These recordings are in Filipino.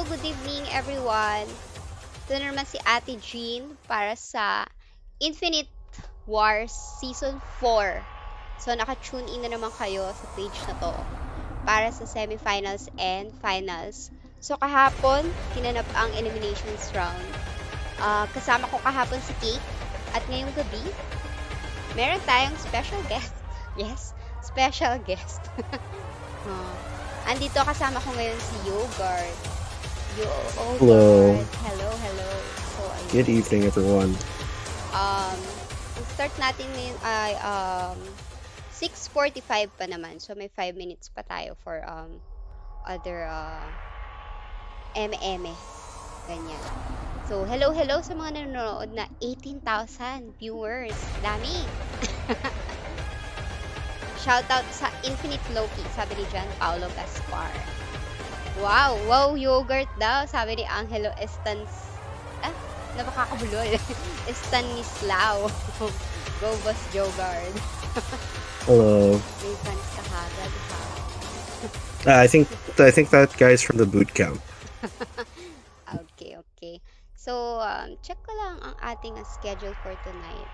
good evening everyone. Ito na naman si Ate Jean para sa Infinite Wars Season 4. So naka-tune in na naman kayo sa page na to para sa semifinals and finals. So kahapon, kinanap ang eliminations round. Kasama ko kahapon si Cake at ngayong gabi, meron tayong special guest. Yes, special guest. Andito kasama ko ngayon si Yogurt. Hello. Hello. So, ayun. Good evening, everyone. Start natin ngayon ay 6:45 pa naman. So, may 5 minutes pa tayo for other eme. Ganyan. So, hello sa mga nanonood na 18,000 viewers. Dami! Shoutout sa Infinite Loki, sabi ni John Paulo Gaspar. Wow, Yogurt daw, sabi ni Angelo napakakabulol. Estanislao. Go Boss Jogard. Hello. May fans ka agad, ha? I think that guy's from the boot camp. Okay. So, check ko lang ang ating schedule for tonight.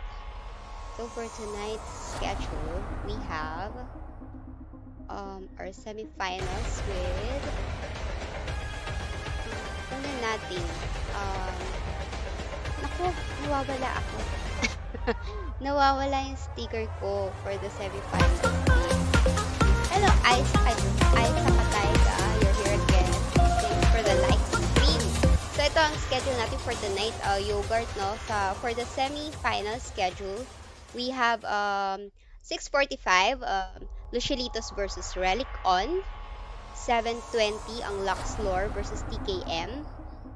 So, for tonight's schedule, we have our semifinals with una natin naku, nawawala ako. Nawawala yung sticker ko for the semifinals team. Hello, Isa Katayga. You're here again. Thanks for the like stream. So, ito ang schedule natin for tonight. Yogurt, no? For the semi-final schedule, we have 6:45, Lucielitos versus Relic On. 7:20, ang Lux Lore versus TKM.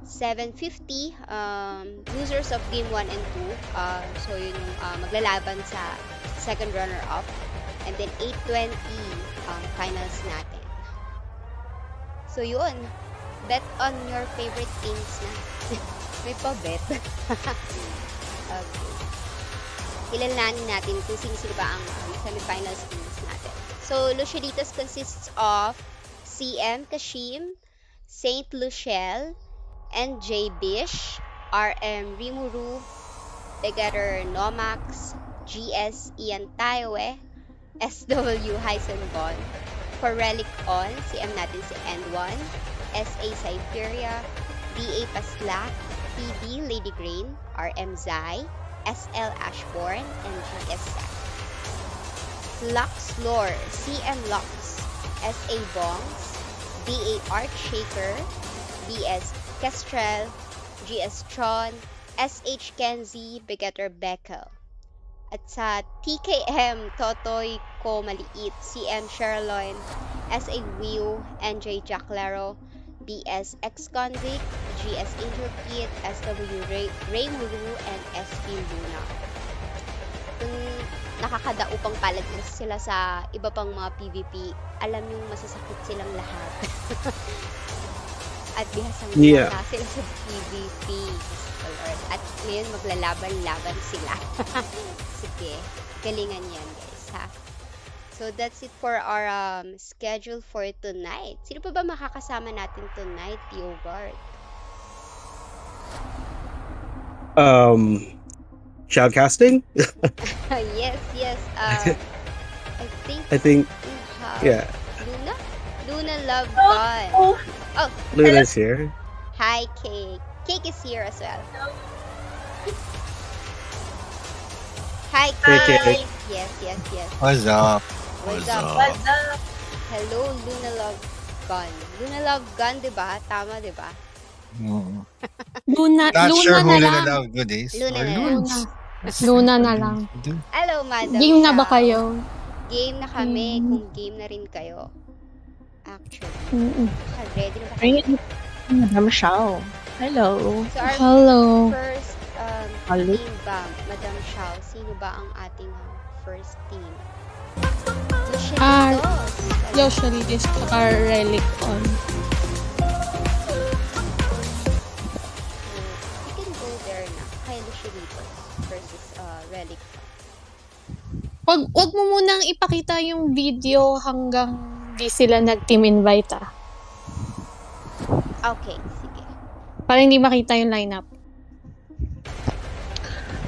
7:50, losers of Game 1 and 2. So, yun yung maglalaban sa second runner-up. And then 8:20, finals natin. So, yun. Bet on your favorite teams na. May pa-bet. Okay. Kilalanin natin kung sino ba ang semifinals teams natin. So, Lucielitos consists of CM Kashim, Saint Luciel, NJ Bish, RM Rimuru, Together Nomax, GS Ian Tayoe, SW Heisenbon. For Relic On, CM natin si N1, SA Siberia, DA Paslak, PB Lady Grain, RM Zai, SL Ashbourne, and GS Sack. Lux Lore, CM Lux, SA Bongs, DA Art Shaker, BS Kestrel, GS Tron, SH Kenzie, Begetter Beckel. At sa TKM, Totoy Ko Maliit, CM Sherloin, SA Whew, NJ Jacklero, BS Ex-Convict, GS Angel Kid, SW Ray Muru, and SP Luna. Kung nakakadaupang palad sila sa iba pang mga PvP, alam yung masasakit silang lahat. At bihasang sila sa PvP. At ngayon maglalaban-laban sila. Sige, galingan yan guys, ha? So, that's it for our schedule for tonight. Sino pa ba makakasama natin tonight, Yogurt? Shoutcasting? Yes. I think we have Luna Love Gun. Oh, Luna's here. Hi, Cake. Cake is here as well. Hi, Cake. Yes. What's up? Hello, Luna Love Gun. Luna Love Gun, diba? Tama, diba? Not sure who Luna Love Good is. Luna na lang. Hello, Madam. Game na ba kayo? Game na kami. Kung game na rin kayo. Actually. Ready na ba kayo? Madam Shao. Hello. So, our Hello. first team ba, Madam Shao? Sino ba ang ating first team? Lucielitos saka Relic On. You can go there na. Kay Lucielitos versus Relic On. Wag mo munang ipakita yung video hanggang di sila nag-team invite, ah. Okay, sige. Para hindi makita yung lineup.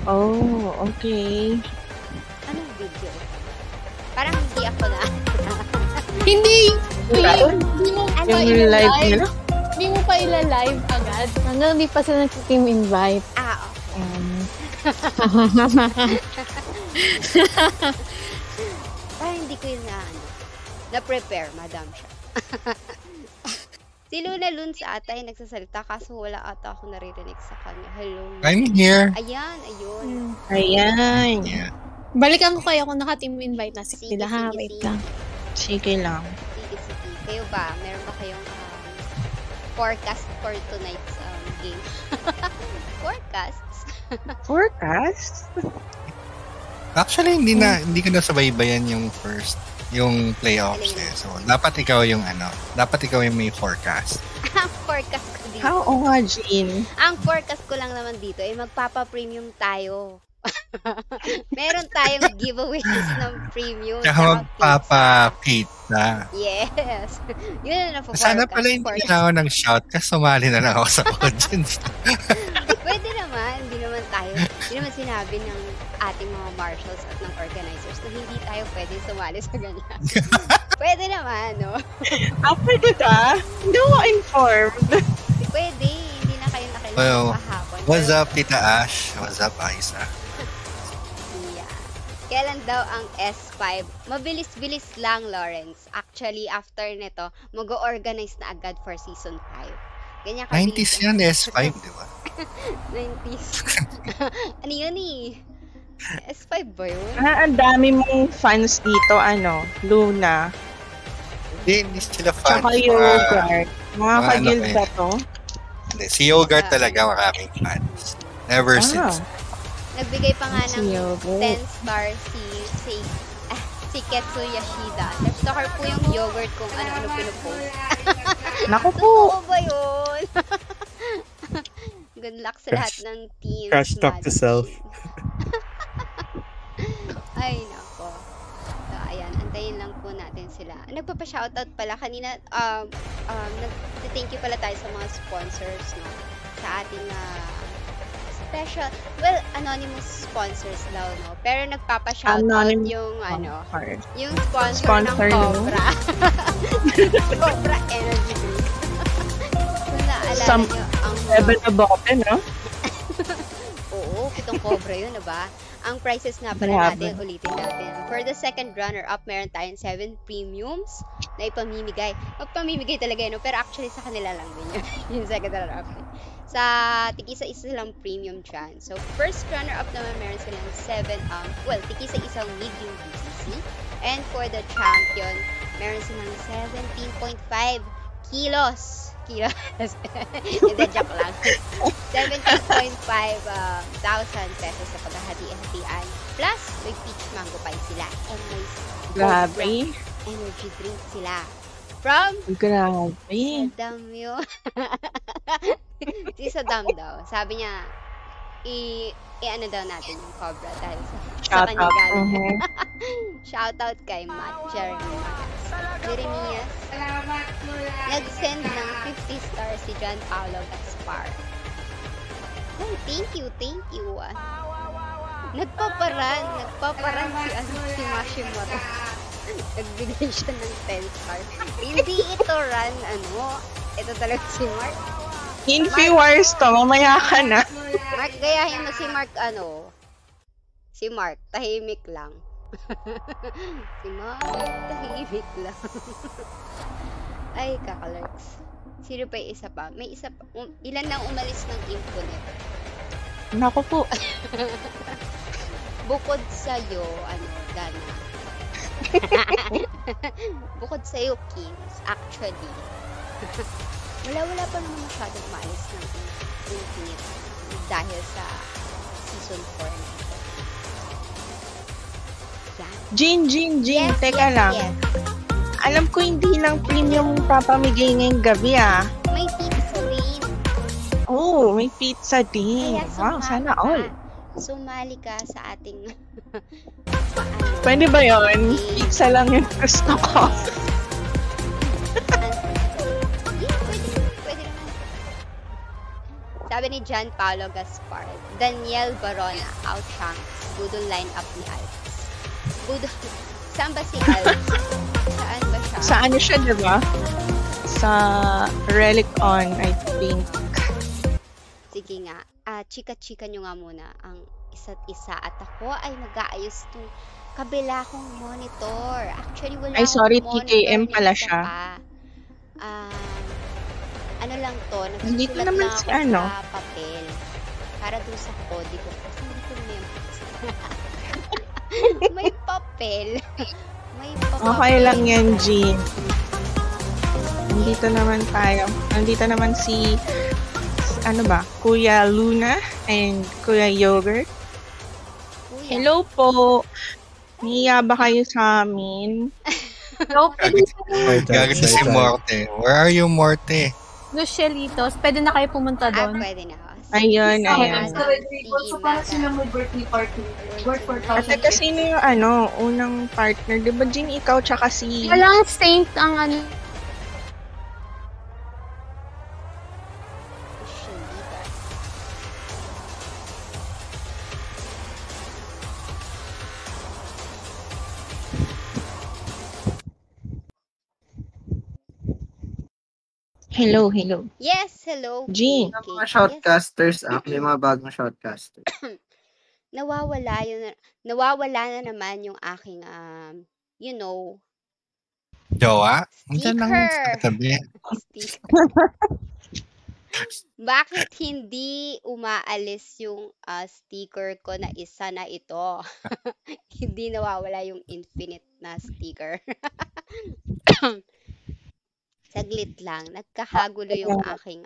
Oh, okay. Anong video? Parang hindi ako na. Hindi! Hindi mo pa Yung live nila? Hindi mo pa ila-live agad. Hanggang hindi pa sila nag-team invite. Okay. Parang hindi ko yun na-prepare, madam siya. Si Luna Luns ata ay nagsasalita kaso wala ata ako naririnig sa kanya. Hello. I'm here. Ayan, ayun. Ayan. Yeah. Balikan ko kayo kung naka-team invite na Sige, sila ha. sige, Wait sige. lang. Sige lang. Sige. Kayo ba? Meron ba kayong forecast for tonight's game? Forecasts? Forecast? Actually, hindi ko nasabaybayan yung playoffs eh. So, dapat ikaw yung may forecast. Ang forecast ko dito. Oo nga, Jean. Ang forecast ko lang naman dito ay magpapa-premium tayo. Meron tayong giveaways ng premium. Tsaka magpapakita. Yes. Yun na na-forecast. Sana pala hindi na ako ng shout kasi sumali na lang ako sa audience. Pwede naman. Hindi naman sinabi ng ating mga marshals at ng organizers na hindi tayo pwede sumali sa ganyan. Pwede naman, no? Pwede ka? Hindi ako informed. Pwede. Hindi na kayo nakilala Well, kahapon. what's up, Tita Ash? What's up, Aisa? Yeah. Kailan daw ang S5? Mabilis-bilis lang, Lawrence. Actually, after nito, mag-organize na agad for season 5. Ganyan kabilis. 90s yan, S5, di ba? 90s. Ano yun eh? S5 ba yun? Ang dami mong fans dito, Luna. Hindi sila fans. Tsaka Yogurt. Mga ka-guild ba to? Si Yogurt talaga maraming fans. Never since. Nagbigay pa nga Si ng Yogurt. 10 star si Ketsu Yashida. Nag-stalker po yung Yogurt kung ano-ano pinupost. Naku po. Totoo ba yun? Good luck sa lahat ng teams. Crash talk to Madam self. Jean. Ay, nako. So, ayan. Antayin lang po natin sila. Nagpapa-shoutout pala. Kanina, nag-thank you pala tayo sa mga sponsors, no? Sa ating special, anonymous sponsors daw, no? Pero nagpapa-shoutout Anonymous yung, sponsor. yung sponsor ng Sponsor mo? Cobra. Cobra Energy Drink. Kung naalala Some nyo, ang level na bote, no? Oo, pitong Cobra yun, diba? Ang prices nga pala Grabe. natin, ulitin natin. For the second runner-up, meron tayong 7 premiums na ipamimigay. Magpamimigay talaga yun, no? Pero actually sa kanila lang din yun. Yung second runner-up. Sa tig-isa-isa silang premium dyan. So, first runner-up naman, meron silang 7, tig-isa-isang medium BCC. And for the champion, meron silang 17.5 kilos. Hindi, joke lang. 17.5 thousand pesos sa paghahati-hatian. Plus, may peach mango pie sila. And may Grabe. energy drink sila. From Grabe. Sadam yun. Si Sadam daw. Sabi niya, i-ano daw natin yung Cobra dahil sa Shout kanya out. galing. Shoutout kay Matt Jeremias. Nag-send ng 50 stars si John Paulo Gaspar. Ay, thank you. Nagpaparan si Mashimoto. Nagbigay siya ng 10 stars. Hindi ito run, ito talaga si Mark. In few hours to, mamaya ka na. Mark, gayahin mo si Mark, si Mark, tahimik lang. Si Mark, tahimik lang. Ay, kakalarks. Sino pa yung isa pa? May isa pa. Ilan nang umalis ng info nito? Naku po. Bukod sa'yo, Dana. Bukod sa'yo, Kings, actually. Wala pa naman masyadong maalis ng Infinite dahil sa season 4 na ito. Yan. Jean, Yes, teka lang. yes. Alam ko hindi lang premium papamigay ngayong gabi, May pizza din. Oh, may pizza din. Kaya Wow, sumali sana ka. all. Sumali ka sa ating Pwede ba yun? Pizza lang yung gusto ko. Yeah, pwede naman. Sabi ni John Paulo Gaspar, Daniel Barona, Outshanks, budol line-up ni Alps. Budol, saan ba si Alps? Saan ba siya? Sa ano siya, diba? Sa Relic On, I think. Sige nga, chika-chika nyo nga muna ang isa't isa at ako ay mag-aayos ng kabila kong monitor. Actually, wala Ay, sorry, akong monitor TKM na pala isa siya. pa. Ano lang to, Nandito nagsusulat naman lang si ako ano. sa papel para doon sa kodigo kasi hindi ko memorize. May papel. May papel. Okay lang yan, Jean. Nandito naman tayo. Nandito naman si ano ba? Kuya Luna and Kuya Yogurt. Kuya. Hello po. Niya ba kayo sa amin? Hello, Gagawin si Morte. Where are you, Morte? Lucielitos. Pwede na kayo pumunta doon. Pwede na. Ayun, ayun. So, para sila may birthday party. Worth 4,000. At sino yung unang partner? Di ba, Jean, ikaw tsaka si... Walang saint ang ano. Hello, hello. Yes, hello. Jean. Okay. Mga shoutcasters, may mga bagong shoutcasters. Nawawala na naman yung aking Jowa? Andiyan lang sticker. sa katabi. Sticker. Bakit hindi umaalis yung sticker ko na isa na ito? Hindi nawawala yung infinite na sticker. Saglit lang. Nagkahagulo yung aking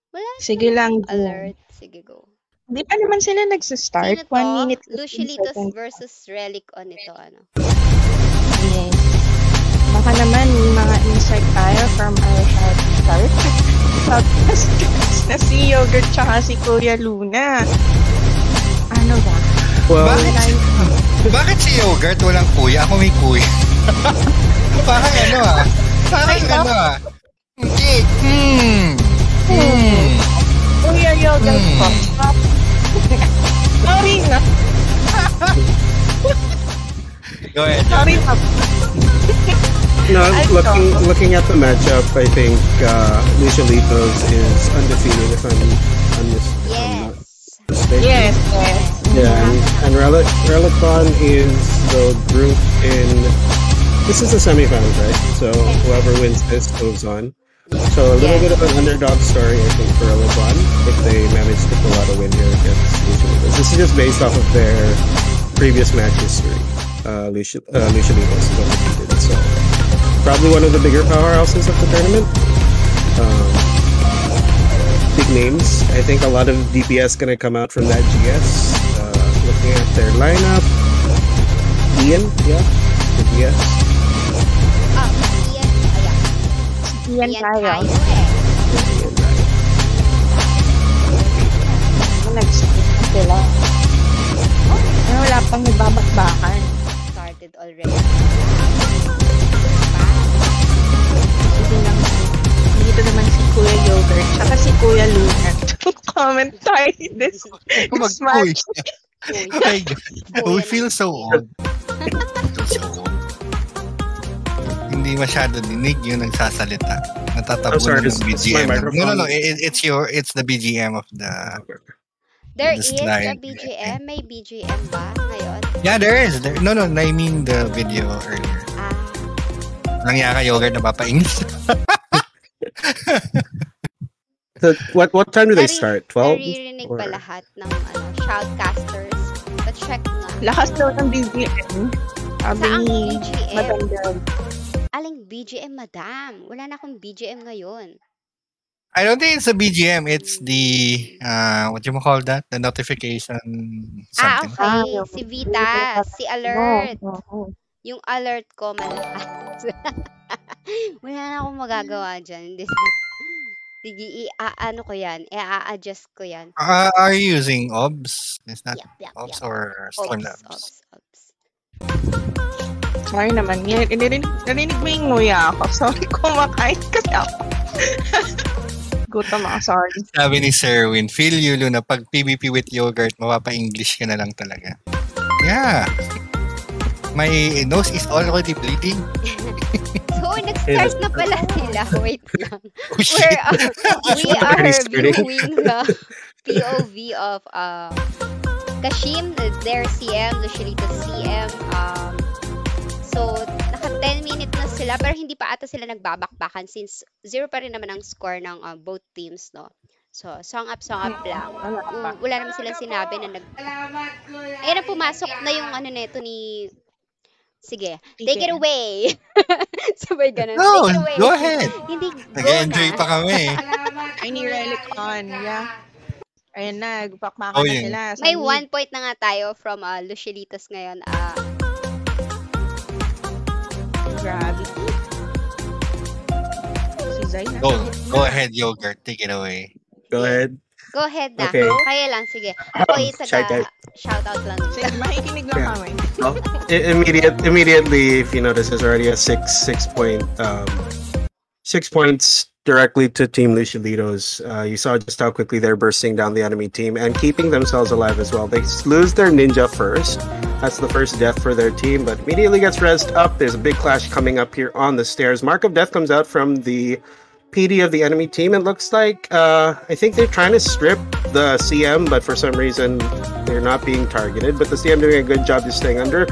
wala Sige lang, Jean. alert. Sige, go. Di pa naman sila Sino nagsistart? to? 1 minute. 15 Lucielitos seconds. versus Relic on ito. Yes. Baka naman may mga insight tayo from our shoutcasters na si Yogurt tsaka si Kuya Luna. Ano ba? Well, Bakit si Yogurt walang kuya? Ako may kuya. Parang Hindi. Kuya Yogurt po. Sorry na. Go ahead. Sorry na. no, looking at the matchup, I think Lucielitos is undefeated if I'm not Yes. mistaken. Yes, yes. Yeah, and Relicon is the group in. This is the semifinals, right? So whoever wins this moves on. So a little bit of an underdog story, I think, for Relicon if they manage to pull out a win here against Lucielitos. This is just based off of their previous match history. Lucielitos is undefeated, so probably one of the bigger powerhouses of the tournament. Big names. I think a lot of DPS gonna come out from that GS. Looking at their lineup, Ian, yeah, the GS. Ian. Yan Ian tayo. tayo Ian, right. Nag-skip na sila. Wala pang nagbabakbakan. Started already. Sige lang. Dito naman si Kuya Yogurt tsaka si Kuya Luna. Comment tayo this Mag-kuya. match. Oh my God. We feel so old. Hindi masyado dinig yung nagsasalita. Natatabunan sorry, ng it's my BGM. microphone. No. It's the BGM of the... There The is a slide. BGM. May BGM ba ngayon? Yeah, there is. No, I mean the video earlier. Nangyaka Yogurt na papaingis. So what time do they start? 12? Naririnig Or- ba lahat ng shoutcasters? Pa-check nga. Lakas daw ng BGM. Sabi Saang ni BGM? Madam Del. Aling BGM, madam? Wala na akong BGM ngayon. I don't think it's the BGM. It's the, what you call that? The notification something. Okay. Si Vita. Si Alert. Oo. Yung alert ko malakas. Wala na akong magagawa dyan. Sige, ano ko yan. I-adjust ko yan. Are you using OBS? Is that Yep. OBS or Streamlabs? Ops. Sorry naman. Narinig mo yung nguya ako. Sorry, kumakain kasi ako. Gutom ako, sorry. Sabi ni Sherwin, feel you, Luna. Pag PvP with yogurt, mapapa-English ka na lang talaga. Yeah. My nose is already bleeding. So, nag-start na pala sila. Wait lang. Oh, shit. We are Already starting. viewing the POV of Kashim, their CM, Luchelito's CM. So, naka 10 minutes na sila, pero hindi pa ata sila nagbabakbakan since 0 pa rin naman ang score ng both teams, no? So, song up lang. Wala naman silang sinabi na Ayan na, pumasok na yung ano neto ni... Sige, take it away! Sabay ganun. No, Take it away! go ahead. Hindi, go Nag-enjoy na. pa kami. I need relic on, yeah. Ayan na, gupakmakan Oh, na yun. sila. May Solid. 1 point na nga tayo from Luchelitos ngayon. Gravity. Si Zay na. Go ahead, yogurt. Take it away. Go ahead. Go ahead na. Okay. Kaya lang, sige. Ako Shout out. shoutout lang. Sige, makikinig lang Yeah. kami. Oh, immediately, if you notice, there's already a 6 points directly to Team Luchelitos. You saw just how quickly they're bursting down the enemy team and keeping themselves alive as well. They lose their ninja first. That's the first death for their team, but immediately gets rezzed up. There's a big clash coming up here on the stairs. Mark of Death comes out from the PD of the enemy team. It looks like I think they're trying to strip the CM, but for some reason they're not being targeted. But the CM doing a good job just staying under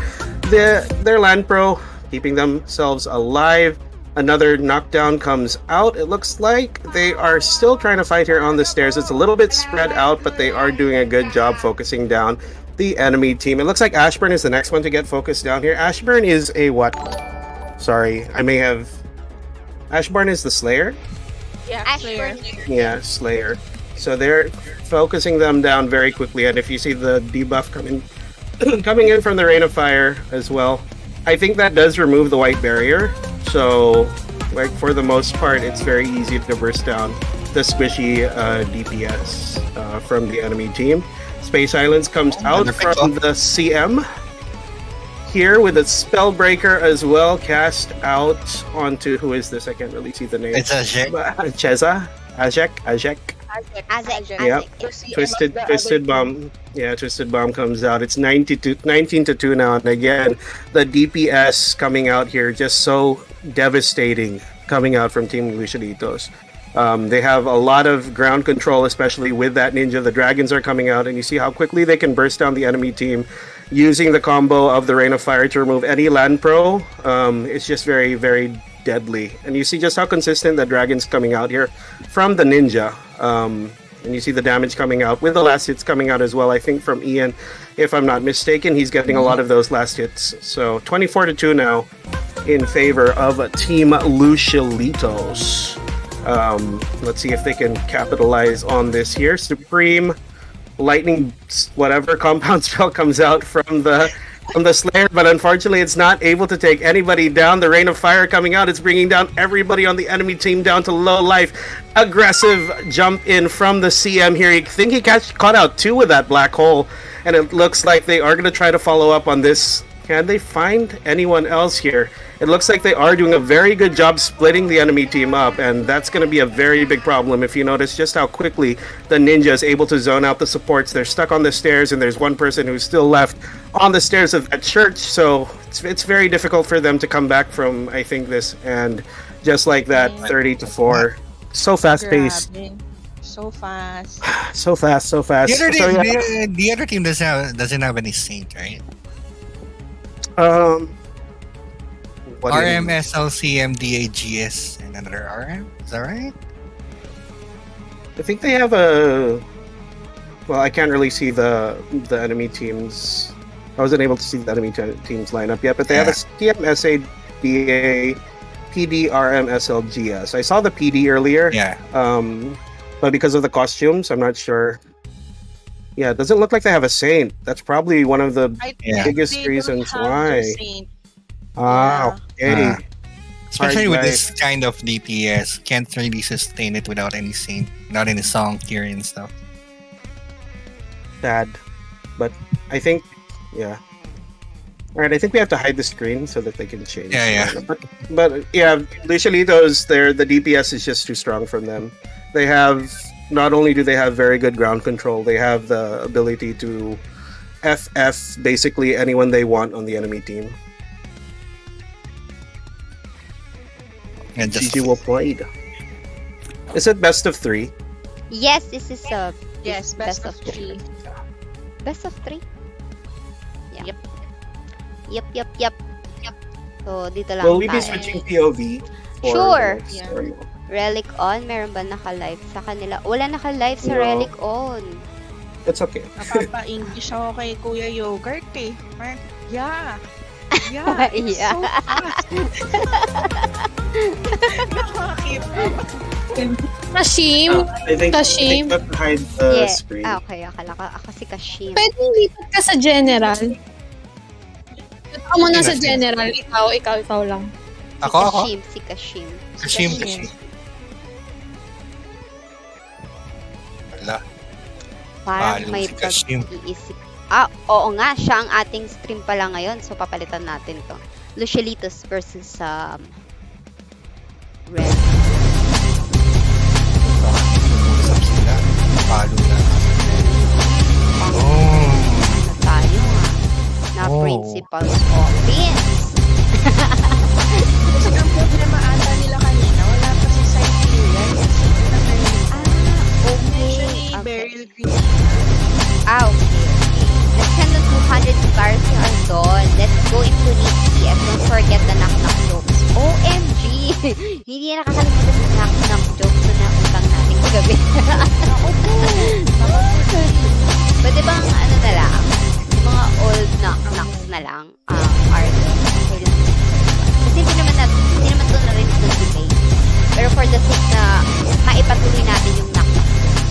their land pro, keeping themselves alive. Another knockdown comes out. It looks like they are still trying to fight here on the stairs. It's a little bit spread out, but they are doing a good job focusing down the enemy team. It looks like Ashburn is the next one to get focused down here. Ashburn is a what? Sorry, I may have... Ashburn is the Slayer? Yeah, Ashburn. Yeah, Slayer. So they're focusing them down very quickly, and if you see the debuff coming in from the Rain of Fire as well, I think that does remove the white barrier. So, like, for the most part, it's very easy to burst down the squishy DPS from the enemy team. Space Islands comes out from the CM here with a Spellbreaker as well, cast out onto... Who is this? I can't really see the name. It's Ajek. Cheza? Ajek? Azek. Yep. Twisted Bomb. Yeah, Twisted Bomb comes out. It's 19 to 2 now. And again, the DPS coming out here just so devastating coming out from Team Luchelitos. They have a lot of ground control, especially with that ninja. The dragons are coming out, and you see how quickly they can burst down the enemy team using the combo of the Rain of Fire to remove any land pro. It's just very, very deadly. And you see just how consistent the dragons coming out here from the ninja. And you see the damage coming out with the last hits coming out as well. I think from Ian, if I'm not mistaken, he's getting a lot of those last hits. So 24 to 2 now in favor of Team Luchelitos. Let's see if they can capitalize on this here. Supreme Lightning, whatever compound spell comes out from the Slayer, but unfortunately it's not able to take anybody down. The Rain of Fire coming out, it's bringing down everybody on the enemy team down to low life. Aggressive jump in from the CM here. I think he caught out 2 with that black hole, and it looks like they are going to try to follow up on this. Can they find anyone else here? It looks like they are doing a very good job splitting the enemy team up, and that's going to be a very big problem if you notice just how quickly the ninja is able to zone out the supports. They're stuck on the stairs, and there's one person who's still left on the stairs of that church, so it's very difficult for them to come back from, I think, this. And just like that, 30 to 4. So fast-paced. So fast. So fast. The other So, team, yeah. the other team doesn't have any saint, right? What do you RM, mean? SL, CM, DA, GS, and another RM? Is that right? I think they have a... Well, I can't really see the enemy teams. I wasn't able to see the enemy teams line up yet, but they have a CM, SA, DA, PD, RM, SL, GS. I saw the PD earlier. Yeah. But because of the costumes, I'm not sure. Yeah, it doesn't look like they have a saint. That's probably one of the Yeah. biggest They don't reasons have why. their saint. Ah, okay. Especially with Hard this kind of DPS, can't really sustain it without any saint, not any song tier and stuff. Sad. But I think, yeah. Alright, I think we have to hide the screen so that they can change. Yeah. But yeah, Luchelitos, the DPS is just too strong from them. They have not only do they have very good ground control, they have the ability to FF basically anyone they want on the enemy team. And just GG well played. Is it best of 3? Yes, this is a Yes, best of 3. best of 3. Yeah. Yep. Yep. So dito lang Will we be tayo. switching POV? For Sure. the next Yeah. story? Relic on, meron ba naka-live sa kanila? Wala naka-live sa No. Relic on. It's okay. Napapa-English ako kay Kuya Yogurt eh. Parang, yeah. Yeah. So fast. Nakakita. Kashim? I think Kashim? that hide the Yeah. screen. Okay. Akala ko ako si Kashim. Pwede lipat ka sa general. Lipat ka muna sa general. Ikaw lang. Ako? Si Kashim. Kashim. Wala. Parang Palo may si Kashim. pag-iisip. Oo nga, siya ang ating stream pala ngayon. So, papalitan natin to. Lucielitos versus Red. Usap sila. Palo na. Oh. Ano tayo na Oh. principal's office. Kasi ang problema ata nila kanina, wala pa si Siberian. Okay. Beryl Green. Okay. Let's send the 200 stars to our Dawn. Let's go into Neat CS. Don't forget the knock-knock jokes. OMG! Hindi na nakakalimutan yung knock-knock jokes na nautang natin kagabi. Ako po! Pwede bang ano na lang? Yung mga old knock-knocks na lang. Art. Okay lang. Kasi hindi naman ito narinig ng debate. Pero for the sake na maipatuloy natin yung knock-knock jokes.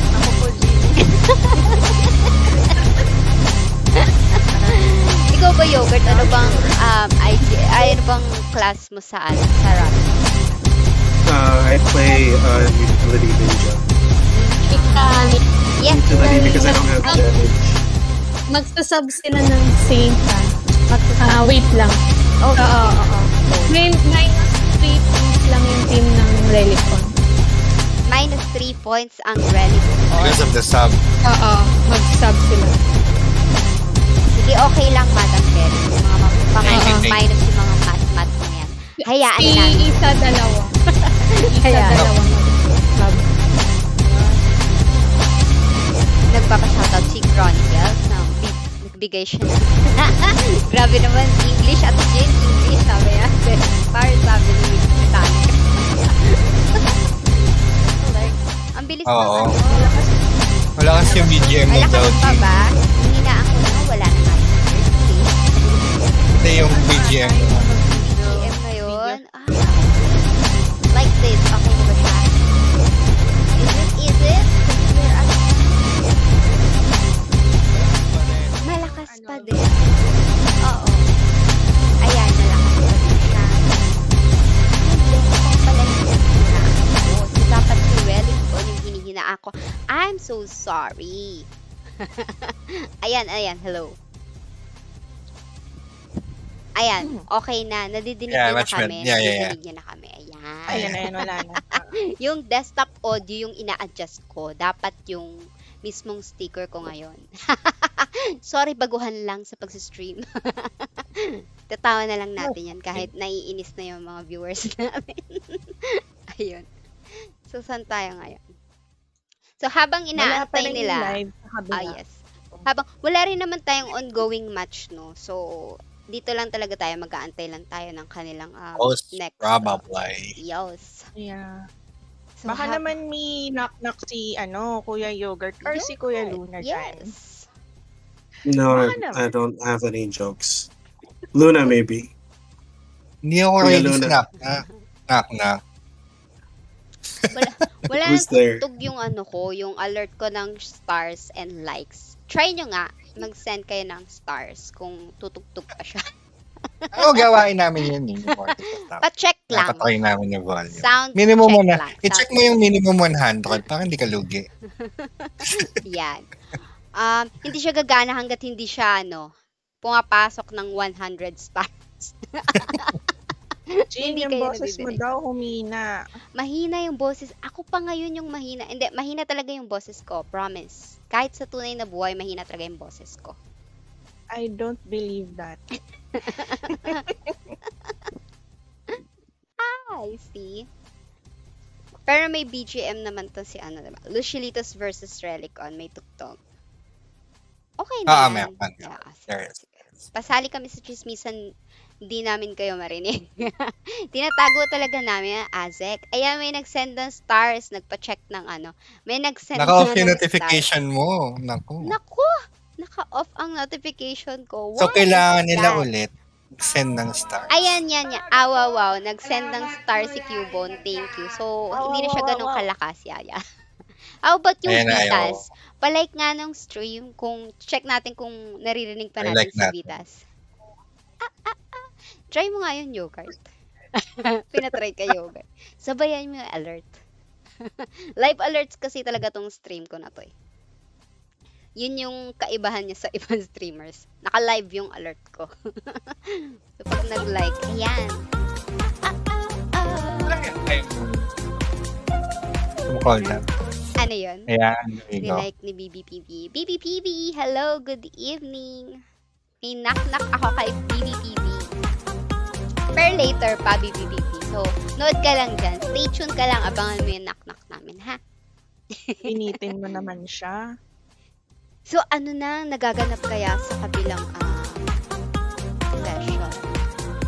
Ako po, Jimmy. Ikaw ba, Yogurt? Ano bang ano bang class mo sa rap? I play utility ninja. Mechanic. Yes, Utility because I don't have damage. Magsasub sila ng Saint wait lang. Oh, Oo. May minus 3 points lang yung team ng Relicon. minus 3 points ang relic on. Because of the sub. Oo. Mag-sub sila. Sige, okay lang, Madam Perry. Yung mga Okay. minus yung mga mat na yan. Hayaan Si namin. isa dalawa. Hayaan. Dalawa mag-sub. Nagpapa-shoutout si Chronicles na nagbigay siya ng grabe naman, English at Jane, English, sabi yan. Para sabi ni Metallica. Like, ang bilis Oo. ng Wala kasi yung BGM Wala ng ka Daudi. pa ba? Hihinaan ko na, wala na nga yung first Hindi yung BGM. BGM na yun. Like this. Okay na ba siya? Is it? Here at malakas pa din. Oo. Ayan, malakas pa din siya. Ay, desktop pala yung hinihinaan ko. So, dapat si Relic o yung hinihinaan ko. I'm so sorry. Ayan, hello. Ayan, okay na. Nadidinig Yeah, niyo na much better. kami. Yeah. Nadidinig niyo na kami. Ayan. Ayan, wala na. Yung desktop audio yung ina-adjust ko. Dapat yung mismong sticker ko ngayon. Sorry, baguhan lang sa pag-stream. Tatawa na lang natin yan kahit naiinis na yung mga viewers namin. Ayun. So, saan tayo ngayon? So, habang inaantay nila... yes. Habang, wala rin naman tayong ongoing match, no? So, dito lang talaga tayo, mag-aantay lang tayo ng kanilang Most next. probably. Yes. Yeah. So, Baka naman may knock-knock si, Kuya Yogurt or si Kuya Luna dyan. Yes. No, Baka naman. I don't have any jokes. Luna, maybe. Hindi ako Kuya ready Luna. sa knock-knock. Wala Who's nang there? tutug yung yung alert ko ng stars and likes. Try nyo nga, mag-send kayo ng stars kung tutugtog pa siya. Ano gawain namin yun? Pa-check lang. Napatry namin yung volume. Sound Minimum check mo na. lang. I-check Sound mo yung minimum 100 para hindi ka lugi. Yan. Hindi siya gagana hanggat hindi siya, pumapasok ng 100 stars. Jean, Hindi yung kayo boses mo nadidinig. daw humina. Mahina yung boses. Ako pa ngayon yung mahina. Hindi, mahina talaga yung boses ko. Promise. Kahit sa tunay na buhay, mahina talaga yung boses ko. I don't believe that. I see. Pero may BGM naman to si ano, diba? Luciolitos versus Relicon. May tugtog. Okay na yan. meron. Yeah, sige, There is. sige. Pasali kami sa chismisan, hindi namin kayo marinig. Tinatago talaga namin ang Azek. Ayan, may nag-send ng stars, nagpa-check ng ano. May nag-send Naka-off na yung ng stars. notification mo. Naku. Naku! Naka-off ang notification ko. So, Why kailangan is nila that? ulit send ng stars. Ayan, yan. Wow. Nag-send ng star si Cubone. Thank you. So, hindi na siya ganun kalakas, Yaya. How about yung Ayan na, Vitas? Palike nga ng stream kung check natin kung naririnig pa I natin like si that. Vitas. Try mo nga yun, Yogurt. Pinatry ka, Yogurt. Sabayan mo yung alert. Live alerts kasi talaga tong stream ko na to eh. Yun yung kaibahan niya sa ibang streamers. Naka-live yung alert ko. So, pag nag-like, ayan. Call that. Ano yun? Ayan, there you go. Nilike ni BBPV. BBPV, hello, good evening. May knock-knock ako kay BBPV. Per later pa, BBPV. So, nood ka lang dyan. Stay tuned ka lang. Abangan mo yung knock-knock namin, ha? Pinitin mo naman siya. So, ano na nagaganap kaya sa kabilang session?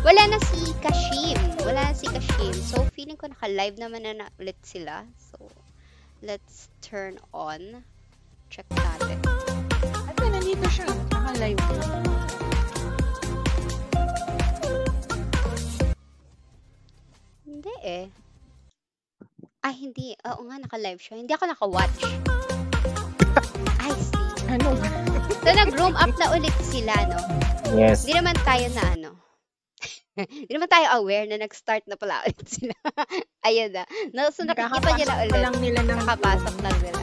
Wala na si Kashim. So, feeling ko naka-live naman na ulit sila. So, let's turn on. Check natin. At nandito siya. Naka-live. Hindi eh. Hindi. Oo nga, naka-live siya. Hindi ako naka-watch. I see. Ano ba? So, nag-room up na ulit sila, no? Yes. Hindi naman tayo na ano. Hindi naman tayo aware na nag-start na pala ulit sila. Ayun na. No, so, nakikita niyo na Kakapasok ulit. pa lang nila ng Nakapasok na sila.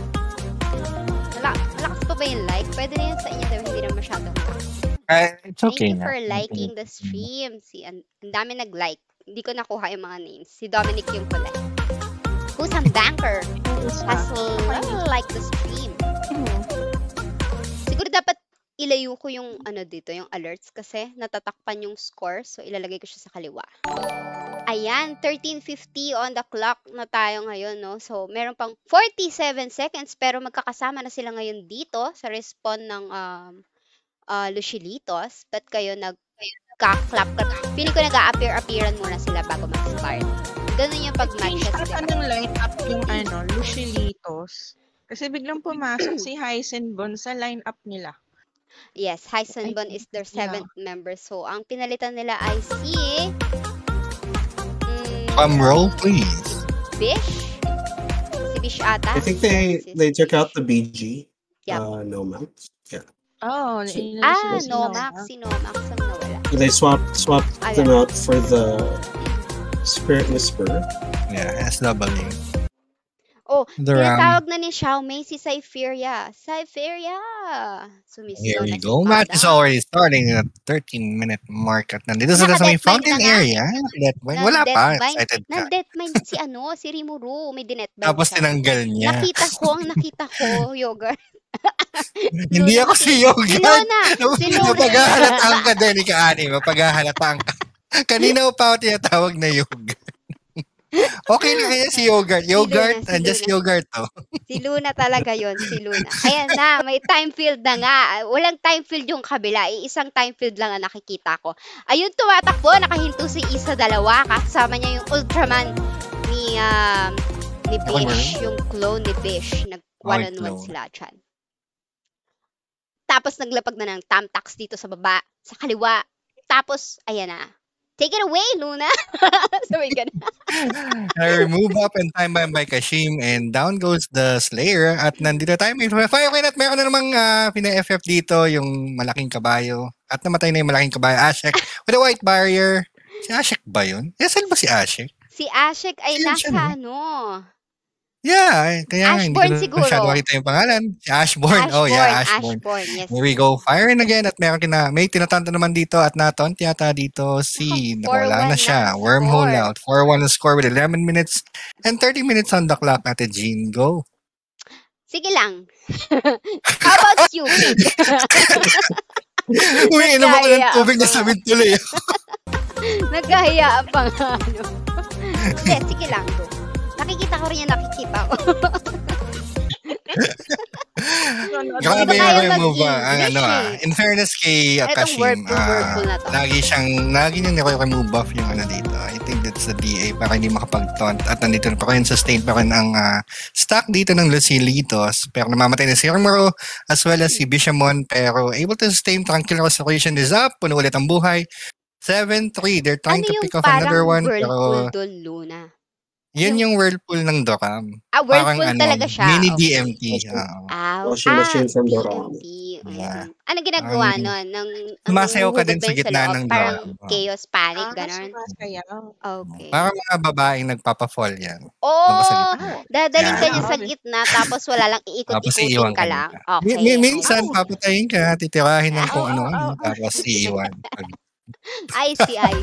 Malakas pa ba yung like? Pwede na yan sa inyo dahil hindi na masyadong lakas. It's okay Thank you na. for liking the stream. Ang dami nag-like. Hindi ko nakuha yung mga names. Si Dominic yung pala. Who's a banker? Has like the stream. Siguro dapat ilayo ko yung ano dito, yung alerts kasi natatakpan yung score. So, ilalagay ko siya sa kaliwa. Ayan, 13:50 on the clock na tayo ngayon, no? So, meron pang 47 seconds pero magkakasama na sila ngayon dito sa respawn ng Luciolitos. Ba't kayo nagka-clap? Feeling ko nag-a-appearan muna sila bago mag-start. Ganun yung pag-matches, Change ata diba? ng line-up yung Luciolitos. Kasi biglang pumasok si Heisenbon sa line-up nila. Yes, Heisenbon is their 7th member. So, ang pinalitan nila ay si Roll, please. Bish? Si Bish ata? I think they took out the BG. Yep. No Max. Yeah. Oh, Nomax. Si Nomax ang nawala. They swapped them out for the Spirit Whisperer. Yeah, SW. Oh, The round. tinatawag na ni Xiaomei si Cypheria. Cypheria! Sumisaw Here we na si go. Match is Madam. already starting at 13-minute mark at nandito sila sa may Naka-deathbind fountain na nga. area. Deathbind. Wala pa. Nang-deathbind. Excited ka. Nang-deathbind si Rimuru. May dinetbind Tapos siya. tinanggal niya. Nakita ko, Yogurt. Hindi ako si Yogurt. Si Luna. Mapaghahalataan ka din, Ani. Mapaghahalataan ka. Kanina ko pa ako tinatawag na Yogurt. Okay na kaya si Yogurt. Yogurt, Si andyan Luna. si Yogurt. Oh. Si Luna talaga yon, si Luna. Ayan na, may time field na nga. Walang time field yung kabila. Isang time field lang ang nakikita ko. Ayun, tumatakbo. Nakahinto si Isa dalawa. Kasama niya yung Ultraman ni Bish. Yung clone ni Bish. Nag-one-on-one clone. sila dyan. Tapos naglapag na ng Tamtax dito sa baba. Sa kaliwa. Tapos, ayan na. Take it away, Luna! Sabi ka na. Remove up and time bomb by Kashim and down goes the Slayer at nandito tayo may fire at meron na namang pina-FF dito yung malaking kabayo at namatay na yung malaking kabayo Ashek with a white barrier. Si Ashek ba yun? Saan ba si Ashek? Si Ashek ay Sino siya, nasa no? Yeah, kaya nga hindi ko Ashbourne na masyado siguro. makita yung pangalan. Si Ashbourne. Oh, yeah, Ashbourne. Ashbourne, yes. Here we go. Firing again at may tinatanto naman dito at nataunt yata dito si nawala 4-1 na na siya. ang Wormhole score. out. 4-1 ang score with 11 minutes and 30 minutes on the clock. Ate Jean, go. Sige lang. How about stupid? Uy, inom ako ng Nagkaya tubig na pa. sa tuloy. Nagkahiyaan pa nga, ano. Hindi, sige lang to. Nakikita ko rin yung nakikita ko. Grabe Hindi ko kaya yung move mag-English in fairness kay Itong Kashim, Whirlpool na to. lagi niyang nire-remove buff yung dito. I think that's the DA para hindi makapag-taunt. At nandito na pa rin, sustain pa rin ang stock dito ng Lucilitos. Pero namamatay na si Romero as well as si Bishamon. Pero able to sustain, tranquil restoration is up. Puno ulit ang buhay. 7-3. They're trying Ano to yung pick off parang another one. whirlpool Pero doon, Luna? yan yung whirlpool ng Dokam. Whirlpool Parang talaga siya. mini Okay. DMT. Washing machine from Doram. DMT. Yeah. Ano ginagawa nun? Sumasayaw ka din humuhubad ba sa yun gitna loob? ng Parang Doram. chaos panic, ganon? Sumasayaw. Okay. Parang mga babaeng nagpapa-fall yan. Oh, sa gitna. dadaling ka Yeah. niya sa gitna tapos wala lang Tapos iikot-ikutin iiwan ka ka lang. nila. Okay. Minsan, papatayin ka, titirahin ng kung Oo, ano-ano, oo. tapos iiwan. I see. Ay,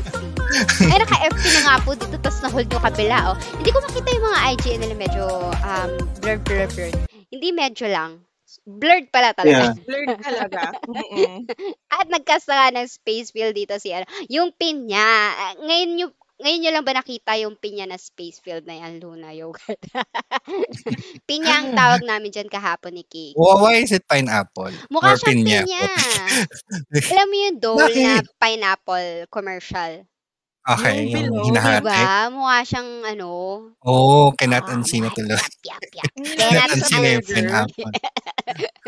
naka-FP na nga po dito, tapos na-hold yung kabila, oh. Hindi ko makita yung mga IGN nila, medyo, blurred. Hindi medyo lang. Blurred pala talaga. Yeah. Blurred talaga. Mm-mm. At nagkasta nga ng space fill dito si, yung pin niya. Ngayon nyo lang ba nakita yung pin niya na space field na yan, Luna Yogurt? Pin niya ang tawag namin dyan kahapon ni Cake. Why is it pineapple? Mukha Or siyang pinya? pinya. Alam mo yung dole na Bakit? pineapple commercial? Okay, Yung yung bilog, hinahati. Diba? Mukha siyang ano. Oo, cannot unseen na mukha- tuloy. Yap. Hindi Kaya na nasa unseen na yung burger. pineapple.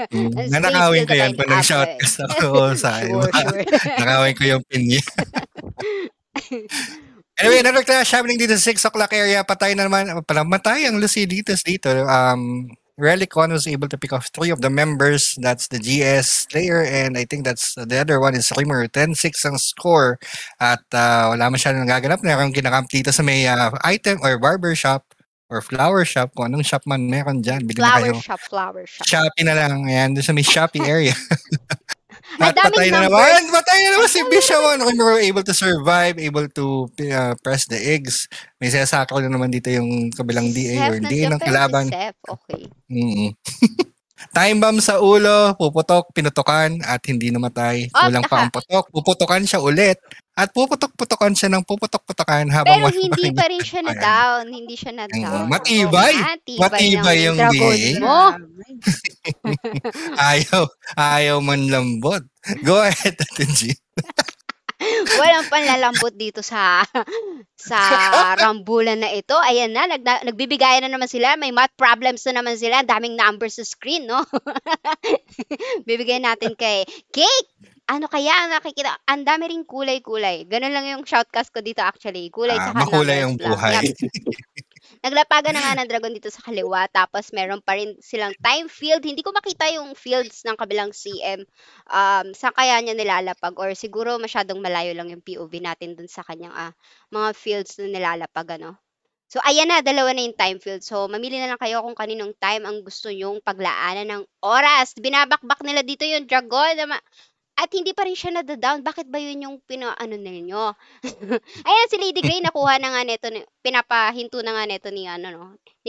Space Nanakawin ko field yan na kung nag-shout pineapple. ka sa ako sa Sure. Nakawin ko yung pinya. Anyway, another clash happening dito sa 6 o'clock area. Patay na naman. Palamatay ang Luciditas dito. Relic 1 was able to pick off 3 of the members. That's the GS Slayer and I think that's the other one is Rimmer. 10-6 ang score. At wala masyadong nagaganap. Meron kinakamp dito sa may item or barber shop or flower shop. Kung anong shop man meron dyan. Bili na kayo. Flower shop. Shopee na lang. Ayan, doon sa may Shopee area. Ang At daming patay na numbers. naman! Patay na naman si Bishamon! Rimmer able to survive, able to press the eggs. May sasakal na naman dito yung kabilang DA or DA ng kalaban. Okay. Time bomb sa ulo, puputok, pinutukan, at hindi namatay. Kulang pa ang putok, puputukan siya ulit. At puputok-putokan siya ng puputok-putokan habang Pero hindi pa rin siya na-down. Hindi siya na-down. Matibay! Matibay yung dragon DA. mo. Ayaw man lambot. Go ahead, Ate G. Walang panlalambot dito sa rambulan na ito. Ayan na, nagbibigayan na naman sila. May math problems na naman sila. Daming numbers sa screen, no? Bibigyan natin kay Cake. Ano kaya ang nakikita? Ang dami ring kulay-kulay. Ganun lang yung shoutcast ko dito actually. Kulay sa makulay ang numbers lang. buhay. Yep. Naglapagan na nga ng dragon dito sa kaliwa. Tapos meron pa rin silang time field. Hindi ko makita yung fields ng kabilang CM. Saan kaya niya nilalapag? Or siguro masyadong malayo lang yung POV natin dun sa kanyang mga fields na nilalapag. Ano? So, ayan na. Dalawa na yung time field. So, mamili na lang kayo kung kaninong time ang gusto nyong paglaanan ng oras. Binabakbak nila dito yung dragon. At hindi pa rin siya nadadown. Bakit ba yun yung pinaano ninyo? Ayan, si Lady Grey nakuha na nga neto, pinapahinto na nga neto ni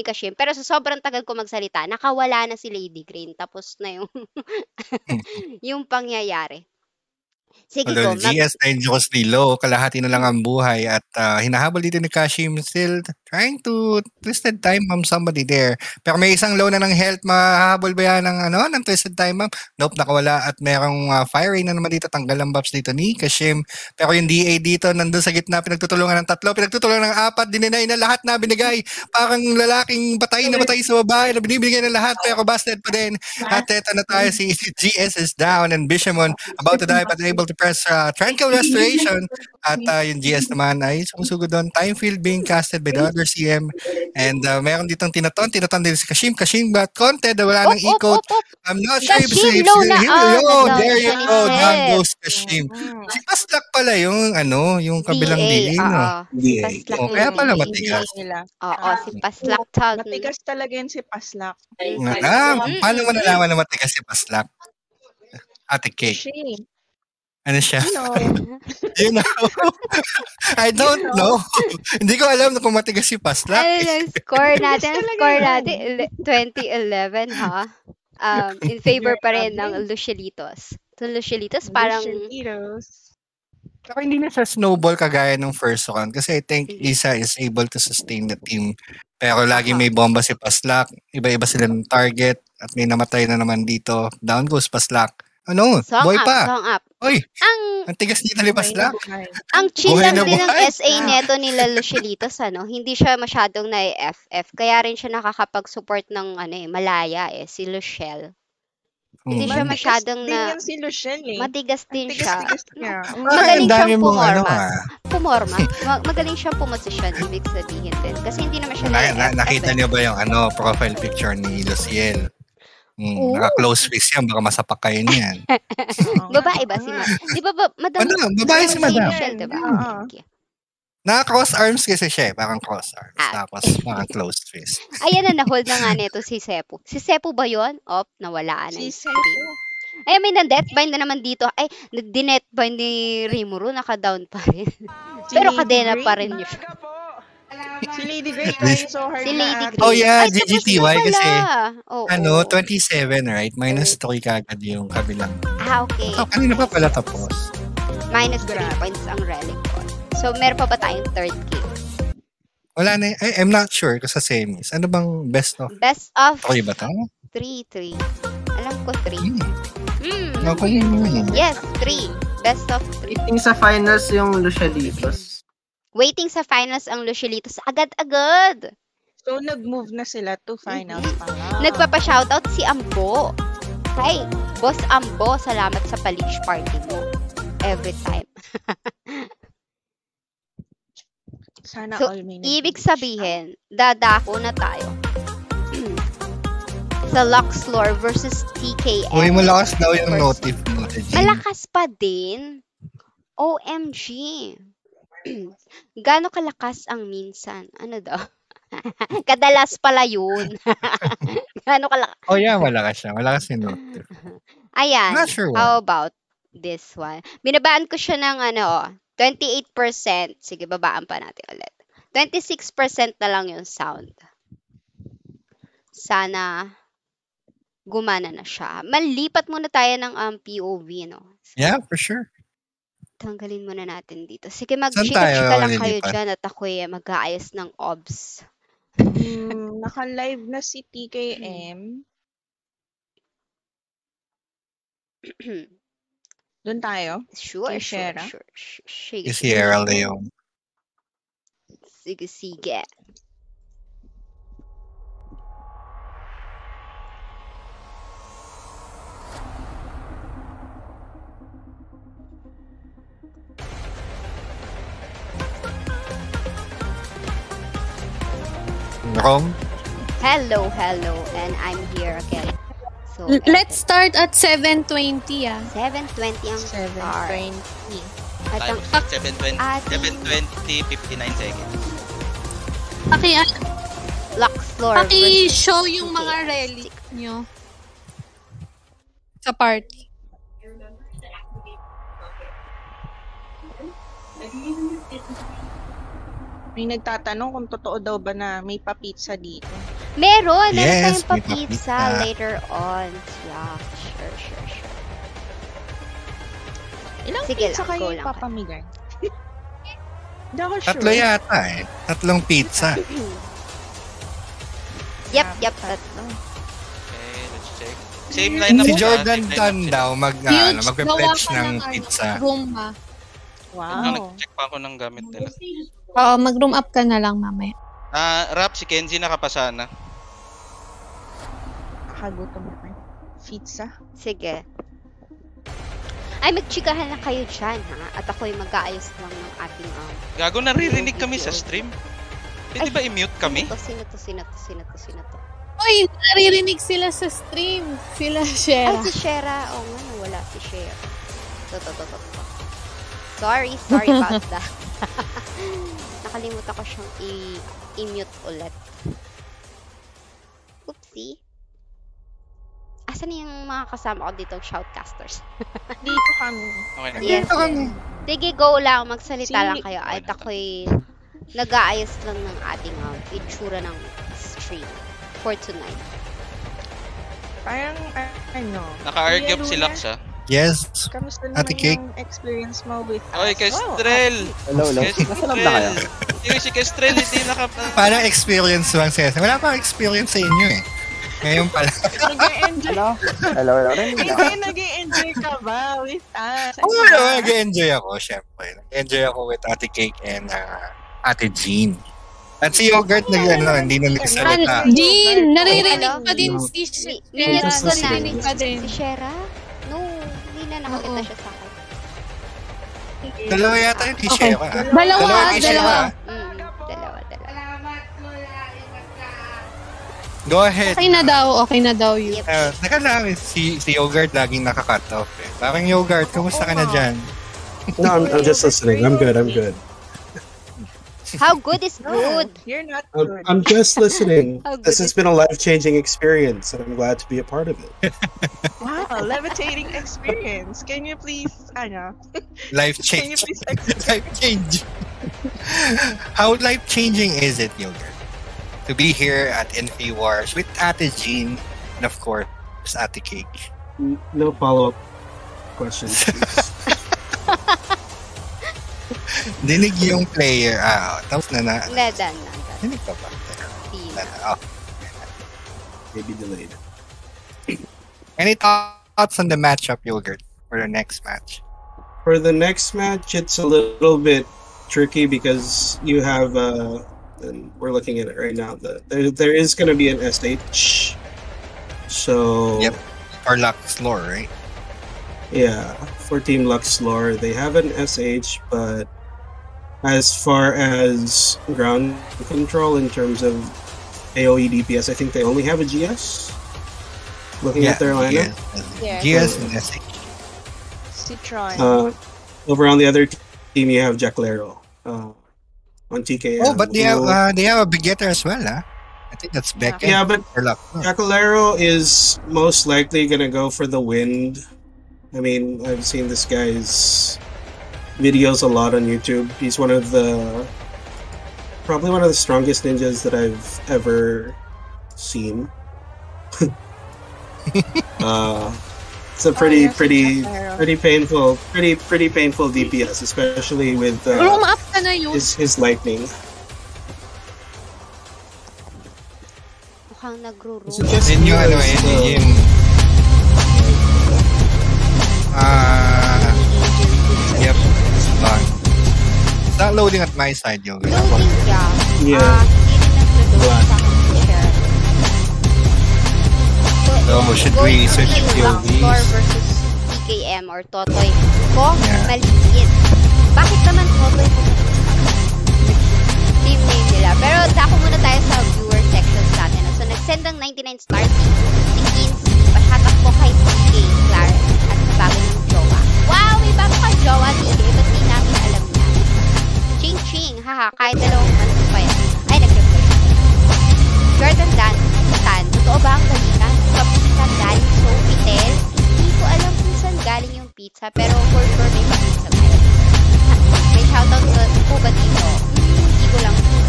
Kashim. Pero sa sobrang tagal ko magsalita, nakawala na si Lady Grey. Tapos na yung yung pangyayari. Sige Although go. GS dangerously low, kalahati na lang ang buhay at hinahabol dito ni Kashim still trying to twisted time bomb somebody there. Pero may isang low na ng health, mahahabol ba yan ng twisted time bomb? Nope, nakawala at merong fire rain na naman dito, tanggal ang buffs dito ni Kashim. Pero yung DA dito, nandun sa gitna, pinagtutulungan ng 3, pinagtutulungan ng 4, dininay na lahat na binigay. Parang lalaking batay na batay sa babae na binibigay ng lahat pero busted pa din. At eto na tayo, si GS is down and Bishamon about to die but able to press tranquil restoration at yung GS naman ay sumusugod doon. Time field being casted by the other Sugar CM. And meron ditong Tinaton din si Kashim but content na wala ng Op. I'm not sure if Kashim, low na. there you Nag-down go. siya ni Down Seth. goes Kashim. Si Paslak pala yung yung kabilang DA, DA, no? Si Paslak Oh, yung kaya pala DA. matigas. nila. Oo, si Paslak tag. Matigas talaga yun si Paslak. Paano mo nalaman na matigas si Paslak? Ate Cake. Shame. Ano siya? You know. You know? I don't know. Hindi ko alam kung matigas si Paslak. Score natin 2011 ha. In favor pa rin ng Lucielitos. So Lucielitos parang Saka hindi na siya snowball kagaya ng first round kasi I think Lisa is able to sustain the team. Pero lagi may bomba si Paslak, iba-iba sila ng target at may namatay na naman dito. Down goes Paslak. Boy pa. Song up. Oy, ang tigas nito ni Paslak. Ang chill lang din ng SA neto nila Lucielitos, hindi siya masyadong na-FF. Kaya rin siya nakakapag-support ng Malaya si Luciel. Hindi siya masyadong na... si Luciel Matigas din siya. Magaling siyang pumorma. Magaling siyang pumosisyon, ibig sabihin din. Kasi hindi naman siya nakita niyo ba yung profile picture ni Luciel? Naka-close face yan, baka masapak kayo niyan. Babae ba si Madam? Di ba Madam? Babae si Madam. Michelle, diba? Okay. Naka-cross arms kasi siya parang cross arms. Tapos parang closed face. Ayan na-hold na nga nito si Sepu. Si Sepu ba yun? Nawala na yung screen. Ay, may na-deathbind na naman dito. Ay, dinetbind ni Rimuru, naka-down pa rin. Pero kadena pa rin yun. Si Lady Grey trying so hard. Si Lady Grey. Oh yeah, GGTY kasi 27, right? -3 kagad yung kabilang. Okay. Kanina pa pala tapos. -3 points ang relic ko. So, meron pa ba tayong third game? Wala na. I'm not sure kasi sa semis. Ano bang best of? Best of 3 ba ito? 3. Alam ko 3. Yes, 3. Best of 3. Waiting sa finals yung Lucielitos. Waiting sa finals ang Lucielitos. Agad-agad. So, nag-move na sila to finals pa nga. Nagpapa-shoutout si Ambo. Hi, Boss Ambo, salamat sa palish party mo. Every time. Sana so, all may ibig sabihin, dadako na tayo. Sa Luxlore versus TKM. Uy, malakas daw yung notif mo. Malakas pa din. OMG. Gaano kalakas ang minsan? Ano daw? Kadalas pala yun. Gaano kalakas? Oh yeah, malakas siya. Malakas yung notif. Ayan. Not sure How about this one? Binabaan ko siya ng 28%. Sige, babaan pa natin ulit. 26% na lang yung sound. Sana gumana na siya. Malipat muna tayo ng POV, no? Yeah, for sure. Tanggalin muna natin dito. Sige, mag-chika-chika lang kayo dyan at ako'y mag-aayos ng obs. Naka-live na si TKM. Doon tayo? Sure. Si Sierra Leone. Sige. Rom? Hello, and I'm here again. So, let's start at 7:20 7:20 ang start. 7:20. At ang 7:20, 59 seconds. Luxlore Paki-show yung mga relic nyo sa party. May nagtatanong kung totoo daw ba na may pa-pizza dito. Meron Yes, tayong may pa-pizza pa-pizza. later on. Yeah, sure. Ilang Sige pizza lang, kayo go lang. ipapamigay? Hindi ako sure. Tatlo yata eh. Tatlong pizza. Yep, tatlo. Okay, let's check. Same lineup. Si ba? Jordan Same Tan lineup. daw Huge, magpe-pledge gawa ka ng ng pizza. room ba? Wow. Nag-check pa ako ng gamit nila. Oo, mag-room up ka na lang mamaya. Rap, si Kenzie nakapasa na. Nakagutom ako. Pizza? Sige. Ay, magchikahan lang kayo dyan, ha? At ako'y mag-aayos lang ng ating Gago, naririnig kami sa stream. Pwede ba i-mute kami? Sino to? Uy, naririnig sila sa stream. Sila Ay, Shera. si Shera. Oo nga, wala si Shera. To. Sorry about that. Nakalimutan ko siyang i-mute ulit. Oopsie. Asan yung mga kasama ko dito, shoutcasters? Dito kami. Okay na. Yes. Sige, go lang. Magsalita Si- lang kayo. At ako'y nag-aayos lang ng ating itsura ng stream for tonight. Parang, ano. Naka-argue up si Luna, Lux, ah. Yes. Kamusta Ate naman Cake. yung experience mo with us? Oy, Kestrel! Hello. Nasa loob na kayo? Yung si Kestrel, hindi Parang experience lang siya. Wala pang experience sa inyo eh. Ngayon pala. Nag-enjoy. Hello. Hindi, nag-enjoy ka ba with us? Oo, nag-enjoy ako, syempre. Nag-enjoy ako with Ate Cake and Ate Jean. At si Yogurt, hindi na nagsalita. Jean, naririnig pa din No. si Minutes ko na. Naririnig pa din. Si Shera? No, hindi na nakakita siya sa akin. Dalawa yata yung Okay. T-shirt. Dalawa. Dalawa. Go ahead. Okay na daw yun. Yep. Teka lang, si Yogurt laging nakakat off eh. Parang Yogurt, kumusta ka na dyan? No, I'm just listening. I'm good. How good is good? You're not good. I'm just listening. How good This has is- been a life-changing experience, and I'm glad to be a part of it. Wow, levitating experience. Can you please, Life can you change. please Life change. How life changing is it, Yogurt? To be here at Infi Wars with Ate Jean and of course Ate Cake. No follow-up questions, please. Dinig yung player. Tapos na. Ledan. Dinig ka ba? Oh. Maybe delayed. Any thoughts on the matchup, Yogurt, for the next match? For the next match, it's a little bit tricky because you have, and we're looking at it right now, there is going to be an SH. So, Yep. Or Lux Lore, right? yeah, for Team Lux Lore, they have an SH, but as far as ground control in terms of AoE DPS, I think they only have a GS. Looking at their lineup. Yeah. GS and SH. Citron? Over on the other team, you have Jacklero on TKM. Oh, but they have a begetter as well, huh? I think that's Beckett. Yeah, but or Lux. No. Jackalero is most likely gonna go for the wind. I mean, I've seen this guy's videos a lot on YouTube. He's probably one of the strongest ninjas that I've ever seen. It's a pretty painful DPS, especially with Room up ka na yun. his lightning. Mukhang nagro-room. Is it just Yun yung you or is the- yung yep, it's gone. It's not loading at my side, Yogurt. Loading siya. Yeah. Hindi rin naglo-load sa akin si Shera. So, should go we to switch Team to Lux POVs? Lore versus TKM or Totoy? Ko, Yeah. maliit. Bakit naman Totoy ko team name nila? Pero dako muna tayo sa viewer sections natin. So, nag-send ng 99 stars si Kinsey. Pashatak po kay TK, Clarence, at sa bagay ng jowa. Wow! May bago kang jowa, TK. Ba't di namin alam yan? Ching-ching! Haha, kahit dalawang months pa yan. Ay, nag-reply. Jordan Dan, Tan, totoo ba ang balikan? Sa pizza galing Sofitel? Hindi ko alam kung saan galing yung pizza, pero for sure may pizza tayo. May shoutout po ba dito? Hindi ko lang sure.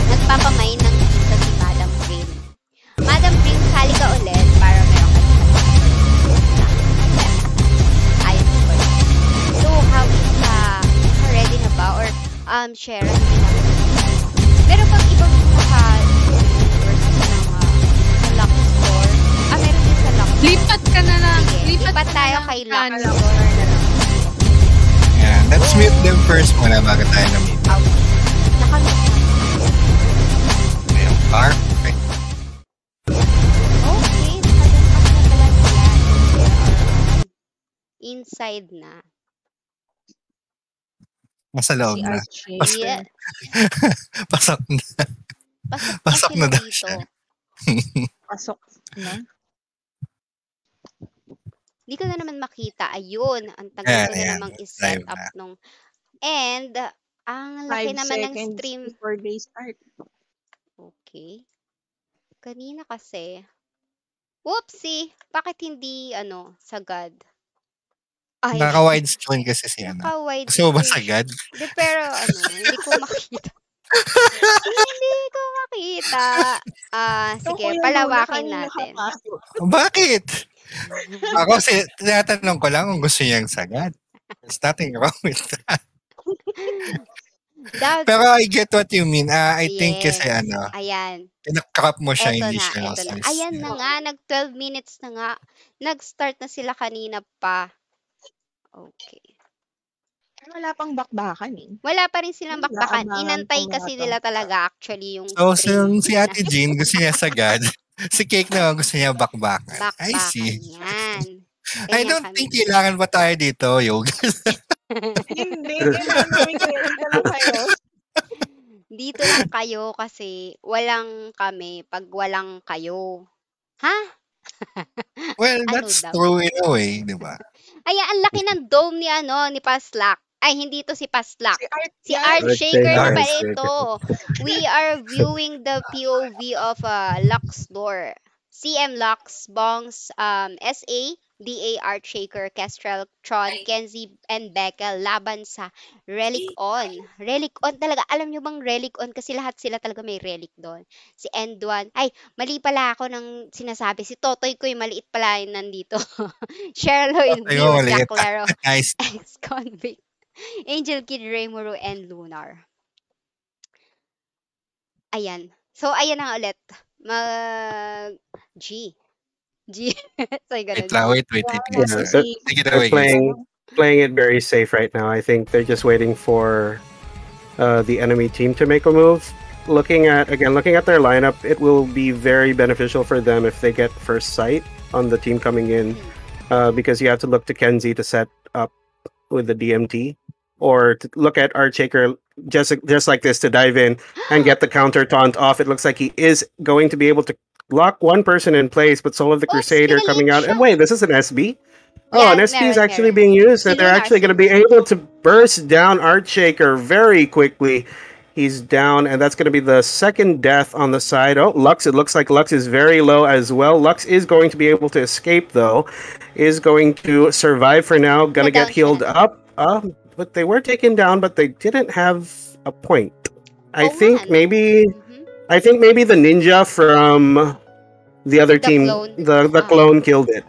Nagpapamain ng pizza si Madam Prim. Madam Prim, sali ka ulit para meron ka ayun po. So, how is ready na ba? Or, share, hindi na. Meron bang ibang versus ng Lux Store? Meron din sa Lux Store. Lipat ka na lang. Sige, lipat ka tayo na kay lang. Lux Store na lang. Yeah, let's mute them first muna bago tayo na-mute. Okay. Nakamute na. Yung car. Okay. Okay, nakadampak na pala sila. And they are inside na. Nasa loob Si na. Art Shaker. Yeah, Pasok na. pasok na Pasok sila na daw dito. siya. Pasok na. Hindi ko na naman makita. Ayun, ang tagal Ayan, ko na ayan. namang is-set Live up na. nung... And, ang laki 5 naman ng seconds stream. before they start. Okay. Kanina kasi. Whoopsie! Bakit hindi, sagad? Ay, Naka-widescreen kasi si ano. Gusto mo ba naka-widescreen siya. sagad? Hindi, pero hindi ko makita. Hindi ko makita. So, Sige, Kuya Luna, palawakin kanina ka natin. pasok. Bakit? Ako tinatanong ko lang kung gusto niyang sagad. There's nothing wrong with that. Pero I get what you mean. I think kasi Yes. ano, Ayan. pinakrap mo siya, Eto hindi na, siya eto na. size. Ayan na nga, nag-12 minutes na nga. Nag-start na sila kanina pa. Okay. Wala pang bakbakan eh. Wala pa rin silang bakbakan. Naabangan Inantay ko kasi nga to. nila talaga actually yung So, stream. si Ate Jean gusto niya sagad. Si Cake naman gusto niya bakbakan. I Bakbakan see. yan. I Ganyan don't kami. think kailangan ba tayo dito, Yoga? Hindi, kailangan namin kayo. Dito lang kayo. Dito lang kayo kasi walang kami pag walang kayo. Ha? Well, Ano that's daw? true in a way, di ba? Ay, ang laki ng dome ni Paslak. Ay, hindi to si Paslak. Si yan. Art Shaker na Art pala Shaker. ito. We are viewing the POV of Luxdor. CM Lux, Bongs, SA, DA Art Shaker, Kestrel, Tron, Kenzie, and Becca laban sa Relic On. Relic On talaga. Alam nyo bang Relic On? Kasi lahat sila talaga may Relic doon. Si Endwan. Ay, mali pala ako ng sinasabi. Si Totoy ko yung maliit pala yung nandito. Sherlock, Tayo, View, maliit. Jack Laro, Nice. ex-convict, Angel Kid, Raymuro, and Lunar. Ayan. So, ayan na nga ulit. G. G. So, ganun, Wait, G. Yeah, sir. Take it they're away, guys. playing it very safe right now. I think they're just waiting for the enemy team to make a move. Looking at their lineup, it will be very beneficial for them if they get first sight on the team coming in, because you have to look to Kenzie to set up with the DMT, or to look at Art Shaker just like this to dive in and get the counter taunt off. It looks like he is going to be able to lock one person in place, but Soul of the Oops, Crusader coming out. pinalit And siya. wait, this is an SB? Oh, Yeah, an SB is meron, actually meron. being used, Si and they're Lunar, actually going to be able to burst down Art Shaker very quickly. He's down, and that's going to be the second death on the side. Oh, Lux, it looks like Lux is very low as well. Lux is going to be able to escape, though. Is going to survive for now. Going to get Na-down siya. healed up. But they were taken down, but they didn't have a point. I Oo think nga, no? maybe Mhm. I think maybe the ninja from the other The team, clone. the clone killed it.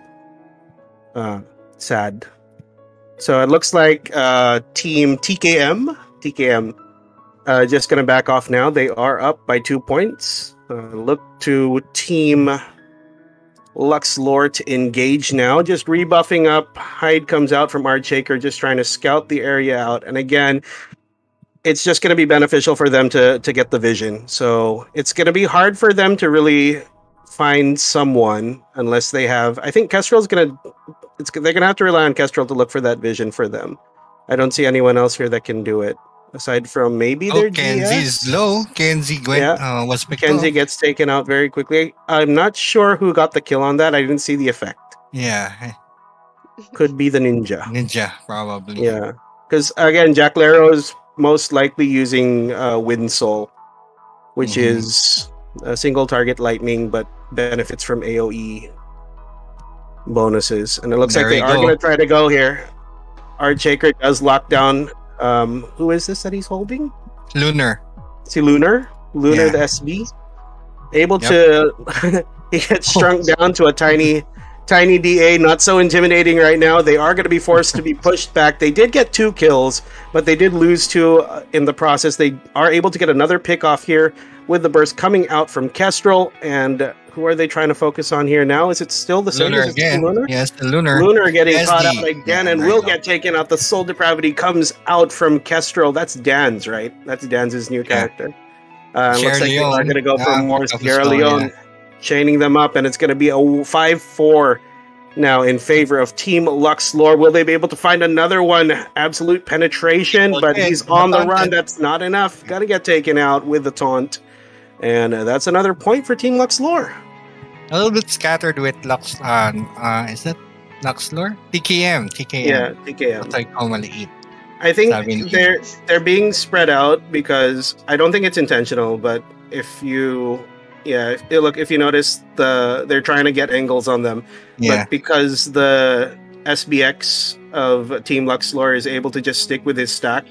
Sad. So it looks like team TKM just gonna back off now. They are up by 2 points. Look to team Lux Lore to engage now. Just rebuffing up. Hyde comes out from Art Shaker, just trying to scout the area out. And again, it's just going to be beneficial for them to get the vision. So it's going to be hard for them to really find someone unless they have. I think Kestrel's going to. They're going to have to rely on Kestrel to look for that vision for them. I don't see anyone else here that can do it aside from maybe their Kenzie GS. is low. Kenzie was picked Kenzie off. gets taken out very quickly. I'm not sure who got the kill on that. I didn't see the effect. Yeah, Could be the ninja. Ninja probably. Yeah, because again, Jack Laro is most likely using Wind Soul, which Mhm. is a single target lightning, but benefits from AOE bonuses. And it looks There like they you are go. going to try to go here. Art Shaker does lock down. Who is this that he's holding? Lunar. See Lunar? Lunar Yeah. the SB? Able to he gets shrunk down to a tiny DA, not so intimidating right now. They are going to be forced to be pushed back. They did get 2 kills, but they did lose 2 in the process. They are able to get another pick off here with the burst coming out from Kestrel. And who are they trying to focus on here now? Is it still the same? Lunar Is it still again. Lunar? Yes, the Lunar. Lunar getting SD. caught out again and there will you go. get taken out. The Soul Depravity comes out from Kestrel. That's Dan's, right? That's Dan's new character. Looks like they are going to go for more pick up the Sierra skull, Leone, chaining them up, and it's going to be a 5-4 now in favor of Team Luxlore. Will they be able to find another one? Absolute penetration, but he's on the run. That's not enough. Got to get taken out with the taunt. And that's another point for Team Luxlore. A little bit scattered with Lux. Is that Luxlore? TKM. Yeah, TKM. That's like maliit. I think they're being spread out because I don't think it's intentional. But if you notice they're trying to get angles on them. Yeah. But because the SBX of Team Luxlore is able to just stick with his stack,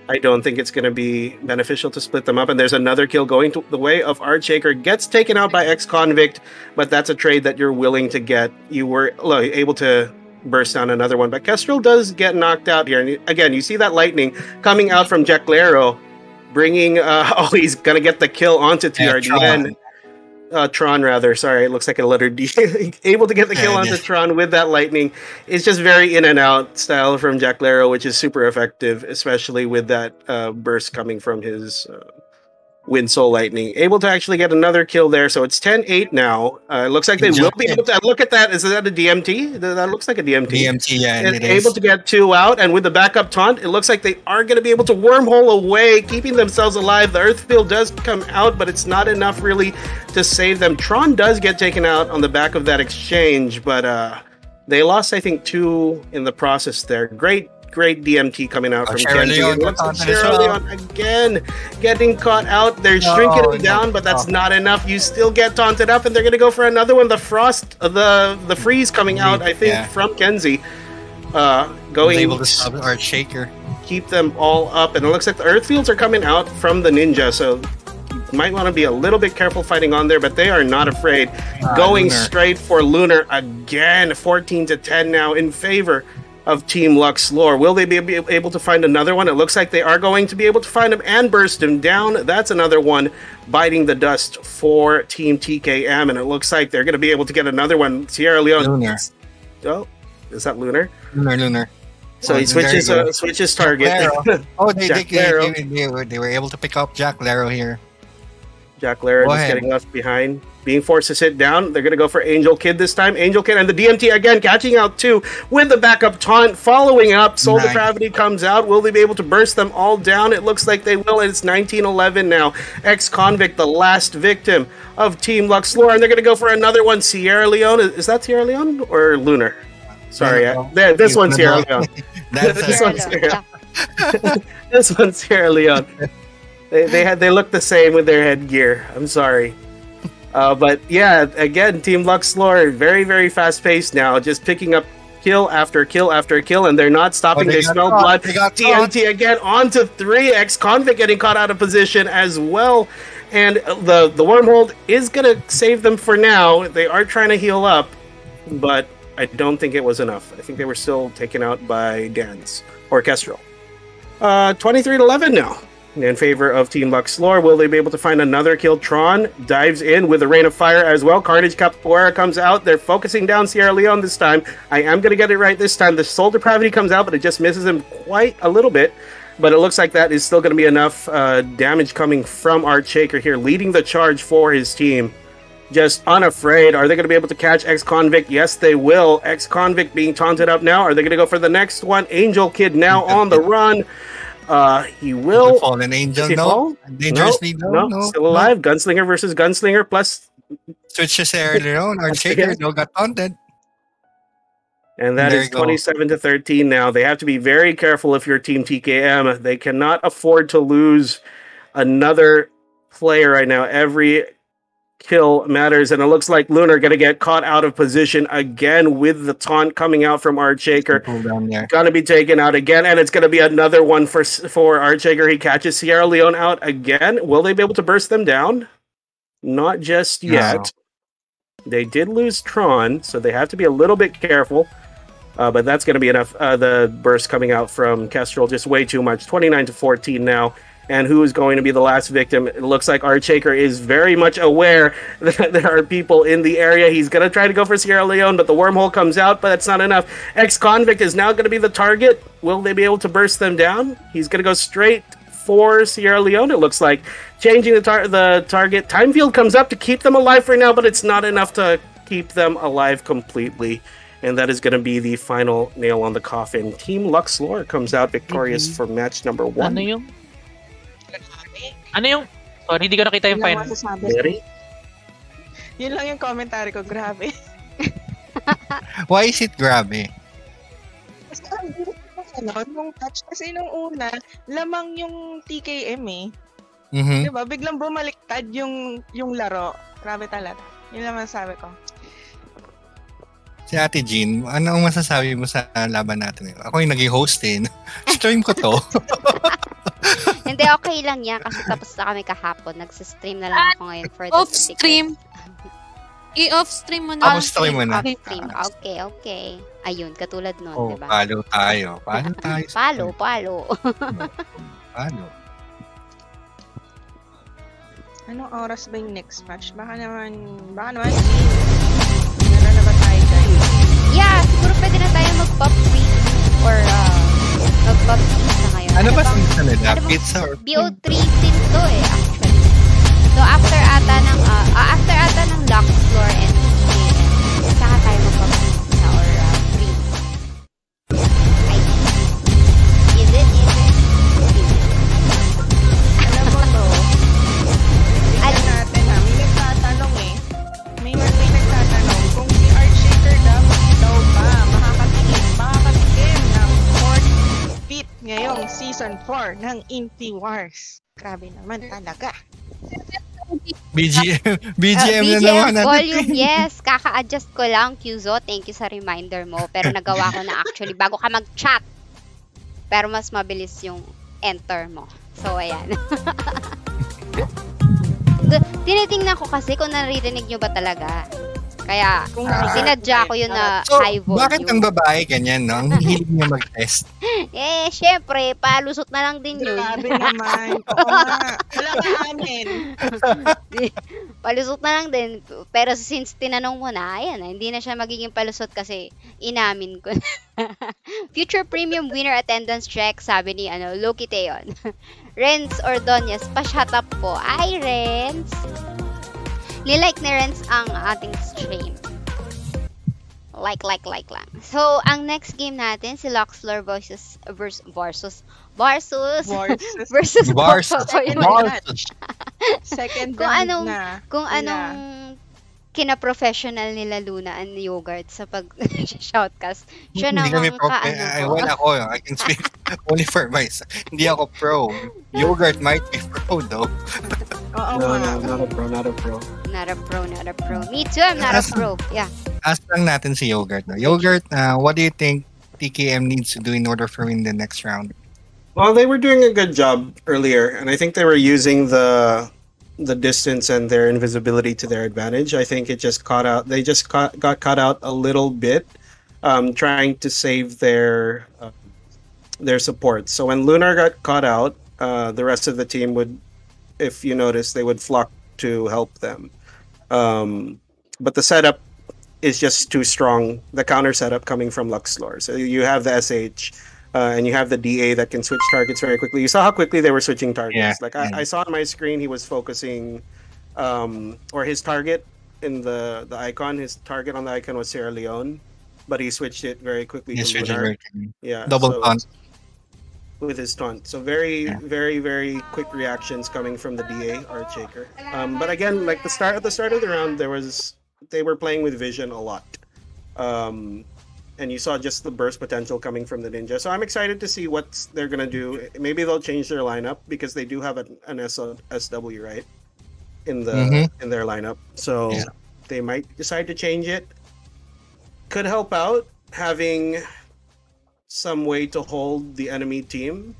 I don't think it's going to be beneficial to split them up. And there's another kill going to the way of Archshaker. Gets taken out by ex-convict, but that's a trade that you're willing to get. You were able to burst down another one. But Kestrel does get knocked out here. And again, you see that lightning coming out from Jacklero, bringing... he's going to get the kill onto TRDN. Tron, rather. Sorry, it looks like a letter D. Able to get the kill onto Tron with that lightning. It's just very in and out style from Jacklero, which is super effective, especially with that burst coming from his Wind Soul Lightning. Able to actually get another kill there, so it's 10-8 now. It looks like they will be able to... Look at that. Is that a DMT? That looks like a DMT. DMT, yeah. And able to get 2 out, and with the backup taunt, it looks like they are going to be able to wormhole away, keeping themselves alive. The Earth Field does come out, but it's not enough really to save them. Tron does get taken out on the back of that exchange, but they lost, I think, 2 in the process there. Great DMT coming out from Kenji. Sierra Leone again getting caught out. They're shrinking him down, but that's not enough. You still get taunted up, and they're going to go for another one. The frost, the freeze coming out, I think, from Kenzie. Going able to stop Archshaker. Keep them all up, and it looks like the Earth Fields are coming out from the ninja, so you might want to be a little bit careful fighting on there, but they are not afraid. Going Lunar. Straight for Lunar again. 14-10 now in favor of Team Luxlore. Will they be able to find another one? It looks like they are going to be able to find him and burst him down. That's another one biting the dust for Team TKM, and it looks like they're going to be able to get another one. Sierra Leone. Lunar. Oh, is that Lunar? Lunar. So he switches target. They were able to pick up Jacklero here. Jacklero just getting left behind, being forced to sit down. They're going to go for Angel Kid this time. Angel Kid and the DMT again catching out too with the backup taunt. Following up, Soul Depravity comes out. Will they be able to burst them all down? It looks like they will, and it's 19-11 now. Ex-convict, the last victim of Team Luxlore, and they're going to go for another one. Sierra Leone. Is that Sierra Leone or Lunar? Sorry, this one's Sierra Leone. This one's Sierra Leone. They look the same with their headgear. I'm sorry. But yeah, again, Team Luxlore, very, very fast paced now, just picking up kill after kill after kill, and they're not stopping. They smell blood. TNT again onto 3. Ex-convict getting caught out of position as well. And the wormhole is going to save them for now. They are trying to heal up, but I don't think it was enough. I think they were still taken out by Dan's or Kestrel. 23-11 now in favor of Team Luxlore. Will they be able to find another kill? Tron dives in with a rain of fire as well. Carnage Capoeira comes out. They're focusing down Sierra Leone this time. I am going to get it right this time. The Soul Depravity comes out, but it just misses him quite a little bit. But it looks like that is still going to be enough damage coming from Archshaker here, leading the charge for his team. Just unafraid. Are they going to be able to catch Ex-Convict? Yes, they will. Ex-Convict being taunted up now. Are they going to go for the next one? Angel Kid now on the run. He will. Fallen Angel, no. Dangerously, no. Still alive. Gunslinger versus Gunslinger plus. Switch to Sierra Leone. Archshaker no got taunted. And that is 27-13 now. They have to be very careful if you're Team TKM. They cannot afford to lose another player right now. Every kill matters, and it looks like Lunar going to get caught out of position again with the taunt coming out from Archshaker. Going to be taken out again, and it's going to be another one for Archshaker. He catches Sierra Leone out again. Will they be able to burst them down? Not just yet. No. They did lose Tron, so they have to be a little bit careful. But that's going to be enough. The burst coming out from Kestrel, just way too much. 29-14 now. And who is going to be the last victim? It looks like Archshaker is very much aware that there are people in the area. He's going to try to go for Sierra Leone, but the wormhole comes out, but that's not enough. Ex-Convict is now going to be the target. Will they be able to burst them down? He's going to go straight for Sierra Leone, it looks like. Changing the target. Time Field comes up to keep them alive for now, but it's not enough to keep them alive completely. And that is going to be the final nail on the coffin. Team Luxlore comes out victorious for match number 1. Ano yung... Ano yung... Sorry, hindi ko nakita yung Yun lang final. masasabi ko. Mary? Yun lang yung commentary ko. Grabe. Why is it grabe? Kasi ang bilis ng nung touch. Kasi nung una, lamang yung TKM eh. Mhm. Diba? Biglang bumaliktad yung laro. Grabe talaga. Yun lang masasabi ko. Si Ate Jean, ano ang masasabi mo sa laban natin? Ako yung naging host eh. Stream ko to. Hindi, okay lang yan kasi tapos na kami kahapon. Nagsistream na lang ako ngayon for the Off-stream. I-off-stream mo na. Off-stream mo na. Off-stream. Okay. Ayun, katulad nun, Oh, diba? follow tayo. Follow tayo. Palo. Follow. Anong oras ba yung next match? Baka naman, meron na ba tayo dyan? Yeah, siguro pwede na tayo mag-pop quiz or mag-pop quiz na ngayon. Ano ba bang- sinisa nila? ano bang- Pizza or... BO3 din to actually. So after ata ng Lock Floor and TKM, saka tayo mag-pop pizza or free. I think. Is it? Alam mo to, tignan natin ha. May nagtatanong eh. May nagtatanong kung si Art Shaker daw ba makakatikim ng 4th feat ngayong season 4 ng Infi Wars. Grabe naman talaga. BGM na naman natin. volume, yes. Kaka-adjust ko lang, Qzo. Thank you sa reminder mo. Pero nagawa ko na actually bago ka mag-chat. Pero mas mabilis yung enter mo. So, ayan. Tinitingnan ko kasi kung naririnig nyo ba talaga. Kaya, sinadya ko yun na So, high volume. bakit ang babae ganyan, no? Ang hilig niya mag-test. Syempre, palusot na lang din yun. Grabe naman. Oo nga. Wala ka amin. Palusot na lang din. Pero since tinanong mo na, ayan, hindi na siya magiging palusot kasi inamin ko. Future premium winner attendance check, sabi ni Loki Teon. Renz Ordonez, pa-shut up po. Ay, Renz. Nilike ni Renz ang ating stream. Like lang. So, ang next game natin, si Luxlore versus Second kung round anong, na. kung anong kina-professional nila Luna and Yogurt sa pag-shoutcast. Siya Hindi kami namang pro. Wala ako. I can speak only for myself. Hindi ako pro. Yogurt might be pro though. Oo No, nga. not a pro. Not a pro. Me too, I'm not a pro. Yeah. Ask lang natin si Yogurt. No? Yogurt, what do you think TKM needs to do in order for win the next round? Well, they were doing a good job earlier, and I think they were using the distance and their invisibility to their advantage. I think it just caught out. They just got caught out a little bit, trying to save their support. So when Lunar got caught out, the rest of the team would, if you notice, they would flock to help them. But the setup is just too strong. The counter setup coming from Luxlore. So you have the SH. And you have the DA that can switch targets very quickly. You saw how quickly they were switching targets. Yeah. I saw on my screen he was focusing, or his target in the icon. His target on the icon was Sierra Leone, but he switched it very quickly to Lunar. Yeah, Double taunt. With his taunt. So very very quick reactions coming from the DA Art Shaker. But again, like at the start of the round, they were playing with vision a lot. And you saw just the burst potential coming from the Ninja. So I'm excited to see what they're going to do. Maybe they'll change their lineup because they do have an SW, right? In their lineup. So they might decide to change it. Could help out having some way to hold the enemy team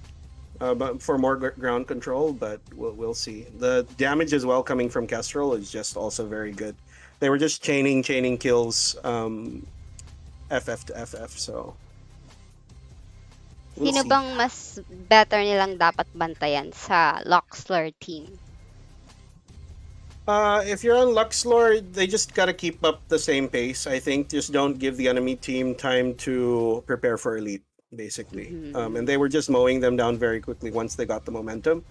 but for more ground control, but we'll see. The damage as well coming from Kestrel is just also very good. They were just chaining kills FF to FF, so we'll Sino see. bang mas better nilang dapat bantayan sa Luxlore team? If you're on Luxlore, they just gotta keep up the same pace. I think just don't give the enemy team time to prepare for Elite, basically. And they were just mowing them down very quickly once they got the momentum.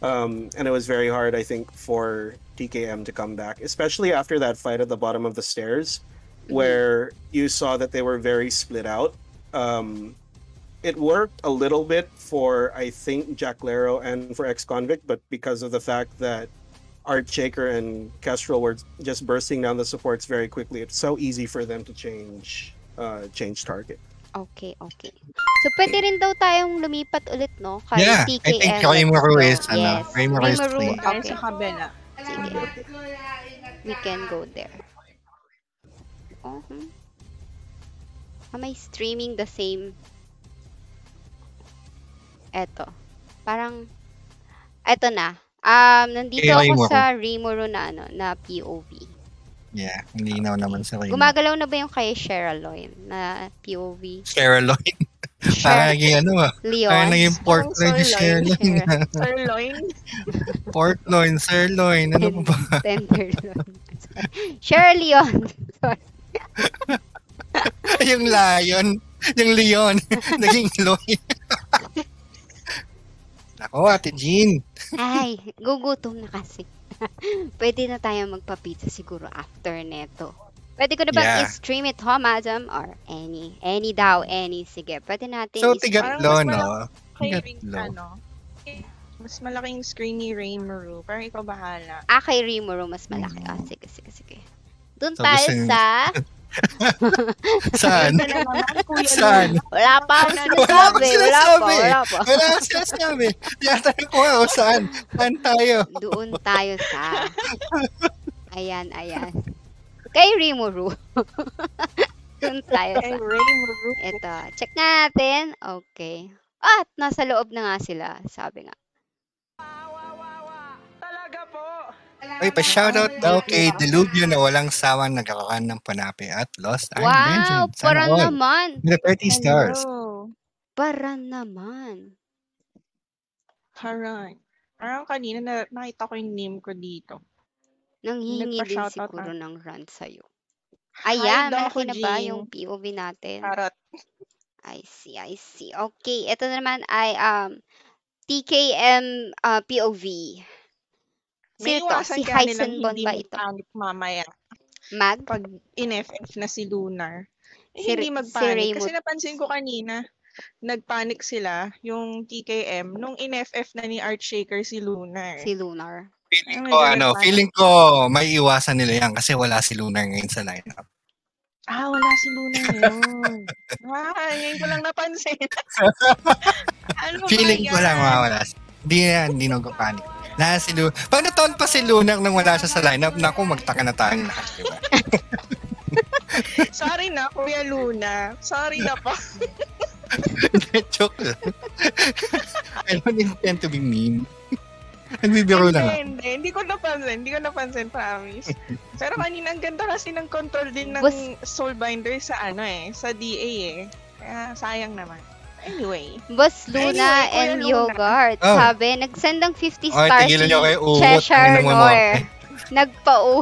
And it was very hard, I think, for TKM to come back, especially after that fight at the bottom of the stairs. where you saw that they were very split out. It worked a little bit for, I think, Jack Lero and for ex-convict, but because of the fact that Art Shaker and Kestrel were just bursting down the supports very quickly, it's so easy for them to change target. Okay. So, pwede rin daw tayong lumipat ulit, no? Kay Yeah, I think TKM. Rimuru is, Yes. Rimuru is Rimuru, clean. Dahil okay. sa kabila. Sige. We can go there. Am I streaming the same? Eto. Parang, eto na. Nandito Okay, ako Rimuru. sa Rimuru na POV. Yeah, hindi naman sa Rimuru. Gumagalaw na ba yung kay Sheraloin na POV? Sheraloin. Parang naging Leon. Parang naging pork loin ni Sherloin. Sirloin. Pork loin, sirloin. Ano pa ba? Tenderloin. Sherleon. Sorry. Yung lion. Yung leon. Naging loin. Ako, Ate Jean. Ay, gugutom na kasi. Pwede na tayo magpa-pizza siguro after neto. Pwede ko na bang i-stream it, ho, madam? Or any? Any daw, any. Sige, pwede natin So, i-stream. tigatlo, no? Kay Tigatlo. mas malaking screen ni Rimuru. Pero ikaw bahala. Kay Rimuru mas malaki. Sige. Doon So, tayo gusto niyo- sa... Saan? Ito na naman, Kuya Saan? Wala pa akong Wala sinasabi. akong sinasabi. Tinatanong ko nga, saan? Saan tayo? Doon tayo sa... Ayan. Kay Rimuru. Doon tayo Kay sa... Rimuru. Ito. Check natin. Okay. At nasa loob na nga sila. Sabi nga. Talaga po. Uy, pa-shoutout daw kay Delubio na walang sawang nagkakakan ng panapi at Lost Iron Wow! Legend. Sana Para all. naman. With the 30 stars. Hello. Para naman. Haran. Parang kanina nakita ko yung name ko dito. Nanghihingi din Nagpa-shoutout siguro na. ng run sa'yo. Hi Ayan, daw, malaki na ba Jean. yung POV natin? Charot. I see. Okay, ito naman ay TKM POV. May Sino to? iwasan Si ka nilang Heisenbon hindi ba ito? magpanic mamaya Mag? pag in-FF na si Lunar. Si Hindi Si magpanic. Kasi Raymond. napansin ko kanina, nagpanic sila, yung TKM, nung in-FF na ni Artshaker si Lunar. Si Lunar. Feeling Ay, ko, medyo nagpanic. feeling ko may iwasan nila yan kasi wala si Lunar ngayon sa lineup. Wala si Lunar ngayon. Ngayon ko lang napansin. Ano Feeling ko ba lang yan? wala. Hindi nagpapanik. Na si Lunar. Pag nataon pa si Lunar nang wala siya sa lineup, naku, magtaka na tayong lahat, diba? Sorry na, Kuya Luna. Sorry na po. Joke lang. I don't intend to be mean. Nagbibiro lang ako. Hindi ko napansin, promise. Pero kanina ang ganda kasi ng control din ng Bus- Soulbinder sa sa DA Kaya sayang naman. Anyway. Boss Luna Anyway, Kuya and Luna. Yogurt. Oh. Sabi, nagsend ng 50 Oy, stars tigilan si niyo kayo, uwot. Cheshire Tingnan mo mo. Noir. Nagpa-uwo.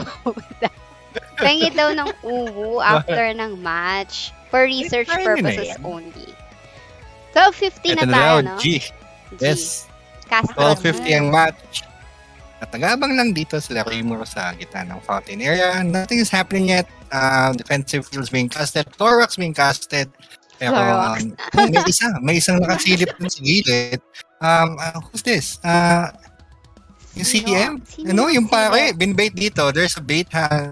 Pengi daw ng uwu after ng match. For research Ay, purposes yun na only. 12:50 na Ito tayo, daw, no? G. Yes. Castro. 12:50 ang match. At nagabang lang dito sila Rimuru sa gitna ng fountain area. Nothing is happening yet. Defensive fields being casted. Thorax being casted. Pero Thorax. may isang nakasilip dun sa gilid. Who's this? Yung CM? Ano? Yung pare, binbait dito. There's a bait.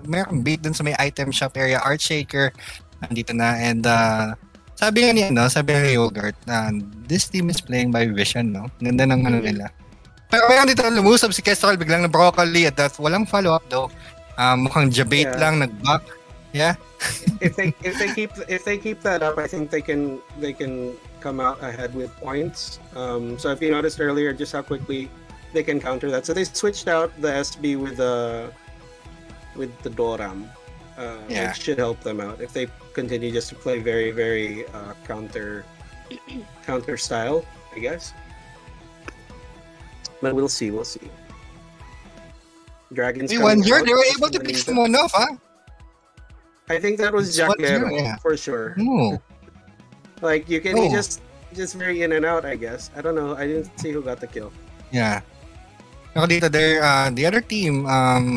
Mayroong bait dun sa may item shop area. Artshaker. Nandito na. And sabi nga ni Yogurt, this team is playing by vision, no? Ganda ng ano nila. Pero mayroon dito lumusab si Kestrel, biglang na broccoli at walang follow-up though. Mukhang jabait Yeah. lang, nag-back. Yeah. if they keep that up, I think they can come out ahead with points. So if you noticed earlier, just how quickly they can counter that. So they switched out the SB with the Doram, Yeah. which should help them out if they continue just to play very very counter style, I guess. But we'll see. Dragons. Hey, coming 1 year, out they were just able in to the pick meantime. someone off, huh? I think that was It's Jack 1 year, Lero, yeah. for sure. Oh. Like you can Oh. just very in and out, I guess. I don't know. I didn't see who got the kill. Yeah. Pero dito, the other team,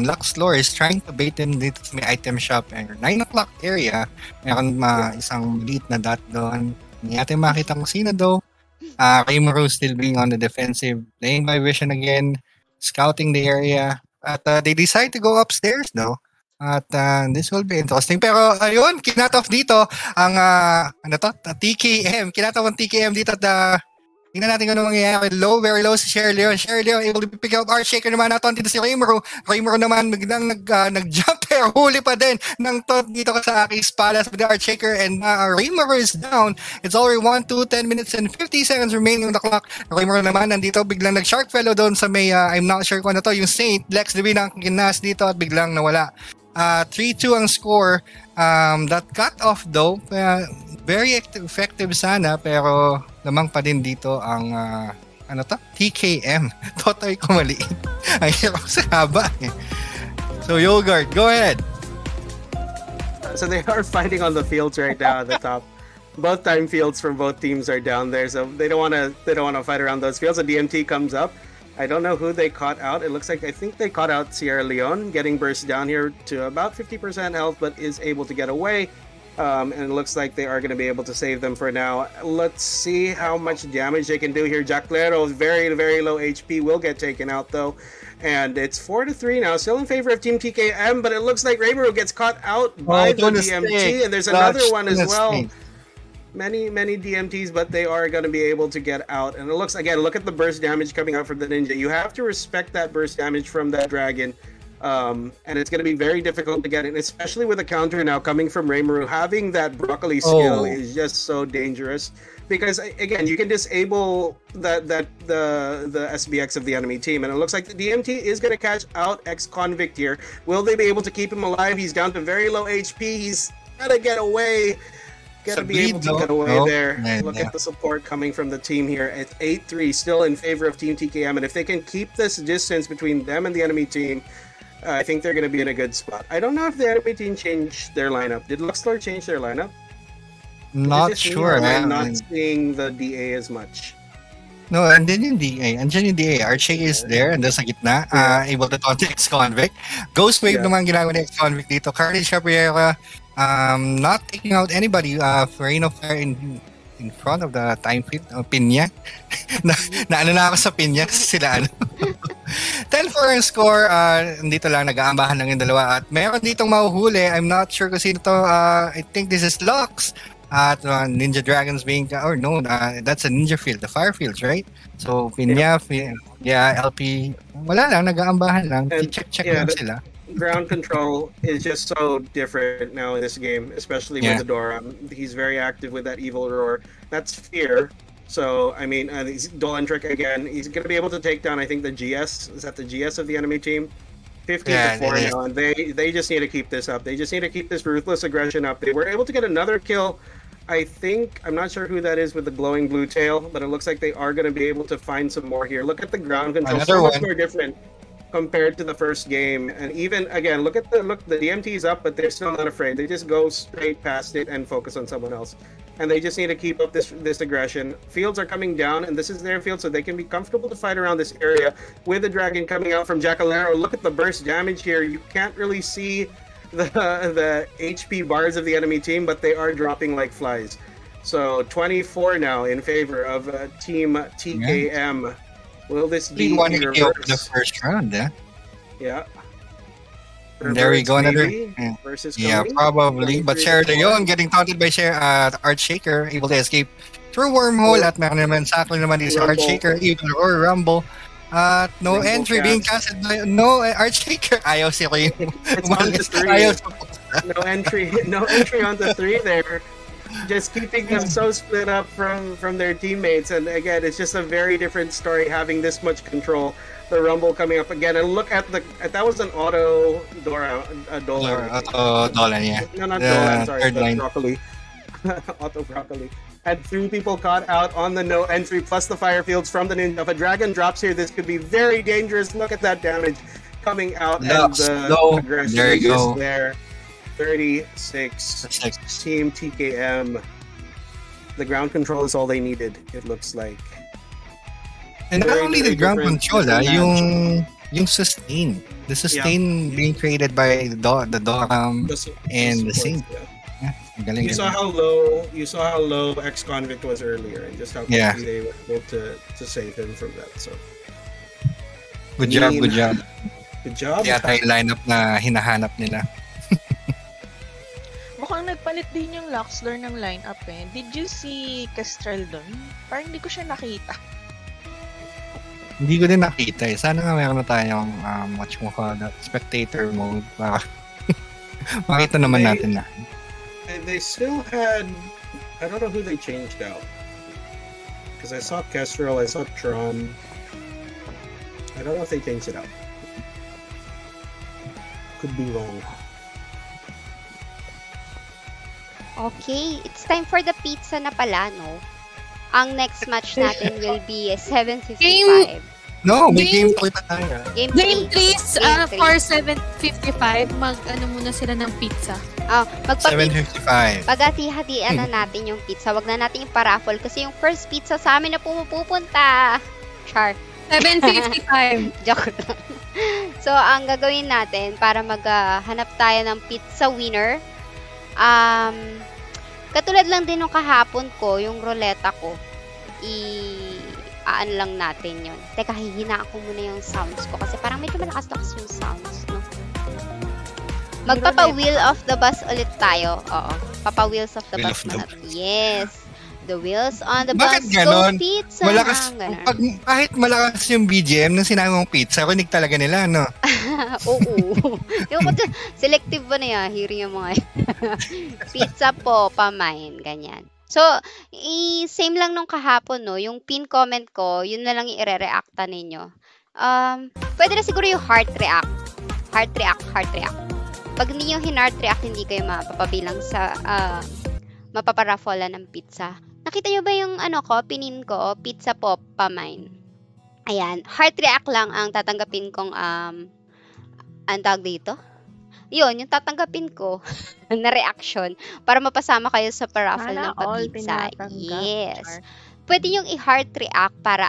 Lux Lore is trying to bait them dito sa may item shop and 9 o'clock area. Meron isang maliit na dot doon. Hindi natin makita kung sino daw. Rimuru still being on the defensive, playing by vision again, scouting the area. At they decide to go upstairs though. At this will be interesting. Pero ayun, kinat off dito ang TKM. Kinat off ang TKM dito at tingnan natin kung ano mangyayari. Very low si Sherry Leon. Sherry Leon able to pick out Archshaker naman. Naton dito si Rimuru. Rimuru naman biglang nag-jump pero huli pa din ng tot dito sa Aki's Palace with the Archshaker and Rimuru is down. It's already 10 minutes and 50 seconds remaining on the clock. Rimuru naman nandito biglang nag-shark fellow doon sa may I'm not sure kung ano to. Yung Saint Lex Divina ang kinas dito at biglang nawala. 3-2 ang score. That cut off though, very effective sana pero lamang pa din dito ang TKM. Totoy ko maliit. Ang hirap sa haba eh. So Yogurt, go ahead. So they are fighting on the fields right now at the top. Both time fields from both teams are down there, so they don't want to fight around those fields. A DMT comes up. I don't know who they caught out. It looks like I think they caught out Sierra Leone, getting burst down here to about 50% health, but is able to get away. And it looks like they are going to be able to save them for now. Let's see how much damage they can do here. Jacklero is very, very low HP, will get taken out though. And it's 4-3 now, still in favor of Team TKM, but it looks like Rimuru gets caught out by the DMT, and there's another one as well. Many DMTs, but they are going to be able to get out. And it looks, again, look at the burst damage coming out from the ninja. You have to respect that burst damage from that dragon. And it's going to be very difficult to get it, especially with a counter now coming from Rimuru. Having that broccoli skill is just so dangerous because, again, you can disable the SBX of the enemy team. And it looks like the DMT is going to catch out ex-convict here. Will they be able to keep him alive? He's down to very low HP. He's got to get away. Gotta be able to get away there. Look at the support coming from the team here. It's 8-3, still in favor of Team TKM. And if they can keep this distance between them and the enemy team, I think they're going to be in a good spot. I don't know if the enemy team changed their lineup. Did Luxlord change their lineup? Not sure. I'm not seeing the DA as much. No, andyan yung DA. Andyan yung DA. Archie is there, and sa gitna, able to taunt ex-convict. Ghost Wave naman ginagawa ni ex-convict dito. Carly Chapriera, not taking out anybody. Rain of Fire in front of the time field. Pinya. na ako sa Pinya kasi sila 10-4 ang score. Dito lang, nag-aambahan lang yung dalawa. At meron ditong mahuhuli. I'm not sure kung sino to. I think this is Lux. At Ninja Dragons being, or no, that's a Ninja Field, the Fire Fields, right? So, Pinya, LP, wala lang, nag-aambahan lang. Check lang sila. Ground control is just so different now in this game, especially with the Dora. He's very active with that Evil Roar. That's Fear. So, I mean, Dolan Trick again. He's going to be able to take down, I think, the GS. Is that the GS of the enemy team? 15-4 now, and they just need to keep this up. They just need to keep this ruthless aggression up. They were able to get another kill. I think, I'm not sure who that is with the glowing blue tail, but it looks like they are going to be able to find some more here. Look at the ground control, so much more different compared to the first game. And even, again, look, the DMT's up, but they're still not afraid. They just go straight past it and focus on someone else. And they just need to keep up this aggression. Fields are coming down, and this is their field, so they can be comfortable to fight around this area with the dragon coming out from Jackalero. Look at the burst damage here. You can't really see the HP bars of the enemy team, but they are dropping like flies. So 24 now in favor of Team TKM. Yeah. Will this be the first round? Yeah. There we go, another versus probably. But Sierra Leone getting taunted by Archshaker, able to escape through wormhole. At meron naman sakto naman dito si Archshaker, even or Rumble. No Rumble entry being casted by Archshaker. Ayaw si Ray. No entry on the 3 there. Just keeping them so split up from their teammates, and again, it's just a very different story having this much control. The Rumble coming up again, and look at that was an auto Dolan. Dolan, yeah. No, not Dolan. Sorry, Broccoli. Auto Broccoli. Had 3 people caught out on the no entry, plus the fire fields from the ninja. If a dragon drops here, this could be very dangerous. Look at that damage coming out, and the aggression is just there. 36 Team TKM. The ground control is all they needed, it looks like. And not Very, only the very ground different- control, different match. yung sustain. The sustain being created by the Doram and the Saint. Yeah. Galing, You saw how low ex-convict was earlier, and just how quickly they were able to save him from that. So good job. Good job. Yata yung lineup na hinahanap nila. Mukhang nagpalit din yung Luxlor ng lineup eh. Did you see Kestrel dun? Parang hindi ko siya nakita. Hindi ko din nakita eh. Sana nga meron na tayong spectator mode para makita naman natin na. They still had, I don't know who they changed out. Because I saw Kestrel, I saw Tron. I don't know if they changed it out. Could be wrong. Okay, it's time for the pizza na pala, no? Ang next match natin will be 7:55. No, may game 3 pa tayo. Game Game 3. 3 for 7:55, mag-ano muna sila ng pizza. 7:55. Pagati-hatian na natin yung pizza. Wag na natin iparaffle kasi yung first pizza sa amin na pupunta. Char. 7:55. Joke lang. So, ang gagawin natin para maghanap tayo ng pizza winner, katulad lang din nung kahapon ko, yung ruleta ko, aan lang natin yon. Teka, hihinaan ko muna yung sounds ko kasi parang medyo malakas-lakas yung sounds, no? Magpapa-wheel of the bus ulit tayo. Oo. Papa-wheels of the Wheel bus of the na. Yes. The wheels on the Bakit bus ganon? go pizza. Malakas, Ganun. kahit malakas yung BGM nung sinabi mong pizza, kunig talaga nila, no? Oo. Yung selective ba na yan? Hearing yung mga pizza po, pamain, ganyan. So, same lang nung kahapon, no? Yung pin comment ko, yun na lang yung ire-reacta ninyo. Pwede na siguro yung heart react. Heart react. Pag hindi yung heart react, hindi kayo mapapabilang sa mapaparafola ng pizza. Nakita nyo ba yung pinin ko? Pizza po, pamain. Ayan. Heart react lang ang tatanggapin kong ang tawag dito. Yun, yung tatanggapin ko na reaction para mapasama kayo sa paraffle ng pizza. Yes. Pwede yung i-heart react para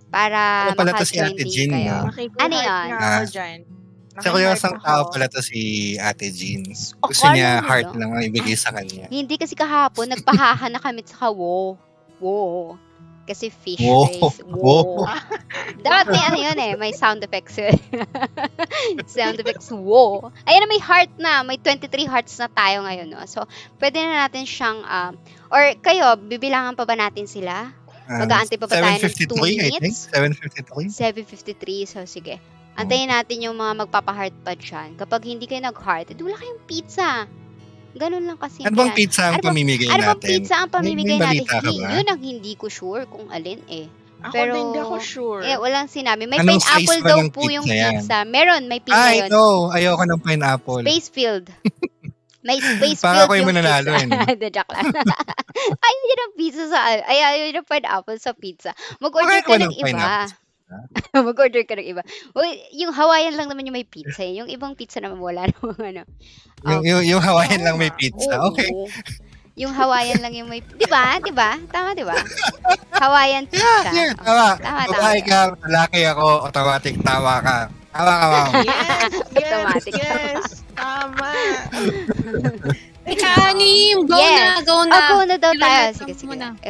para maka-join din Jean, kayo. no? Ano yun? Sa kuryosang tao pala to si Ate Jean. Gusto niya heart lang ang ibigay sa kanya. Hindi kasi kahapon, nagpahaha na kami sa wow. Kasi fish race. Wow. Dapat may yun eh. May sound effects yun. Sound effects. Wow. Ayan na, may heart na. May 23 hearts na tayo ngayon. No? So, pwede na natin siyang, or kayo, bibilangan pa ba natin sila? Mag-aantay pa ba tayo ng 2 minutes? 7:53? 7:53. So, sige. Antayin natin yung mga magpapa-heart pa dyan. Kapag hindi kayo nag-heart, wala kayong pizza. Ganun lang kasi. Ano bang pizza ang pamimigay natin? Ano bang pizza ang pamimigay natin? Yun ang hindi ko sure kung alin eh. Pero hindi ako sure. Walang sinabi. May anong pineapple daw po yung pizza. Meron, may pizza yun. No. Ayoko ng pineapple. Space Field. May Space Para Field yung mananalo pizza. Joke lang. Ayaw nyo ng pizza ayaw nyo ng pineapple sa pizza. Mag-order ka ng iba. Mag-order ka ng iba. Yung Hawaiian lang naman yung may pizza. Yung ibang pizza naman wala naman. Yung Hawaiian lang may pizza. Okay. Yung Hawaiian lang yung may... Diba? Tama, diba? Hawaiian pizza. Yeah, tama. Babae ka, lalaki ako, automatic tawa ka. Tawa ka, ma'am. Yes. Tama. Kanim, go na. Go na daw tayo. Sige.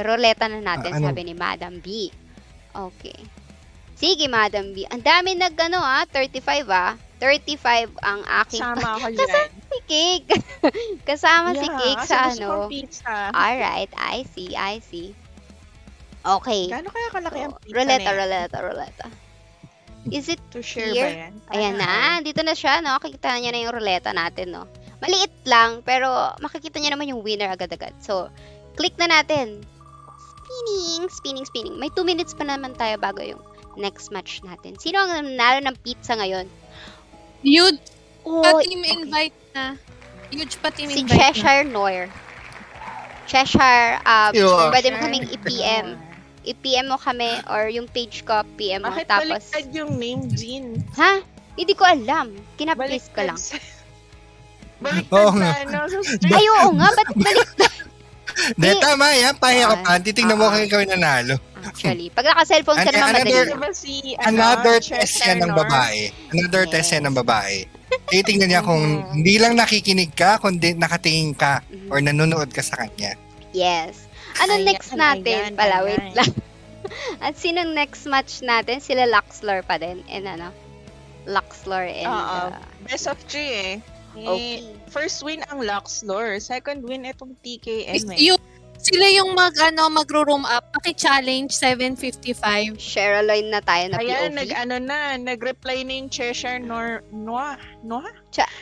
Ruleta na natin, Ano? sabi ni Madam B. Okay. Sige, Madam B. Ang dami 35 35 ang aking... Kasama ako dyan. Kasama si Cake. Kasama si Cake sa kasi gusto kong pizza. Alright, I see. Okay. Gaano kaya kalaki ang pizza Ruleta. Is it to share here? ba yan? Ayan na. Dito na siya, no? Kikita niyo na yung ruleta natin, no? Maliit lang, pero makikita niyo naman yung winner agad-agad. So, click na natin. Spinning. May 2 minutes pa naman tayo bago yung next match natin. Sino ang nanalo ng pizza ngayon? Huge pa-team okay. invite na. Huge pa-team Si invite na. Cheshire Noir. Cheshire, pwede mo kaming i-PM. I-PM mo kami or yung page ko, PM mo. Bakit Tapos, baliktad yung name, Jean? ha? Hindi ko alam. Kinaplis ko lang. Baliktad Oo sa nga. sa street. Ay, oo nga. Ba't baliktad? Hindi, tama yan. Pahirapan. Titignan mo kung ikaw yung nanalo. Actually. Pag naka-cellphone ka naman, madali Another- lang. Diba si, Another ano, test Cheshire yan ng North? babae. Another test yan ng babae. Titingnan niya kung Mhm. hindi lang nakikinig ka, kundi nakatingin ka or nanonood ka sa kanya. Yes. Ano Ayan, next natin ayan, pala? Wait ayan. lang. At sinong next match natin? Sila Luxlor pa din. And ano? Luxlor and... Oo. Best of 3 eh. Okay. First win ang Luxlor. Second win itong TKM eh. Sila yung magro-room up. Paki-challenge 755. Cheryloin na tayo na Ayan, POV. nag-reply na yung Cheshire Noah?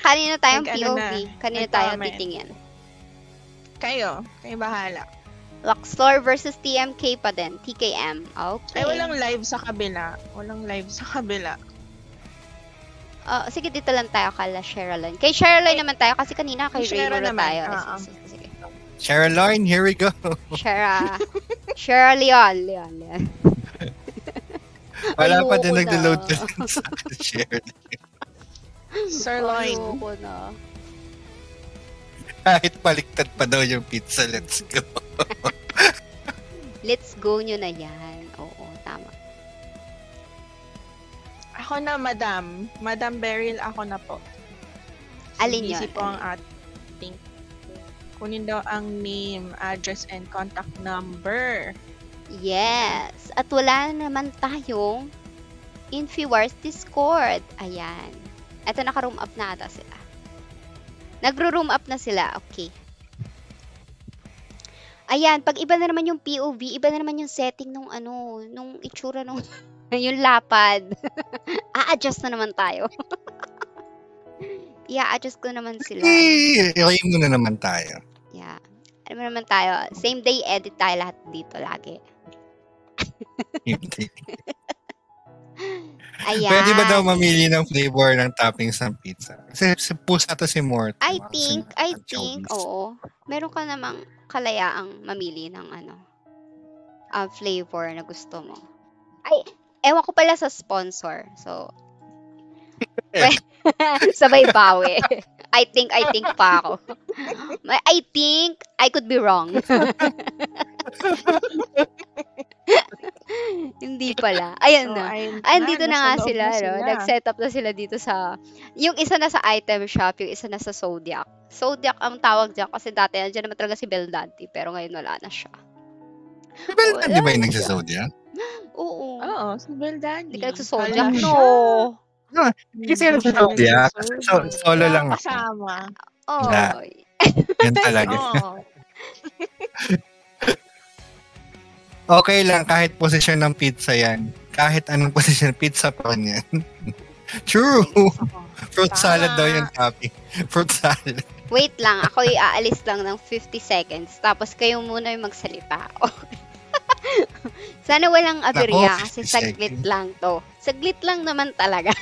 Kanino tayong Nag-ano POV? Kanino tayo nag-comment. titingin? Kayo bahala. Luxlor versus TMK pa din. TKM. Okay. Ay, walang live sa kabila. Sige, dito lang tayo kala Cheryloin. Kay Cheryloin naman tayo kasi kanina kay Kay Cheryl Raymond naman, tayo. oo. Sige. Cheryline, here we go. Leon. Wala pa din Ayoko nag-load na. sa share. Sirloin. Ayoko na. Kahit baliktad pa daw yung pizza, let's go. Let's go nyo na yan. Oo, tama. Ako na, Madam Beryl, ako na po. Alin Busy yun? po ang ating. Kunin daw ang name, address, and contact number. Yes. At wala naman tayong InfiWars Discord. Ayan. Ito, naka-room up na ata sila. Nagro-room up na sila. Okay. Ayan, pag iba na naman yung POV, iba na naman yung setting nung itsura nung yung lapad. A-adjust na naman tayo. I-adjust ko naman sila. Ilagay mo na naman tayo. Yeah. Ano naman tayo? Same day edit tayo lahat dito lagi. Ayan. Pwede ba daw mamili ng flavor ng toppings ng pizza? Kasi pusa to si Mort. I think, oo. Meron ka namang kalayaang mamili ng flavor na gusto mo. Ay, ewan ko pala sa sponsor. So, sabay bawi. I think pa ako. I think I could be wrong. Hindi pala. Ayun na. Dito na nga sila, no? Nag-set up na sila dito sa... Yung isa na sa item shop, yung isa na sa Zodiac. Zodiac ang tawag dyan kasi dati nandiyan naman talaga si Beldante, pero ngayon wala na siya. Si Beldante ba yung nagsa-Zodiac? Oo. Oo, si Beldante. Hindi ka nagsa-Zodiac, no. Kasi yung Zodiac, solo lang ako. Kasama. Oh. Yan talaga. Oo. Okay lang, kahit posisyon ng pizza yan. Kahit anong posisyon, pizza pa rin yan. True! Fruit salad daw yung topping. Fruit salad. Wait lang, ako'y aalis lang ng 50 seconds. Tapos kayo muna yung magsalita. Sana walang aberya kasi 50 saglit seconds. lang to. Saglit lang naman talaga.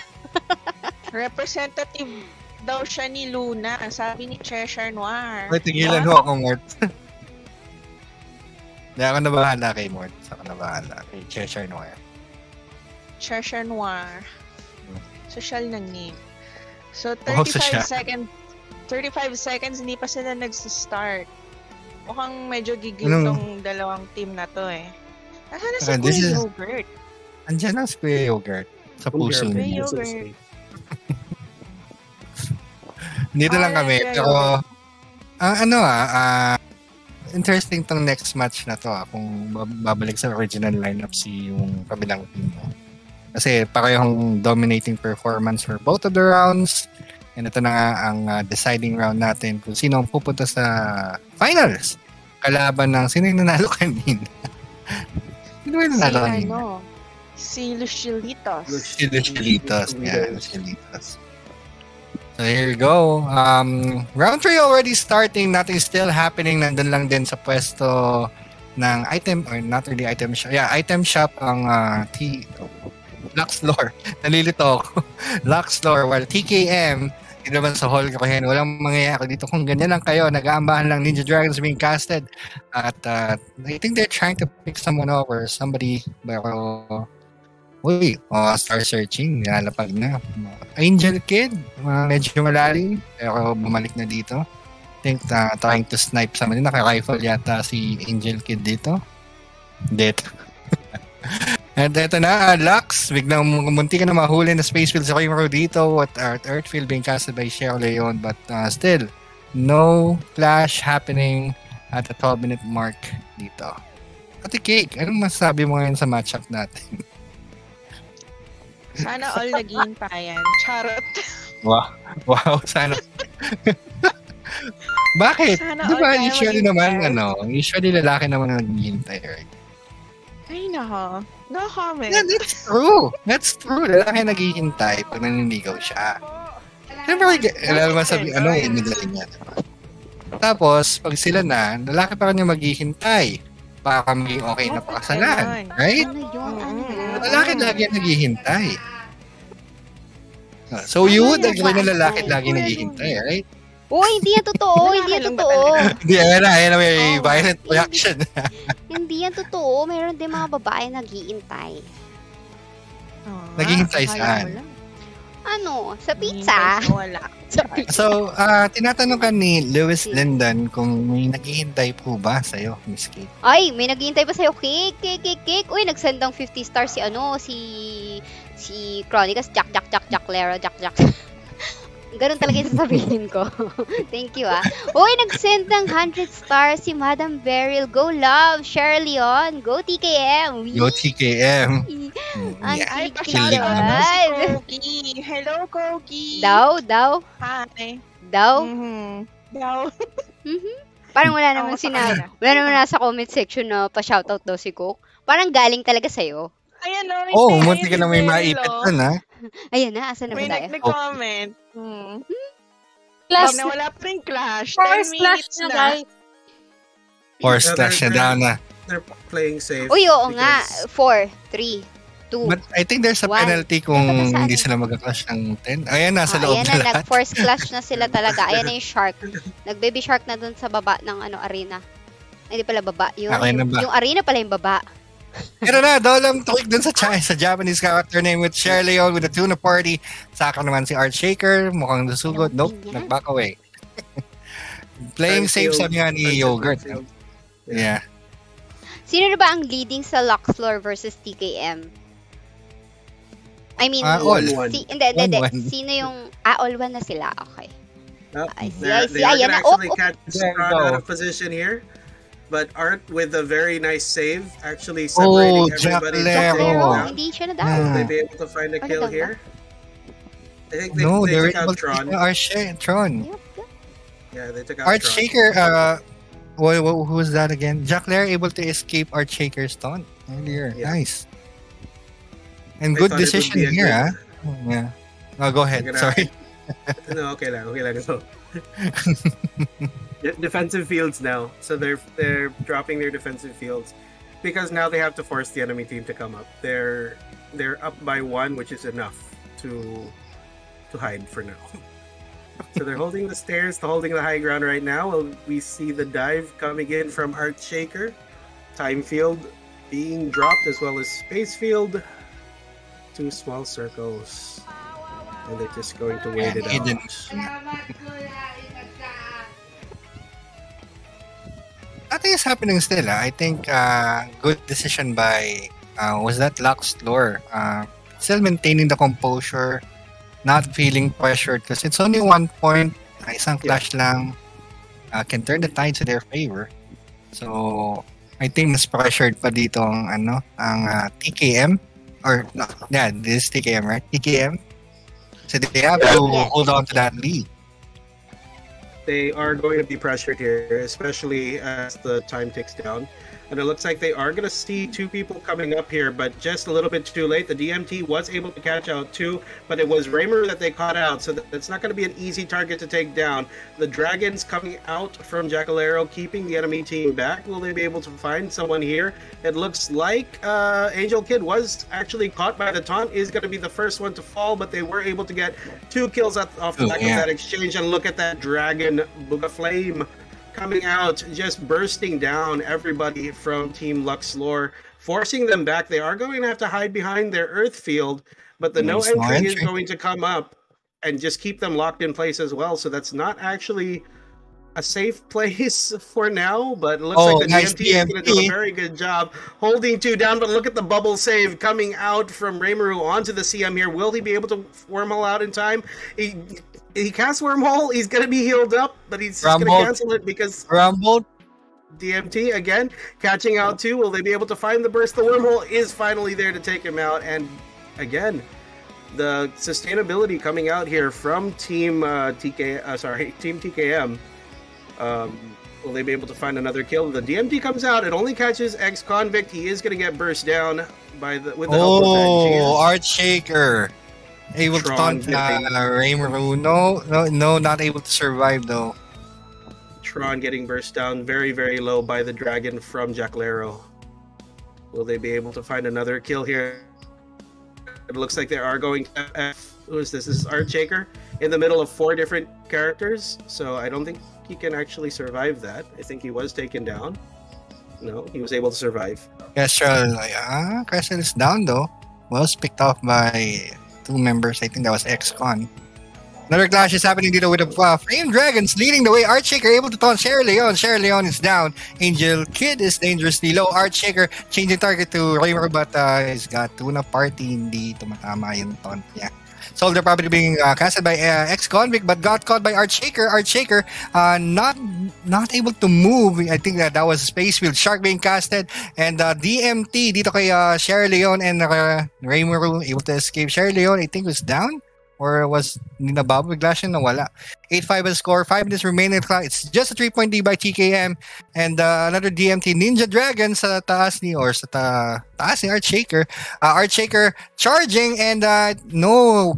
Representative daw siya ni Luna. Sabi ni Cheshire Noir. Wait, tigilan ho ako, Mort. Hindi ako na bahala kay Mort. Ako na bahala kay Cheshire Noir. Cheshire Noir. Social ng name. So, social. 35 seconds, hindi pa sila nag-start. Mukhang medyo gigil Anong- tong dalawang team na to eh. Nasaan na si Okay, this Kuya is- Yogurt? Andiyan ang Square Yogurt sa puso Kuya niya. Yogurt. Dito lang kami. Kuya Pero, Yogurt. interesting tong next match na to kung babalik sa original lineup si yung kabilang team mo. Kasi parehong dominating performance for both of the rounds. And ito na nga ang deciding round natin kung sino ang pupunta sa finals. Kalaban ng sino yung nanalo kanina. Sino yung nanalo kanina? Si Lucielitos. Si Lucielitos. Yeah, Lucielitos. So here we go. Round 3 already starting. Nothing still happening. Nandun lang din sa pwesto ng item, or not really item shop. Yeah, item shop ang Luxlor. Nalilito ako. Luxlor. While TKM, hindi naman sa hall ko yan. Walang mangyayari dito. Kung ganyan lang kayo, nag-aambahan lang Ninja Dragons being casted. At I think they're trying to pick someone over. Somebody, pero star searching, nilalapag na. Angel Kid, medyo malalim, pero bumalik na dito. I think trying to snipe somebody. Naka-rifle yata si Angel Kid dito. Dead. And eto na, Lux, biglang munti ka na mahuli na Spacefield sa kayong dito at Earthfield being casted by Cheryl Leon, but still, no clash happening at the 12-minute mark dito. Ate Cake, anong masasabi mo ngayon sa matchup natin? Sana all naghihintayan. Charot. Wow, sana. Bakit? Sana Di ba all tayo usually maghintay. naman, usually lalaki naman ang naghihintay, right? Ay, nako. No comment. Yeah, that's true. That's true. Lalaki naghihintay pag naninigaw siya. Siyempre, alam mo sabi, madali niya. Tapos, pag sila na, lalaki pa rin yung maghihintay. Baka maging okay na pakasalan. Right? Ano yun? Lalaki lagi ang naghihintay. So, you would agree na lalaki lagi naghihintay, right? Oh, hindi yan totoo. Hindi yan totoo. Hindi, ayan na, may violent reaction. Hindi yan totoo. Meron din mga babae naghihintay. Naghihintay saan? Ano? Sa pizza. Wala. Sa pizza. So, tinatanong ka ni Lewis Linden kung may naghihintay po ba sa'yo, Miss Kate? Ay, may naghihintay pa sa'yo. Cake. Uy, nagsend ng 50 stars si Chronicles. Jack, Lera, Jack. Ganun talaga yung sasabihin ko. Thank you, Uy, nag-send ng 100 stars si Madam Beryl. Go love, Cheryl Leon. Go TKM. Go TKM. Ang Ay, kilig pakilala mo naman. si Koki. Hello, Koki. Daw. Hi. Daw. Daw. Parang wala naman sinabi. Wala naman nasa comment section na pa-shoutout daw si Cook. Parang galing talaga sa'yo. Ayan o. Oh, munti ka na may maipit dun, ha? Ayan na, asa na ba May tayo? nag-comment. Clash. Na wala pa rin clash. 10 First clash minutes na, guys. Or slash na down na. They're playing safe. Uy, oo nga. because- 4, 3, 2. But I think there's a One. penalty kung Ito ba sa hindi ano? sila mag-clash ng 10. Ayan, nasa loob Ayan na na, lahat. nag-force clash na sila talaga. Ayan na yung shark. Nag-baby shark na dun sa baba ng arena. Ay, hindi pala baba. Okay na ba? Yung arena pala yung baba. Pero na, Dolam tuwik dun sa Japanese character name with Cheryl Leon with the tuna party. Saka naman si Art Shaker, mukhang nasugot. Nope, nag-back away. Playing safe, sabi nga ni Yogurt. Yeah. Sino na ba ang leading sa Luxlore versus TKM? I mean, all. Hindi. 1-1. Sino yung... all one na sila. Okay. I see. They are Ayan gonna na. actually Oh. catch Strahd out of position here. But Art with a very nice save, actually separating everybody. Jacklero. Hindi siya na Will daw. they be able to find a kill daw ba? here? I think No, they they're took able out to Tron. kill Tron. Yeah, they took out Art Tron. Shaker, who was that again? Jack Lair able to escape Art Shaker's taunt earlier. Yeah. Nice. And They good thought it would decision be a here, good- Yeah. Oh, go ahead. They're gonna- Sorry. No, okay lang. So, defensive fields now. So they're dropping their defensive fields because now they have to force the enemy team to come up. They're up by 1, which is enough to hide for now. So they're holding the stairs, holding the high ground right now. Well, we see the dive coming in from Art Shaker. Time field being dropped as well as space field. 2 small circles. And they're just going to wait it out. Hidden. Nothing is happening still. I think good decision by was that Lux Lore. Still maintaining the composure, not feeling pressured because it's only 1 point. Isang clash lang can turn the tide to their favor. So I think mas pressured pa dito ang TKM or no, yeah, this is TKM, right? TKM. So they have to hold on to that lead. They are going to be pressured here, especially as the time ticks down. And it looks like they are going to see 2 people coming up here, but just a little bit too late. The DMT was able to catch out 2, but it was Raymer that they caught out, so that's not going to be an easy target to take down. The Dragons coming out from Jackalero, keeping the enemy team back. Will they be able to find someone here? It looks like Angel Kid was actually caught by the taunt, is going to be the first one to fall, but they were able to get 2 kills off the back of that exchange. And look at that Dragon Booga Flame coming out, just bursting down everybody from Team Luxlore, forcing them back. They are going to have to hide behind their Earth field, but the no entry is going to come up and just keep them locked in place as well. So that's not actually a safe place for now, but it looks like the nice DMT is going to do a DMT. very good job holding 2 down. But look at the bubble save coming out from Reimaru onto the CM here. Will he be able to wormhole out in time? He casts wormhole. He's going to be healed up, but he's just going to cancel it because Rumbled. DMT again catching out too. Will they be able to find the burst? The wormhole is finally there to take him out, and again, the sustainability coming out here from Team Team TKM. Will they be able to find another kill? The DMT comes out. It only catches ex-convict. He is going to get burst down with the help of Art Shaker. Able to taunt Reimaru. No, not able to survive though. Tron getting burst down very, very low by the dragon from Jacklero. Will they be able to find another kill here? It looks like they are going to F. Who is this? This is Art Shaker in the middle of 4 different characters. So I don't think he can actually survive that. I think he was taken down. No, he was able to survive. Kestrel is down though. Was picked off by 2 members. I think that was ex-con. Another clash is happening dito with the Flame Dragons leading the way. Artshaker able to taunt Sierra Leone. Sierra Leone is down. Angel Kid is dangerously low. Artshaker changing target to Reimaru, but he's got Tuna Party. Hindi tumatama yung taunt niya. Soldier probably being casted by ex-convict, but got caught by Artshaker. Artshaker not able to move. I think that was Space Field. Shark being casted. And DMT dito kay Sierra Leone and Reimaru able to escape. Sierra Leone I think was down. Or was nababa bigla siya nawala. 8-5 ang score. 5 minutes remaining. It's just a 3-point lead by TKM. And another DMT Ninja Dragon sa taas ni Artshaker. Artshaker charging and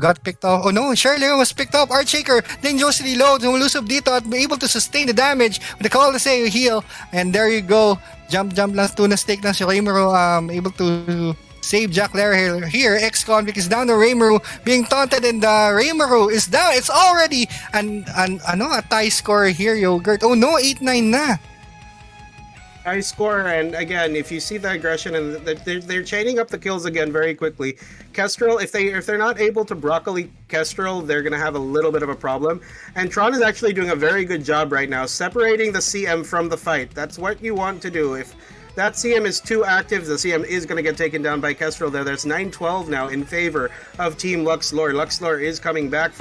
got picked off. Oh no, Sierra Leone was picked up. Artshaker dangerously low. Lumusog dito at able to sustain the damage with the call to say heal. And there you go. Jump lang. Tuna stick na si Reimaru able to save Jack Lair here. Ex-convict is down to Reimaru being taunted, and Reimaru is down. It's already a tie score here, Yogurt. Oh no, 8-9 na. High score, and again, if you see the aggression, and they're chaining up the kills again very quickly. Kestrel, if they're not able to broccoli Kestrel, they're gonna have a little bit of a problem. And Tron is actually doing a very good job right now, separating the CM from the fight. That's what you want to do. If that CM is too active, the CM is going to get taken down by Kestrel there. There's 9-12 now in favor of Team Luxlore. Luxlore is coming back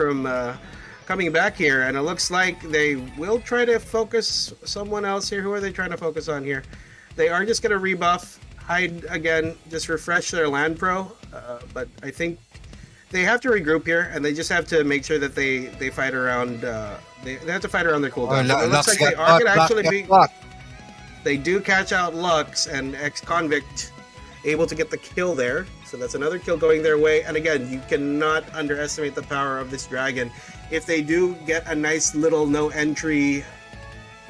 here, and it looks like they will try to focus someone else here. Who are they trying to focus on here? They are just going to rebuff, hide again, just refresh their land pro. But I think they have to regroup here, and they just have to make sure that they fight around. They have to fight around their cooldown. It looks like they are going to actually be. They do catch out Lux, and ex-convict able to get the kill there. So that's another kill going their way. And again, you cannot underestimate the power of this dragon. If they do get a nice little no entry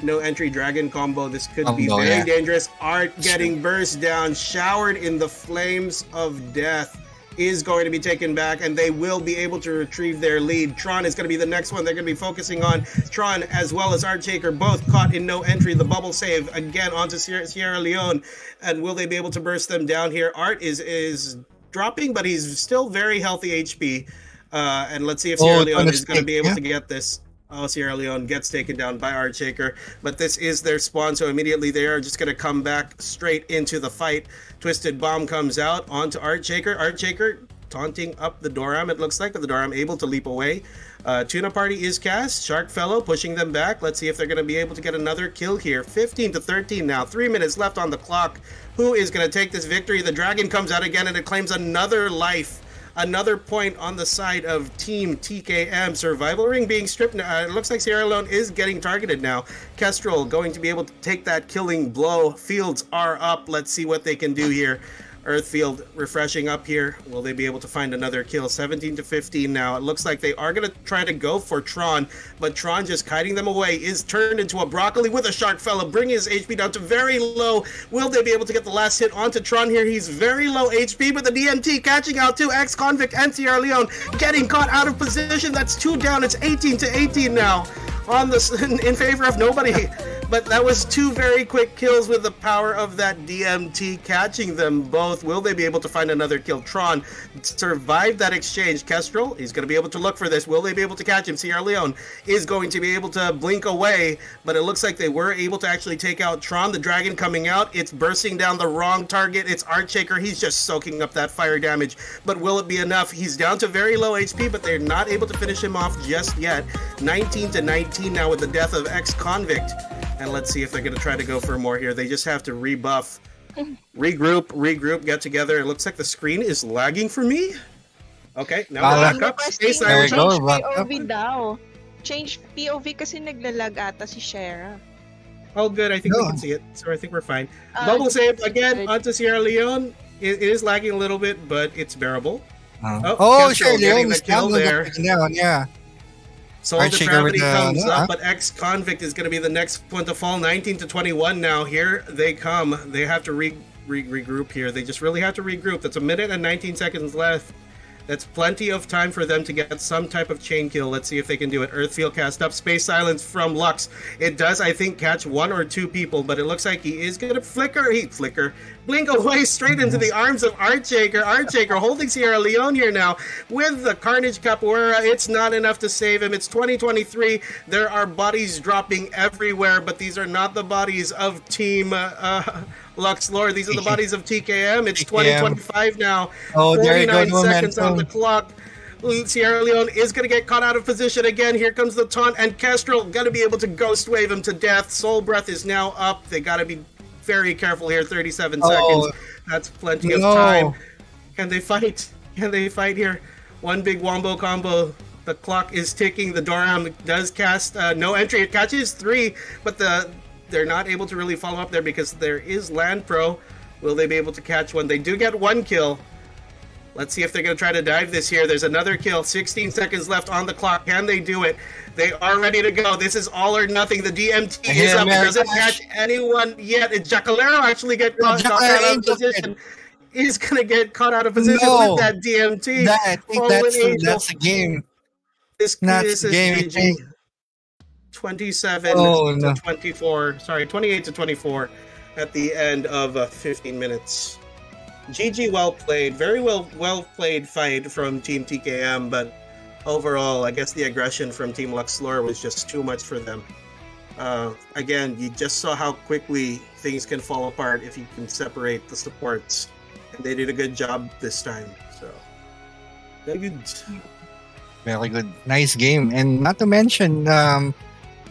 dragon combo, this could be very dangerous. Art getting burst down, showered in the flames of death, is going to be taken back, and they will be able to retrieve their lead. Tron is going to be the next one they're going to be focusing on. Tron as well as Artshaker both caught in no entry. The bubble save again onto Sierra Leone, and will they be able to burst them down here? Art is dropping, but he's still very healthy HP. And let's see if Sierra Leone is going to be able to get this. Oh, Sierra Leone gets taken down by Artshaker, but this is their spawn, so immediately they are just going to come back straight into the fight. Twisted Bomb comes out onto Artshaker. Artshaker taunting up the Doram, it looks like, but the Doram able to leap away. Tuna Party is cast. Shark Fellow pushing them back. Let's see if they're going to be able to get another kill here. 15-13 now. 3 minutes left on the clock. Who is going to take this victory? The dragon comes out again, and it claims another life. Another point on the side of Team TKM. Survival ring being stripped. It looks like Sierra Leone is getting targeted now. Kestrel going to be able to take that killing blow. Fields are up. Let's see what they can do here. Earthfield refreshing up here. Will they be able to find another kill? 17-15 now. It looks like they are going to try to go for Tron, but Tron just kiting them away is turned into a broccoli with a shark fella, bringing his HP down to very low. Will they be able to get the last hit onto Tron here? He's very low HP, but the DMT catching out to ex-convict and Sierra Leone getting caught out of position. That's 2 down. It's 18-18 now on the in favor of nobody. But that was two very quick kills with the power of that DMT catching them both. Will they be able to find another kill? Tron survived that exchange. Kestrel, he's going to be able to look for this. Will they be able to catch him? Sierra Leone is going to be able to blink away, but it looks like they were able to actually take out Tron. The dragon coming out. It's bursting down the wrong target. It's Archshaker. He's just soaking up that fire damage. But will it be enough? He's down to very low HP, but they're not able to finish him off just yet. 19-19 now with the death of ex-convict. And let's see if they're going to try to go for more here. They just have to rebuff. Regroup, get together. It looks like the screen is lagging for me. Okay, now we're back up. Space There we Change go, back up. POV daw. Change POV kasi naglalag ata si Shera. Oh, good. I think we can see it. So I think we're fine. Bubble save again onto Sierra Leone. It is lagging a little bit, but it's bearable. Sure, getting the kill there. Yeah. Soul Depravity comes up, but ex-convict is going to be the next one to fall. 19-21 now. Here they come. They have to regroup here. They just really have to regroup. That's 1 minute and 19 seconds left. That's plenty of time for them to get some type of chain kill. Let's see if they can do it. Earthfield cast up. Space Silence from Lux. It does, I think, catch 1 or 2 people, but it looks like he is going to blink away straight into the arms of Archshaker. Archshaker holding Sierra Leone here now with the Carnage Capoeira. It's not enough to save him. It's 2023. There are bodies dropping everywhere, but these are not the bodies of Team Lux Lore. These are the bodies of TKM. It's 2025 now. 49 seconds on the clock. Sierra Leone is going to get caught out of position again. Here comes the taunt, and Kestrel going to be able to ghost wave him to death. Soul Breath is now up. They got to be very careful here. 37 seconds. That's plenty of time. Can they fight? Can they fight here? One big wombo combo. The clock is ticking. The Doram does cast no entry. It catches 3, but they're not able to really follow up there because there is Land Pro. Will they be able to catch one? They do get 1 kill. Let's see if they're going to try to dive this here. There's another kill. 16 seconds left on the clock. Can they do it? They are ready to go. This is all or nothing. The DMT is up. It doesn't catch anyone yet. Jacalero actually get caught out of position. He's going to get caught out of position with that DMT. I think that's the game. This is GG. 27 to 24. Sorry, 28 to 24 at the end of 15 minutes. GG, well played. Very well played fight from Team TKM, but overall, I guess the aggression from Team Lux Lore was just too much for them. Again, you just saw how quickly things can fall apart if you can separate the supports. And they did a good job this time. So, very good. Very good. Nice game. And not to mention,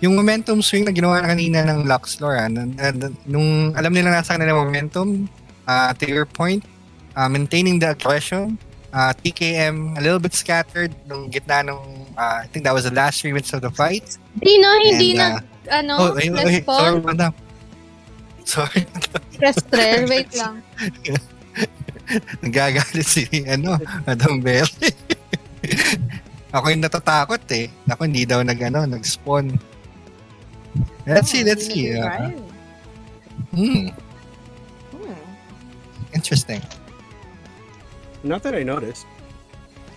yung momentum swing na ginawa kanina ng Lux Lore, nung alam nila nasa kanila momentum, to your point, maintaining the aggression, TKM a little bit scattered nung gitna nung I think that was the last 3 minutes of the fight. Hindi respond. Sorry. Stress, wait lang. Nagagalit si Madam Bell. Ako yung natatakot eh. Ako hindi daw nag-spawn. Let's see. Interesting. Not that I noticed.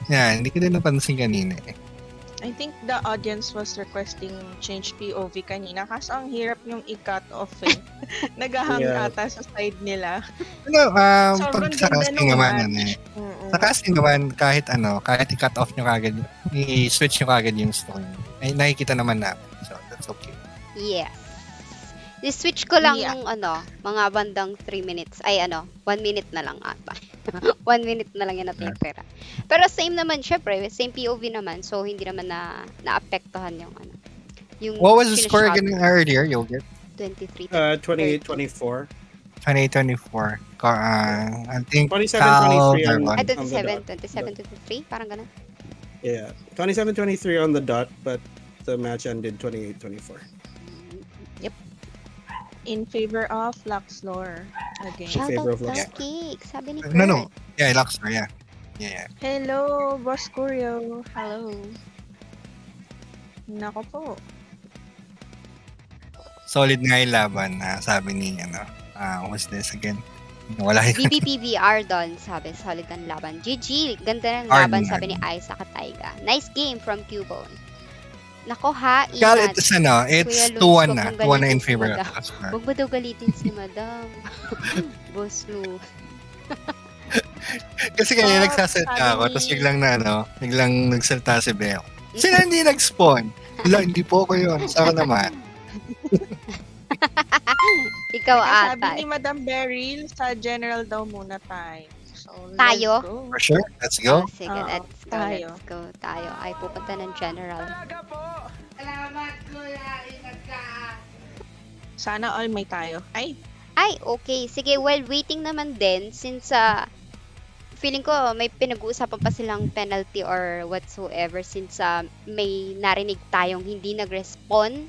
Yeah, hindi ko din napansin kanina eh. I think the audience was requesting change POV kanina kasi ang hirap yung i-cut off eh. Naghahang ata sa side nila. Pag sa casting naman sa casting naman kahit i-cut off nyo kagad, i-switch nyo kagad yung story. Ay, nakikita naman namin. So, that's okay. Yes. I-switch ko lang yung mga bandang 3 minutes. Ay 1 minute na lang ata. 1 minute na lang yung natitira. Pero same naman, syempre. Same POV naman. So, hindi naman naapektuhan yung yung what was the score again earlier, Yogurt? 23. 28-24. 28-24. I think 27-23 on 27-23. Parang ganun. Yeah. 27-23 on the dot, but the match ended 28-24. In favor of Lux Lore again. Shout out Lux Cake, sabi ni Kurt. No. Yeah, Lux Lore, yeah. Hello, Boss Curio. Hello. Nako po. Solid nga yung laban, sabi ni, what's this again? Wala yun. BBPBR doon, sabi, solid ang laban. GG, ganda ng laban, sabi ni Isa Kataiga. Nice game from Cubone. Nako ha, Kaya ingat. it's Kuya it's Luns, 2-1 wag na. mong 2-1 na galitin in si favor of Madam. Oscar. Huwag mo daw galitin si Madam. Boss Lu. Kasi kaya Oh, nagsasalita sabi ako, tapos ni- biglang nagsalita si Beo. Sila hindi nag-spawn. Wala, hindi po ko yun. Saka naman. Ikaw Teka, sabi ata. ni Madam Beryl, sa general daw muna tayo. So, Tayo? let's go. For sure, let's go. Oh, sige, Oo, let's go. tayo. Let's go. Tayo ay pupunta ng general. Sana all may tayo. Ay, Ay, okay. Sige, while waiting naman din, since feeling ko may pinag-uusapan pa silang penalty or whatsoever since may narinig tayong hindi nag-respond.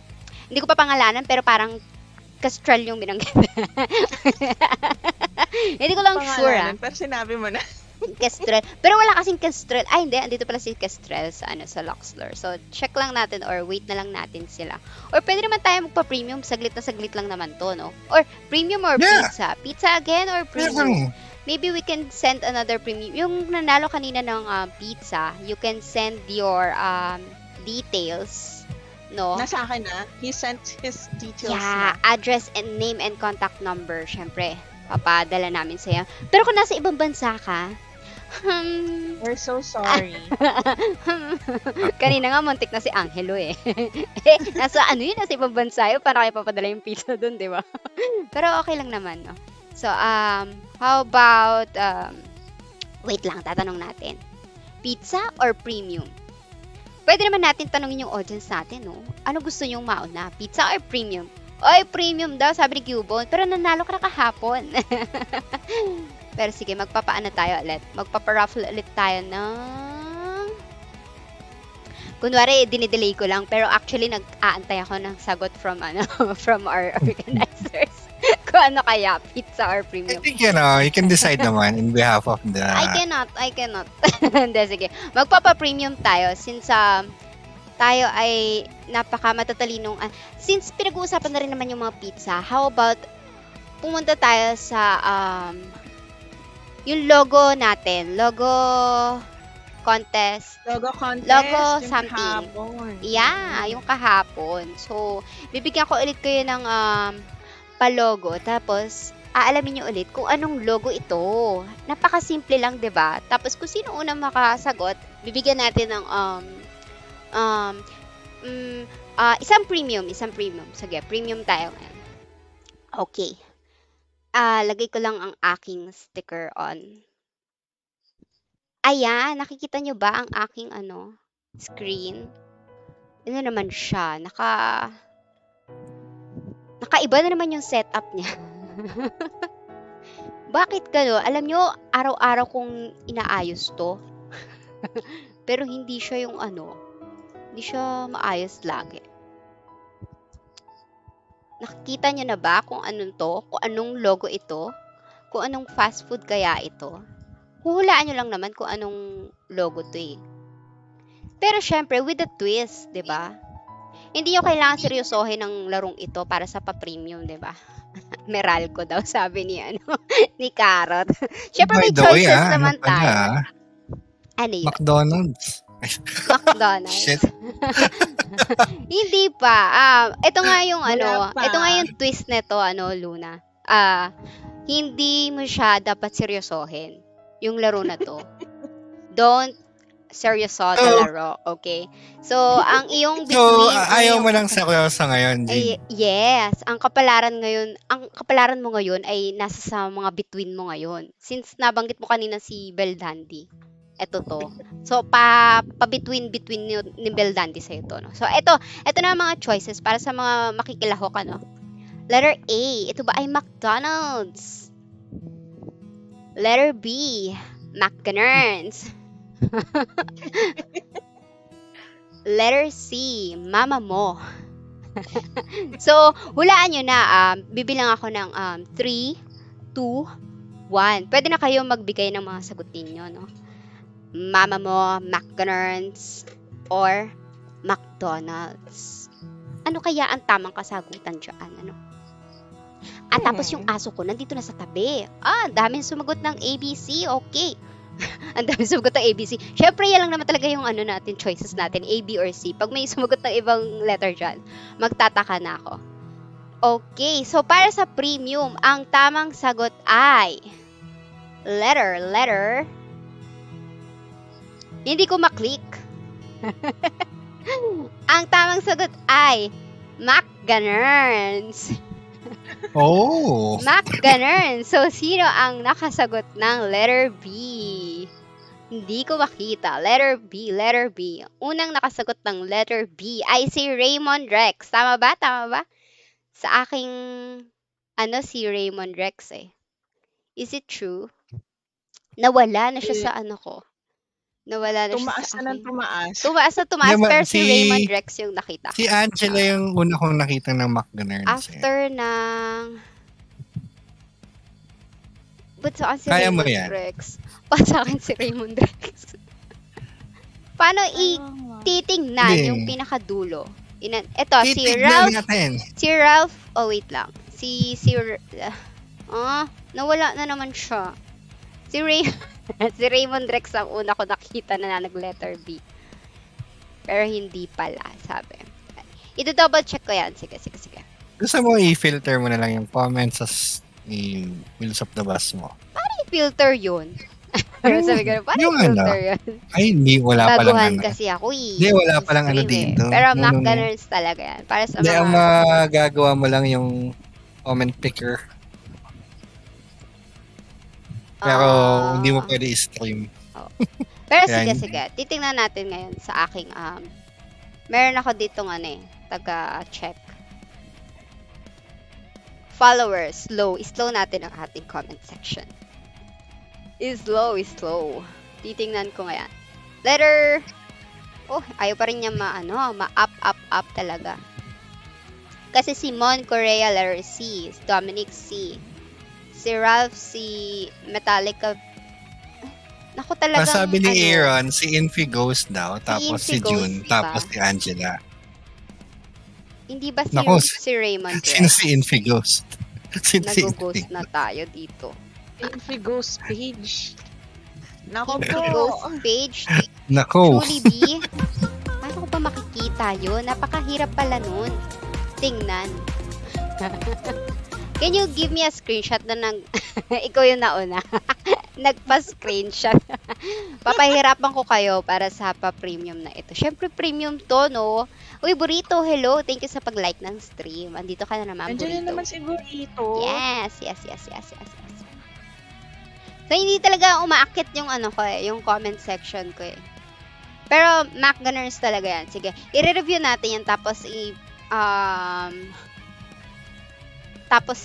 Hindi ko pa pangalanan pero parang Castral yung binanggit. Hindi ko lang sure Pero sinabi mo na. Castral. Pero wala kasing Castral. Ay, hindi. Andito pala si Castral sa Luxlor. So, check lang natin or wait na lang natin sila. Or pwede naman tayo magpa-premium. Saglit na saglit lang naman to, no? Or premium or pizza? Pizza again or premium? Maybe we can send another premium. Yung nanalo kanina ng pizza, you can send your details, no? Nasa akin na. He sent his details Yeah, na. address and name and contact number, syempre. Papadala namin sa'yo. Pero kung nasa ibang bansa ka, We're so sorry. kanina nga muntik na si Angelo eh. Nasa ibang bansa yun, para kayo papadala yung pizza dun, di ba? Pero okay lang naman, no? So, how about, wait lang, tatanong natin. Pizza or premium? Pwede naman natin tanongin yung audience natin, no? Ano gusto nyong mauna? Pizza or premium? Oy, premium daw, sabi ni Cubone. Pero nanalo ka na kahapon. Pero sige, magpapaano tayo ulit. Magpaparaffle ulit tayo ng... Kunwari, dinidelay ko lang. Pero actually, nag-aantay ako ng sagot from from our organizers. Kung ano kaya, pizza or I premium. think, you can decide naman in behalf of the... I cannot. Hindi, sige. Magpapa-premium tayo since tayo ay napaka-matatalinong... since pinag-uusapan na rin naman yung mga pizza, how about pumunta tayo sa yung logo natin. Logo contest. Logo contest. Logo yung something. kahapon. Yeah, yung kahapon. So, bibigyan ko ulit kayo ng palogo. Tapos, aalamin nyo ulit kung anong logo ito. Napakasimple lang, 'di ba? Tapos, kung sino unang makasagot, bibigyan natin ng isang premium. Sige, premium tayo ngayon. Okay. Lagay ko lang ang aking sticker on. Ayan, nakikita nyo ba ang aking screen? Ano naman siya? Nakaiba na naman yung setup niya. Bakit gano? Alam nyo, araw-araw kong inaayos to. Pero hindi siya yung hindi siya maayos lagi. Nakikita nyo na ba kung anong to? Kung anong logo ito? Kung anong fast food kaya ito? Huhulaan nyo lang naman kung anong logo to eh. Pero syempre, with a twist, di ba? Hindi nyo kailangan seryosohin ng larong ito para sa pa-premium, di ba? Meralco daw, sabi ni ni Carrot. Syempre, may choices naman tayo. Ano yun? McDonald's. McDonald's. Hindi pa. Ito nga yung ito nga yung twist nito, Luna. Hindi mo siya dapat seryosohin yung laro na to. Don't seryoso the laro, okay? So, ang iyong between... So, ayaw mo lang seryoso ngayon, Jane? Yes. Ang kapalaran mo ngayon ay nasa sa mga between mo ngayon. Since nabanggit mo kanina si Bel Dandy. Ito to. So, pa-between ni Bel Dandy sa ito, no? So, ito na ang mga choices para sa mga makikilahok, Letter A, ito ba ay McDonald's? Letter B, McDonald's. Letter C, Mama Mo. So, hulaan nyo na. Bibilang ako ng 3, 2, 1. Pwede na kayo magbigay ng mga sagot ninyo, no? Mama Mo, McDonald's, or McDonald's. Ano kaya ang tamang kasagutan dyan? Tapos yung aso ko nandito na sa tabi. Daming sumagot ng ABC. Okay. Ang dami sumagot ng ABC. Syempre, yan lang naman talaga yung ano natin, choices natin, A, B, or C. Pag may sumagot ng ibang letter dyan, magtataka na ako. Okay, so para sa premium, ang tamang sagot ay letter. Hindi ko maklik. Ang tamang sagot ay McGannerns. Oh. McGannerns. So, sino ang nakasagot ng letter B? Hindi ko makita. Letter B. Unang nakasagot ng letter B ay si Raymond Rex. Tama ba? Sa aking, si Raymond Rex eh. Is it true? Nawala na siya sa ano ko. Nawala na Tumaas siya sa na ng akin. tumaas. Tumaas, pero si Raymond Rex yung nakita ko. Si Angela yung una kong nakita ng McGannerns. After ng... Ba't saan si Kaya mo Raymond yan. Rex? Ba't sa akin si Raymond Rex? Paano titingnan Hindi. yung pinakadulo? Ito, si Titignan Ralph. natin. Si Ralph, wait lang. Nawala na naman siya. Si Raymond Rex ang una ko nakita na nag-letter B. Pero hindi pala, sabi. Ito-double check ko yan. Sige. Gusto mo i-filter mo na lang yung comments as i-wheels of the bus mo. Paano i-filter yun? Sabi ko, paano yung i-filter yun? Ay, hindi, wala palang Baguhan ano. kasi ako eh. Hindi, wala palang ano Stream dito. Pero No. McGannerns talaga yan. Para sa Hindi, mga... ang magagawa mo lang yung comment picker. Pero hindi mo pwede i-stream. Pero Kaya sige. Titingnan natin ngayon sa aking... meron ako dito taga-check. Followers, slow. Slow natin ang ating comment section. Slow. Titingnan ko ngayon. Letter... ayaw pa rin niya ma-up talaga. Kasi si Mon Correa, letter C. Si Dominic, C. Si Ralph, si Metallica. Naku talagang... Sabi ni Aaron, si Infi Ghost daw, tapos si Infi June, Ghost, tapos diba? si Angela. Hindi ba Naku, si Raymond Sino Rex? si Infi Ghost? Nag-ghost na tayo dito. Infi Ghost page. Nako Infi po. Ghost page. Nako. Truly B. Paano ko pa makikita yun? Napakahirap pala nun. Tingnan. Can you give me a screenshot na ikaw yung nauna? Nagpa-screenshot. Papahirapan ko kayo para sa pa-premium na ito. Syempre, premium to, no? Uy, Burrito, hello. Thank you sa pag-like ng stream. Andito ka na naman, Andiyan Burrito. na naman si Burrito. Yes. So, hindi talaga umaakit yung yung comment section ko eh. Pero, McGannerns talaga yan. Sige, i-review natin yan tapos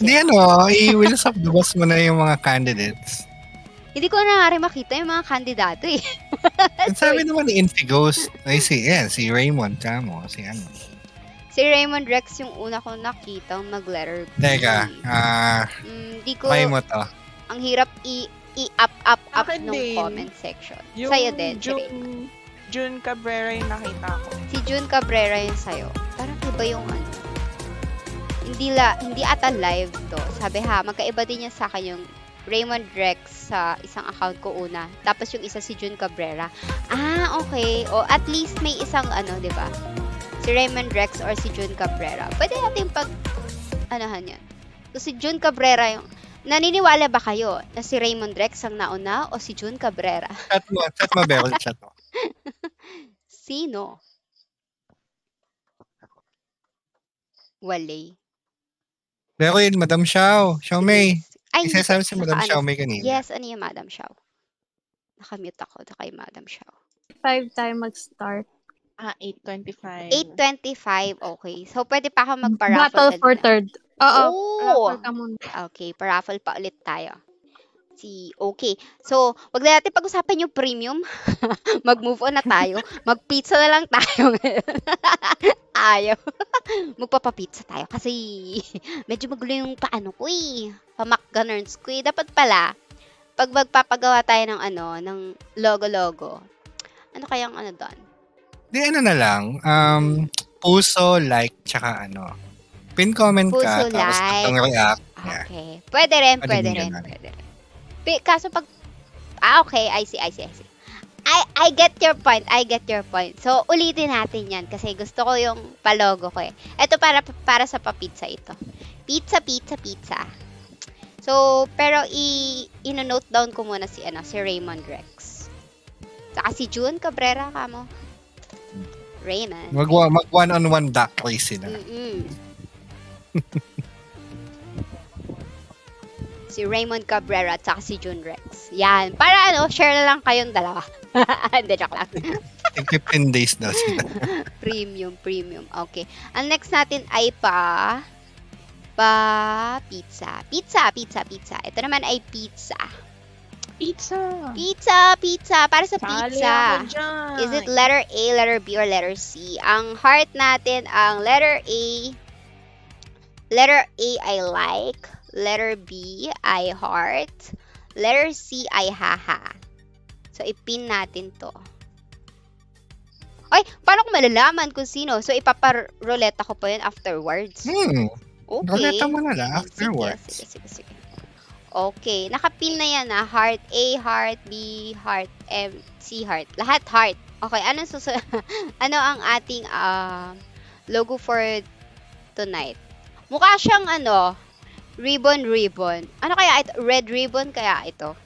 Hindi i-wheels of the bus mo na yung mga candidates. Hindi ko na nga rin makita yung mga kandidato eh. Ang sabi naman ni Infi Ghost, ay si Raymond, kamo, si ano. Si Raymond Rex yung una kong nakita mag-letter B. Teka, di ko, try mo to. ang hirap i-up Akin nung din. comment section. Yung Sa'yo din, si Raymond. June Cabrera yung nakita ko. Si June Cabrera yung sa'yo. Parang iba yung hindi ata live to. Sabi magkaiba din niya sa akin yung Raymond Rex sa isang account ko una. Tapos yung isa si June Cabrera. Okay. O at least may isang di ba? Si Raymond Rex or si June Cabrera. Pwede natin yan. So si June Cabrera yung naniniwala ba kayo na si Raymond Rex ang nauna o si June Cabrera? Chat mo, Beko, chat mo. Sino? Wale. Beko yun, Madam Xiao May. Ay, Isasabi si Madam Xiao May kanina. Yes, ano yung Madam Xiao? Nakamute ako na kay Madam Xiao. 5 tayo mag-start. 8:25. 8:25, okay. So, pwede pa ako magpa-raffle. Battle for third. Oo. Raffle ka muna. Okay, pa-raffle pa ulit tayo. Okay. So, wag na natin pag-usapan yung premium. Mag-move on na tayo. Mag-pizza na lang tayo ngayon. Ayaw. Magpapapizza tayo kasi medyo magulo yung ko eh. Pa-McGannerns ko eh. Dapat pala, pag magpapagawa tayo ng ng logo-logo, ano kayang doon? Di na lang, puso, like, tsaka pin comment Puso, ka, tapos like. react. Yeah. Okay. Pwede rin. Pwede rin. Kaso pag Okay. I see. I get your point. So, ulitin natin yan kasi gusto ko yung palogo ko eh. Ito para sa papizza ito. Pizza. So, pero ino-note down ko muna si Raymond Rex. Saka si June Cabrera kamo. Raymond. Mag one-on-one duck race sila. Si Raymond Cabrera at saka si June Rex. Yan. Para share na lang kayong dalawa. Hindi, joke lang. 15 days daw sila. Premium. Okay. Ang next natin ay pizza. Ito naman ay pizza. Para sa pizza. Is it letter A, letter B, or letter C? Ang heart natin, ang letter A. Letter A, I like. Letter B, I heart. Letter C, I haha. So, ipin natin to. Ay, paano ko malalaman kung sino? So, ipaparoleta ko pa yun afterwards. Okay. Roleta mo na lang afterwards. Sige. Okay, nakapin na yan Heart A, heart B, heart M, C, heart. Lahat heart. Okay, ano ang ating logo for tonight? Mukha siyang ribbon. Ano kaya ito? Red ribbon kaya ito?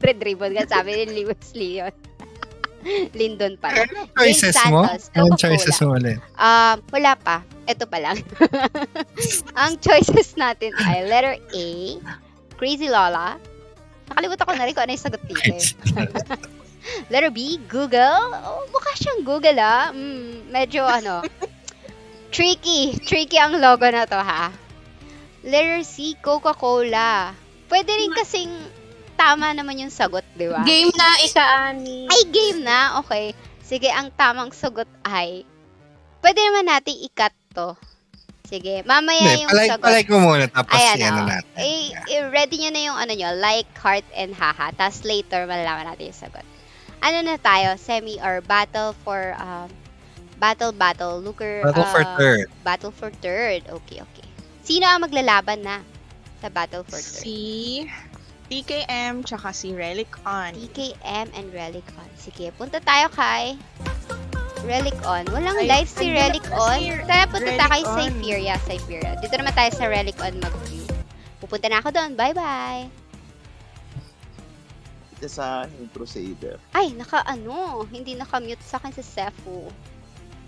Red ribbon ka sabi ni Lewis Leon. Lindon pala. Choices mo? Anong choices mo ulit? Wala pa. Ito pa lang. Ang choices natin ay letter A, Crazy Lola. Nakalimutan ko na rin kung ano yung sagot dito. Letter B, Google. Oh, mukha siyang Google medyo tricky. Tricky ang logo na to ha. Letter C, Coca-Cola. Pwede rin kasing tama naman yung sagot, di ba? Game na, Ika-Ani. Ay, game na? Okay. Sige, ang tamang sagot ay, pwede naman natin i-cut to. Sige, mamaya yung sagot. Palike mo muna, tapos ayan, natin. Ready nyo na yung like, heart, and haha. Tapos later, malalaman natin yung sagot. Ano na tayo? Semi or battle for, battle. Battle for third. Battle for third. Okay. Sino ang maglalaban na sa battle for third? Si TKM tsaka si Relic On. TKM and Relic On. Sige, punta tayo kay Relic On. Walang live si Relic On. Tara, punta tayo kay Cypheria. Dito naman tayo sa Relic On mag-view. Pupunta na ako doon. Bye-bye. Ito sa Crusader. Ay, hindi naka-mute sa akin si Sefu.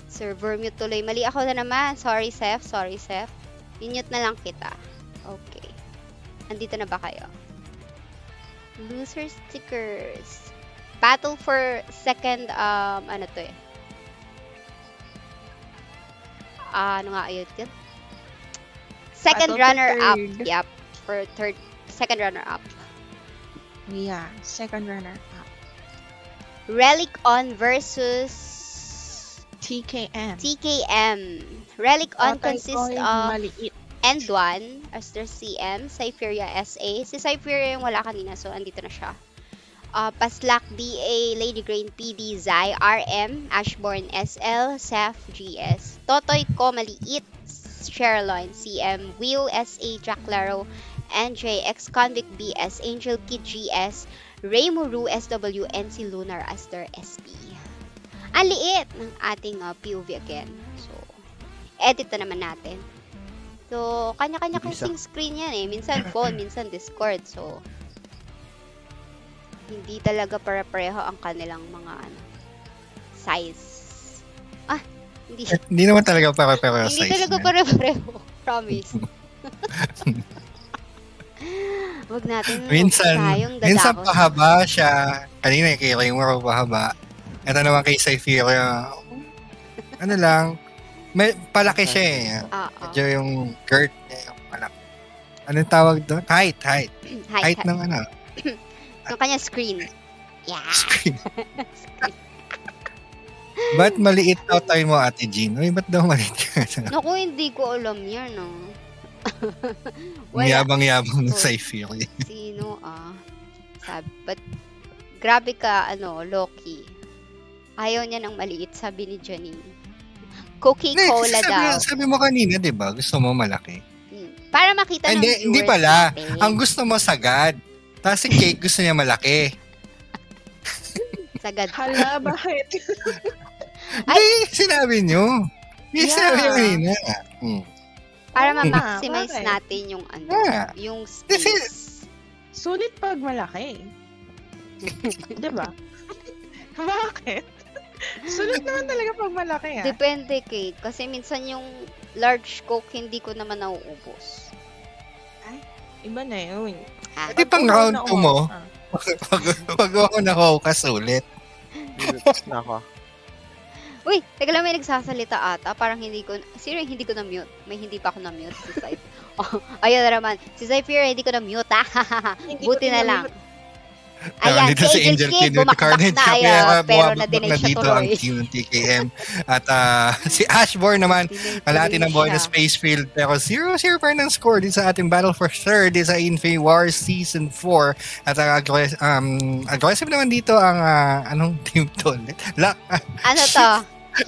Server mute tuloy. Mali ako na naman. Sorry, Sef. Mute na lang kita. Okay. Andito na ba kayo? Loser stickers. Battle for second, ano nga yun? Second runner-up. Yep. For second runner-up. Yeah, second runner-up. Relic On versus TKM. Relic On consists of maliit. End1, Aster CM, Cypheria SA. Si Cypheria yung wala kanina, so andito na siya. Paslak BA, Lady Grain PD, Zai, RM, Ashborn SL, Saf GS. Totoy Ko Maliit, Sherloin CM, Will SA, Jack Laro, NJ, Ex-Convict BS, Angel Kid GS, Raymuru SW, NC Lunar Aster SP. Ang liit ng ating POV again. So, edit na naman natin. So, kanya-kanya kasing screen yan eh. Minsan phone, minsan Discord. So, hindi talaga para-pareho ang kanilang mga size. Hindi naman talaga para-pareho size. Hindi talaga para-pareho. Promise. Wag natin tayong dadakot. Minsan pahaba siya. Kanina kay Raymore pahaba. Ito naman kay Cypheria. Ano lang, palaki siya eh. Medyo yung girt niya yung palaki. Anong tawag doon? Height. Height ng ano? Yung kanya screen. Yeah. Screen. Ba't maliit daw tayo mo, Ate Jean? Uy, ba't daw maliit ka? Naku, hindi ko alam yan, no? Yabang-yabang ng Cypheria. Sino, but grabe ka, low-key. Ayaw niya ng maliit, sabi ni Janine. Coca-Cola daw. Sabi mo kanina, di ba? Gusto mo malaki. Para makita ng viewers hindi pala. natin. Ang gusto mo sagad. Tapos si Cake gusto niya malaki. Sagad. Hala, bakit? Hindi, sinabi nyo. Hindi, Yeah. sinabi nyo kanina. Para Oo nga, ma-maximize bakit? natin yung Yeah. yung Kasi- space. Sulit pag malaki. Diba? Bakit? Sulit naman talaga pag malaki, ah. Depende, Kate. Kasi minsan yung large Coke, hindi ko naman nauubos. Iba na yun. Ah, Pati pang round 2 mo, pag ako na-focus ulit. Nako. Uy, teka lang, may nagsasalita ata. Parang hindi ko, sino yung hindi ko na-mute? May hindi pa ako na-mute si Zypher. Oh, ayun na naman. Si Zypher, hindi ko na-mute, ha? Buti na lang. Ayan, dito si Angel Kid with the Carnage na, pero na-delay na siya dito ang tuloy. team ng TKM. At si Ashborn naman, kalahati ng buhay na space field. Pero 0-0 pa rin ang score dito sa ating battle for third dito sa Infinity Wars Season 4. At aggressive naman dito ang anong team to ulit? Ano to?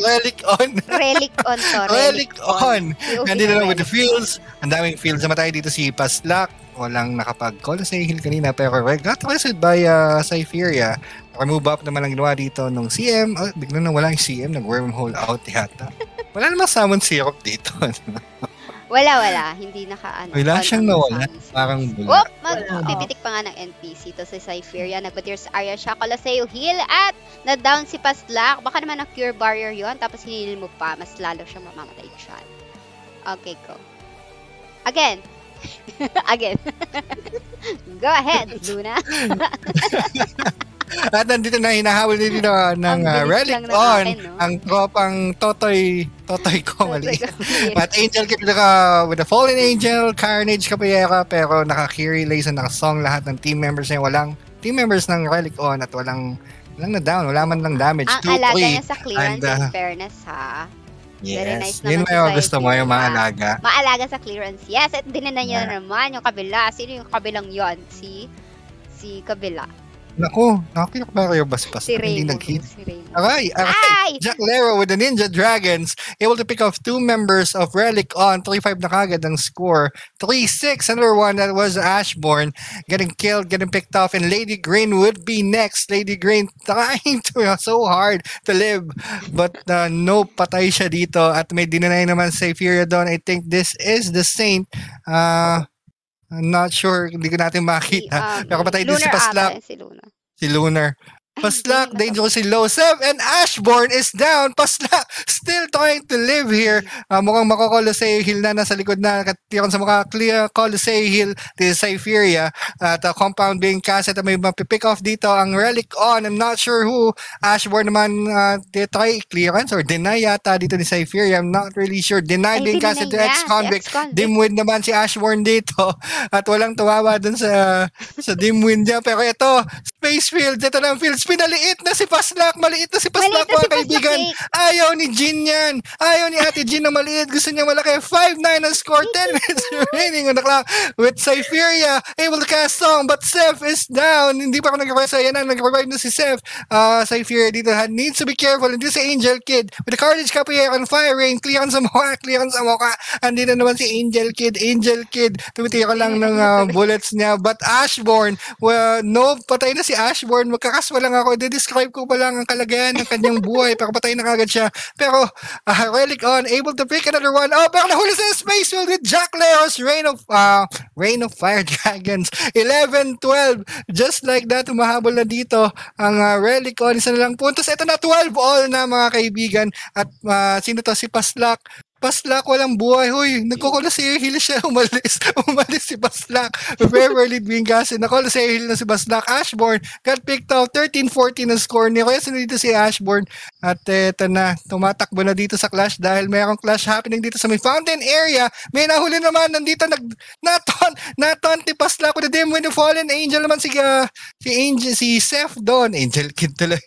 Relic on. Relic on to. Relic on. Nandito na with the Relic fields. Ang daming fields na matay dito si Paslak. Walang nakapag-call sa hill kanina pero got arrested by Cypheria. Naka-move up naman ang ginawa dito nung CM. Oh, biglang na wala yung CM. Nag-wormhole out yata. Wala namang summon syrup dito. Wala. Hindi naka-ano. Wala siyang nawala. Parang bula. Whoop! Magpipitik pa nga ng NPC to si Cypheria. Nag-Batiers Arya siya. Colaseo heal at na-down si Paslak. Baka naman na-cure barrier yon tapos hinilil mo pa. Mas lalo siyang mamamatay dyan. Okay, go. Again. Go ahead, Luna. At nandito na hinahabol dito ng Relic lang ng on akin, no? ang tropang Totoy ko mali. Yes. At Angel Kid with the Fallen Angel, Carnage Capoeira pero naka-carry lays and naka-song lahat ng team members niya. Walang team members ng Relic on at walang na down, wala man lang damage. Ang 2-3. alaga niya sa clearance And, in fairness, ha? Very nice Yes, yun naman may si gusto mo yung mga Cypheria. alaga. Maalaga sa clearance. Yes, at dinala niya Yeah. naman yung kabila. Sino yung kabilang yon? Si kabila. Naku, nakakilak ba kayo baspas? Si Hindi Raymond. nag-hit. Si Raymond. Okay. Ay! Jack Lero with the Ninja Dragons, able to pick off 2 members of Relic on, 3-5 na kagad ang score. 3-6, another one that was Ashborn, getting killed, getting picked off, and Lady Green would be next. Lady Green trying to so hard to live, but no, patay siya dito, at may dinanay naman sa Furia doon. I think this is the Saint. I'm not sure, hindi ko natin makita. Pero patay din si Lunar Paslak. ata, si Luna. Si Lunar. Paslak, dangerously low. Sev and Ashborn is down. Paslak, still trying to live here. Mukhang mako-Coliseo Hill na nasa likod na. Katiran sa mukha, clear Coliseo Hill. This is Cypheria. At compound being cast at may mapipick off dito ang Relic on. I'm not sure who. Ashborn naman try clearance or deny yata dito ni Cypheria. I'm not really sure. Deny being cast at the ex-convict. Dimwin naman si Ashborn dito. At walang tuwawa dun sa dimwin niya. Pero ito, Space Fields. Ito na ang fields. Pinaliit na si Paslak. Maliit na si Paslak, mga kaibigan. Ayaw ni Jean yan. Ayaw ni Ate Jean na maliit. Gusto niya malaki. 5-9 ang score. 10 minutes remaining on the clock with Cypheria able to cast song, but Seth is down. Hindi pa ako nag-revive. Yan na, nag-revive na si Seth. Cypheria dito needs to be careful. And this is Angel Kid with the Carnage Capoeira on fire rain. Clearance sa mukha. Andito naman si Angel Kid. Tumitira lang ng bullets niya. But Ashborn, well, no, patay na si Ashborn. Magkakaswa lang ako. I-describe ko pa lang ang kalagayan ng kanyang buhay. Pero patay na kagad siya. Pero Relic on, able to pick another one. Oh, pero nahuli sa space field with Jack Leo's Rain of Fire Dragons. 11-12. Just like that, humahabol na dito ang Relic on. Isa na lang puntos. Ito na, 12 all na mga kaibigan. At sino to? Si Paslak. Paslak, walang buhay. Hoy, nagko-Coliseo Hill siya. Umalis si Paslak. Beverly being gasin. Nako-Coliseo Hill na si Paslak. Ashborn got picked off. 13-14 ang score niya. Kaya sino dito si Ashborn. At eto na, tumatakbo na dito sa clash dahil mayroong clash happening dito sa may fountain area. May nahuli naman. Nandito, naton ti Paslak with the dim with the fallen angel naman si Seth doon. Angel Kid tuloy.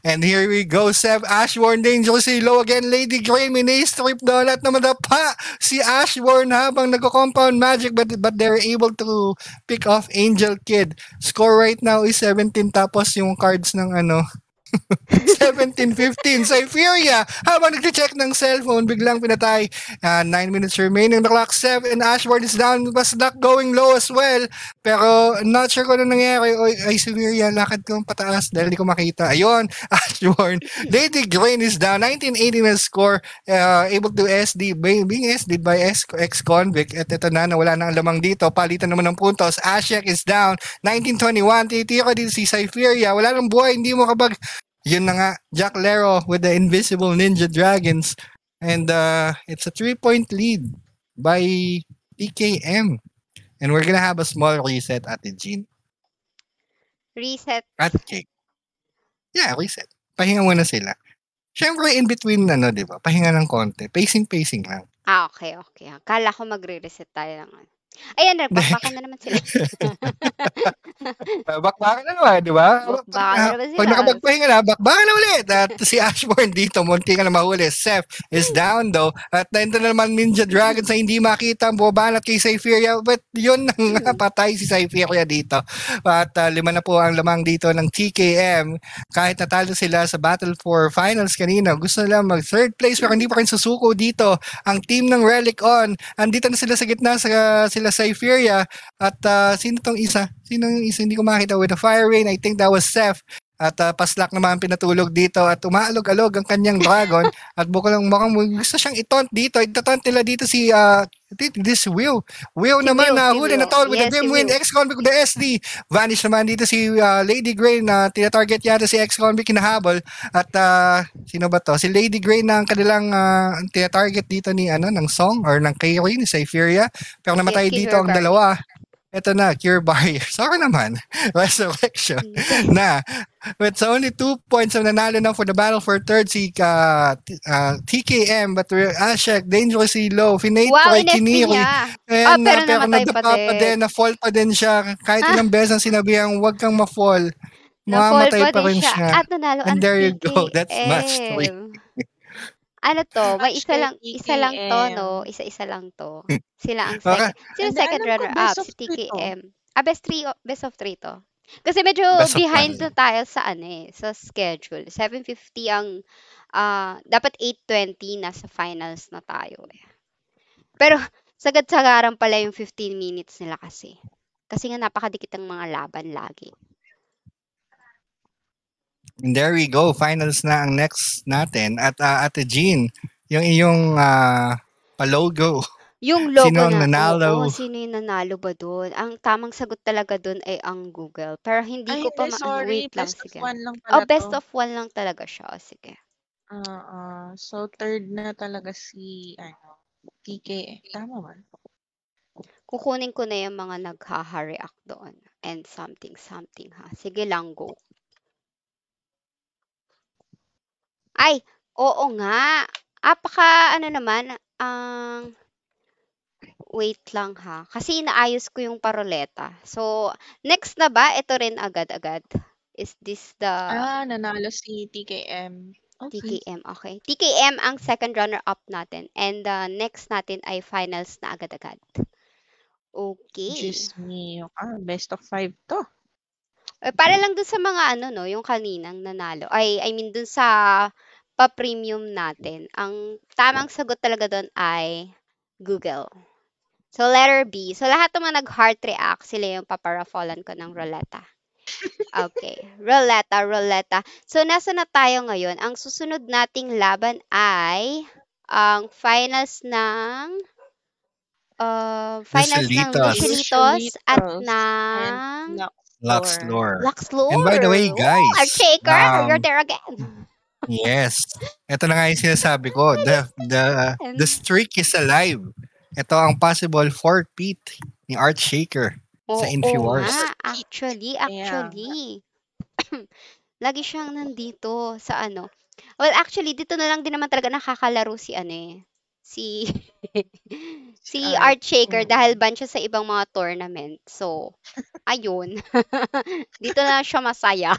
And here we go, Seth. Ashborn dangerously low again. Lady Grey, may strip doon at namadapa si Ashborn habang nagko-compound magic but they're able to pick off Angel Kid. Score right now is 17 tapos yung cards ng 17:15 Siberia. Habang nag-check ng cellphone, biglang pinatay. 9 minutes remaining. The clock 7. Ashburn is down. Was not going low as well. Pero not sure kung ano nangyari. Ay, Siberia, lakad ko pataas dahil hindi ko makita. Ayun, Ashburn. Lady Green is down. 1980 na score. Able to SD. Being SD by ex-convict. At ito na, nawala na ang lamang dito. Palitan naman ng puntos. Ashek is down. 1921. Titira dito si Siberia. Wala nang buhay. Hindi mo kapag yun na nga, Jack Lero with the Invisible Ninja Dragons. And it's a 3-point lead by PKM. And we're gonna have a small reset, Ate Jean. Reset. Ate Cake. Yeah, reset. Pahinga muna sila. Siyempre, in between, di ba? Pahinga ng konti. Pacing lang. Okay. Kala ko magre-reset tayo ng ano. Ayan, bakbakan na naman sila. Bakbakan na naman, di ba? Bakbakan na naman sila. Pag nakapagpahinga na, bakbakan na ulit. At si Ashburn dito, munti ka na mahuli. Seth is down though. At ito na naman Ninja Dragons na hindi makita ang buwabanat kay Siberia. But yun na nga, patay si Siberia dito. At 5 na po ang lamang dito ng TKM. Kahit natalo sila sa Battle for Finals kanina, gusto nila mag third place pero hindi pa rin susuko dito. Ang team ng Relic On, andito na sila sa gitna sila Siberia. At sino tong isa? Sino yung isa? Hindi ko makita with the fire rain. I think that was Seth. At paslak naman pinatulog dito at umaalog-alog ang kanyang dragon at mukhang gusto siyang itaunt dito. Itataunt nila dito si this Will. Will naman na huli na tol with the Grim Wind. Ex-convict with the SD. Vanish naman dito si Lady Grey na tinatarget yata si ex-convict kinahabol. At sino ba to? Si Lady Grey na ang kanilang tinatarget dito ni ng song or ng Kairi ni Siberia. Pero namatay dito ang dalawa. Ito na, Cure Barrier. Sorry naman. Resurrection. Na. With only 2 points ang nanalo na for the battle for third si TKM but Ashek dangerously low. Finate wow, kay Kiniri. And pero nadapa pa din. Na-fall pa din siya. Kahit ilang beses ang sinabihan, huwag kang ma-fall. Mamamatay pa rin siya. At nanalo and ang there you TKM. go. That's mastery. Ano to? May isa lang to, no? Isa lang to. Sila ang second. Sino second runner up? Si TKM. Best of 3 to. Kasi medyo behind na tayo sa sa schedule. 7:50 ang dapat 8:20 nasa finals na tayo eh. Pero sagad-sagaran pala yung 15 minutes nila kasi. Kasi nga napakadikit ang mga laban lagi. And there we go. Finals na ang next natin. At Ate Jean, yung iyong palogo. Yung logo sino ang nanalo? Sino yung nanalo ba doon? Ang tamang sagot talaga doon ay ang Google. Pero hindi ko pa wait lang. Sige. Best of 1 lang talaga siya. Sige. So, third na talaga si TK. Tama ba? Kukunin ko na yung mga nagha-react doon. And something ha. Sige lang, go. Ay, oo nga. Naman, wait lang ha. Kasi inaayos ko yung paroleta. So, next na ba? Ito rin agad-agad. Is this the... nanalo si TKM. Okay. TKM, okay. TKM ang second runner-up natin. And next natin ay finals na agad-agad. Okay. Just me. Best of 5 to. Para lang dun sa mga yung kaninang nanalo. I mean dun sa pa-premium natin. Ang tamang sagot talaga dun ay Google. So letter B. So lahat ng mga nag-heart react, sila yung paparafolan ko ng roleta. Okay. Roleta. So nasa na tayo ngayon? Ang susunod nating laban ay ang finals ng Lucilitos at ng Luxlore. And by the way, guys, Archaker, you're there again. Yes. Ito na nga yung sinasabi ko. The streak is alive. Ito ang possible 4th peat ni Archaker sa Infowars. Actually. Lagi siyang nandito sa Well, actually, dito na lang din naman talaga nakakalaro si si Archaker dahil ban siya sa ibang mga tournament. So, ayun. Dito na siya masaya.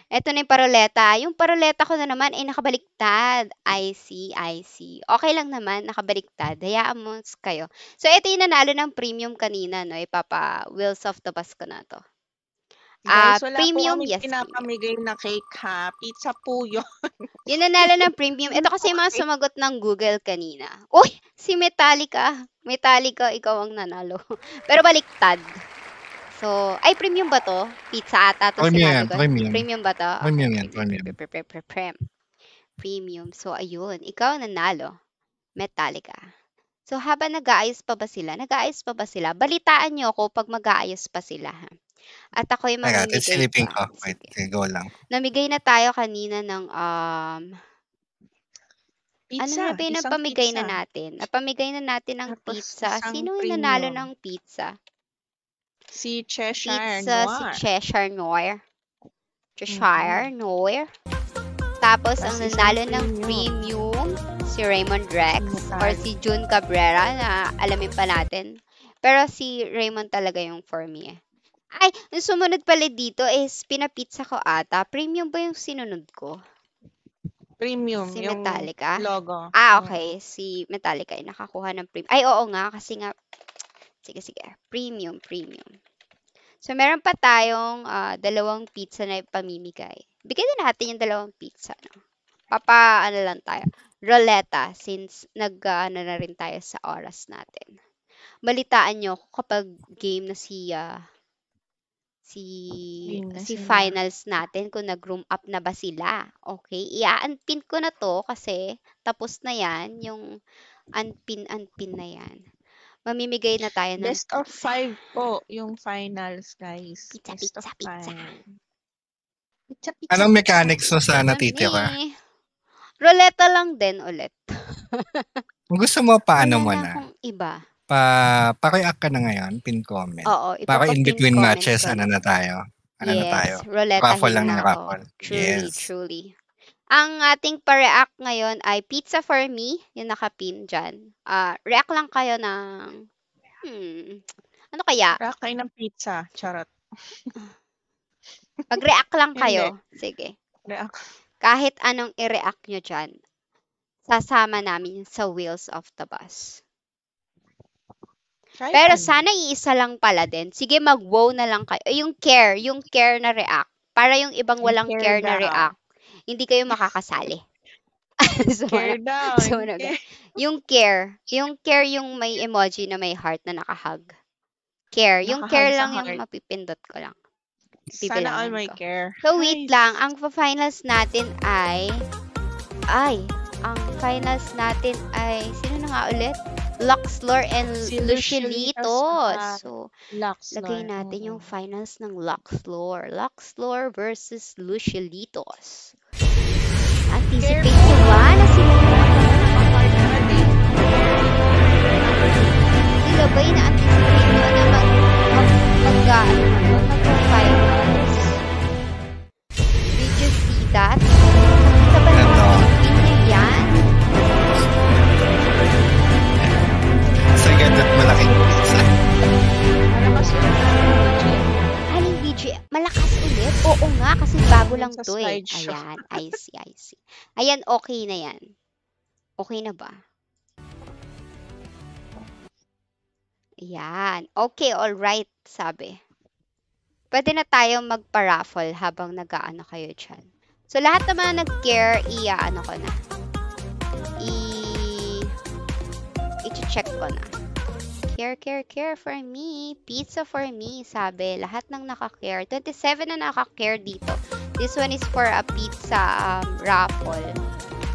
Ito na yung paroleta. Yung paroleta ko na naman ay nakabaliktad. I see. Okay lang naman, nakabaliktad. Hayaan mo kayo. So, ito yung nanalo ng premium kanina, no? Ipapa Wheels of the Bus ko na to. Guys, wala po Premium, kami yes, premium. pinapamigay na cake ha. Pizza po yun. Yung nanalo ng premium. Ito kasi yung mga sumagot ng Google kanina. Uy, si Metallica. Metallica, ikaw ang nanalo. Pero baliktad. So, ay, premium ba to? Pizza ata to Premium sinabi yan, ko. premium. Premium ba to? Premium yan, premium. Premium. So, ayun. Ikaw ang nanalo. Metallica. So, habang nag-aayos pa ba sila? Nag-aayos pa ba sila? Balitaan nyo ako pag mag-aayos pa sila. Ha? At ako'y Teka, mamimigay silipin pa. ko. Wait, go lang. Namigay na tayo kanina ng Pizza. ano na ba yung Isang napamigay na pizza. natin? Napamigay na natin ng Tapos pizza. isang Sino yung nanalo premium. ng pizza? Si Cheshire Pizza si Noir. Cheshire Noir. Cheshire Noir. Tapos ang Tas isang nanalo ng premium si Raymond Rex or Metal. si June Cabrera na alamin pa natin. Pero si Raymond talaga yung for me. Ay, yung sumunod pala dito is pinapizza ko ata. Premium ba yung sinunod ko? Premium. Si yung Metallica? logo. Okay. Si Metallica ay nakakuha ng premium. Ay, oo nga. Kasi nga, sige. Premium. So, meron pa tayong dalawang pizza na ipamimigay. Bigyan na natin yung dalawang pizza. No? Ano lang tayo. Roleta, since nag-ano na rin tayo sa oras natin. Balitaan nyo kapag game na si finals natin kung nag-room up na ba sila. Okay? Ia-unpin ko na to kasi tapos na yan. Yung unpin na yan. Mamimigay na tayo ng Best of 5 po yung finals, guys. Pizza. Anong mechanics mo sa natitira? Roleta lang din ulit. Kung gusto mo, paano mo Wala na? akong iba. Pa-react ka na ngayon, pin comment. Oo, Para in ipapapin between comment matches, ko ano na tayo? Yes, roletahin Raffle lang na yung ako. raffle. Truly. Ang ating pa-react ngayon ay Pizza for Me, yung nakapin dyan. React lang kayo ng, ano kaya? React kayo ng pizza. Charot. Pag-react lang kayo. Sige. React. Kahit anong i-react nyo dyan, sasama namin sa Wheels of the Bus. Pero sana iisa lang pala din. Sige, mag-wow na lang kayo. Yung care na react. Para yung ibang walang care na react, hindi kayo makakasali. Care down. Yung care yung may emoji na may heart na nakahug. Care. Yung Nakahug care sa lang yung heart. mapipindot ko lang. Sana all Bibilangin my ko. care. So, wait lang. Ang finals natin ay, sino na nga ulit? Luxlor and Si Lucielitos. So, Luxlor. lagay natin yung finals ng Luxlor. Luxlor versus Lucielitos. Anticipate nyo ba na sila ba yung na-anticipate nyo na mag-finals? Did you see that? Sa ba naman yan? Sa ganda malaking pizza. Malakas yun. Aling BG, malakas ulit? Oo nga, kasi bago lang Sa to eh. slideshow. Ayan, I see. Ayan, okay na yan. Okay na ba? Ayan. Okay, alright, sabi. Pwede na tayong magpa-raffle habang nag-aano kayo dyan. So, lahat naman nag-care, i-ano ko na. I-check ko na. Care for me. Pizza for me, sabi. Lahat ng naka-care. 27 na naka-care dito. This one is for a pizza raffle.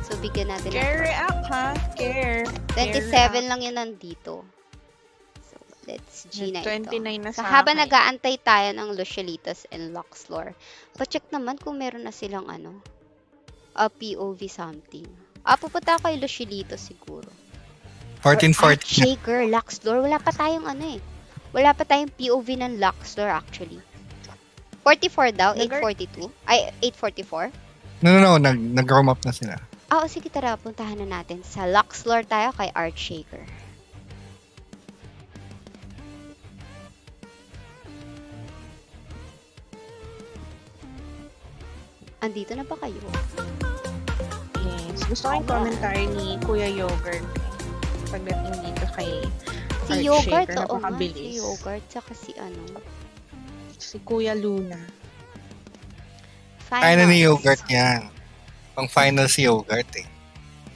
So, bigyan natin. Care react, ha? Care. 27 lang yun nandito. So, let's G na ito. 29 na So, sa habang akin. nag-aantay tayo ng Lucielitos and Luxlor, pa-check naman kung meron na silang POV something. Pupunta ako kay Lucielitos siguro. 14-14. Shaker, Luxlor. Wala pa tayong Wala pa tayong POV ng Luxlor actually. 44 daw, 842. Ay, 844. No. Nag-roam up na sila. Sige, tara, puntahan na natin. Sa Luxlor tayo kay Art Shaker. Andito na ba kayo? Yes. Gusto ko yung commentary ni Kuya Yogurt. Pagdating dito kay Si Art Yogurt, Shaker, oo nga. napakabilis. Si Yogurt, saka si Si Kuya Luna. Kaya na ni finals. Yogurt yan. Pang final si Yogurt eh.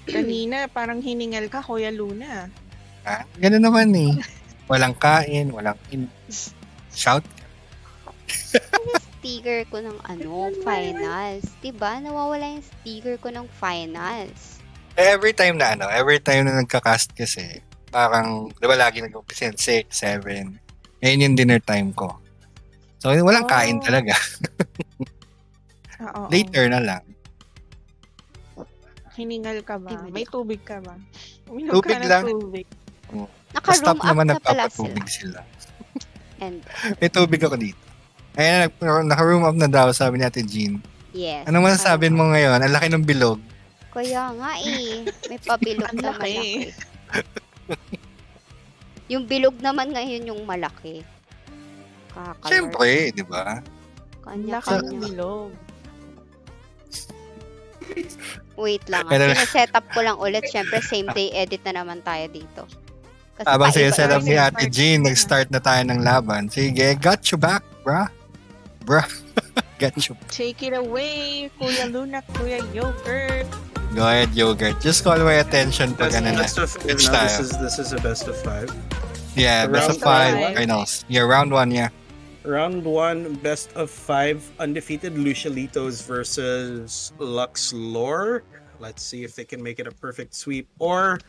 Kanina, parang hiningal ka, Kuya Luna. Ha? Ganun naman eh. Walang kain, walang shout. Sticker ko ng finals. Diba? Nawawala yung sticker ko ng finals. Every time na nagka-cast kasi, parang, di ba lagi nag-umpisa yan, 6, 7. Ngayon yung dinner time ko. So, walang kain talaga. Oo. Later na lang. Hiningal ka ba? May tubig ka ba? Uminom Tubig ka ng lang. tubig. Naka-room up naman na pala nagpapatubig sila. And, May tubig ako dito. Ayan, naka-room up na daw, sabi ni Ate Jean. yes. Ano masasabi mo ngayon? Ang laki ng bilog. Kaya nga eh. May pabilog Ang na laki. malaki. Yung bilog naman ngayon yung malaki. Kakalor. Siyempre, di ba? Ang laki ng Kanya-kanya. bilog. Wait lang. Pero- Sineset up ko lang ulit. Siyempre, same day edit na naman tayo dito. Kasi Habang paiba- siya ni Ate Start Jean, na. nag-start na tayo ng laban. Sige, got you back, bruh. Got you. Take it away, Kuya Luna, Kuya Yogurt. Go ahead, Yogurt. Just call my attention pag ano na. Best of five It's now. tayo. This is a best of 5. Yeah, best of Round 5 one. finals. Yeah, round 1, yeah. Round 1, best of 5, undefeated Lucialitos versus Lux Lore. Let's see if they can make it a perfect sweep. Or,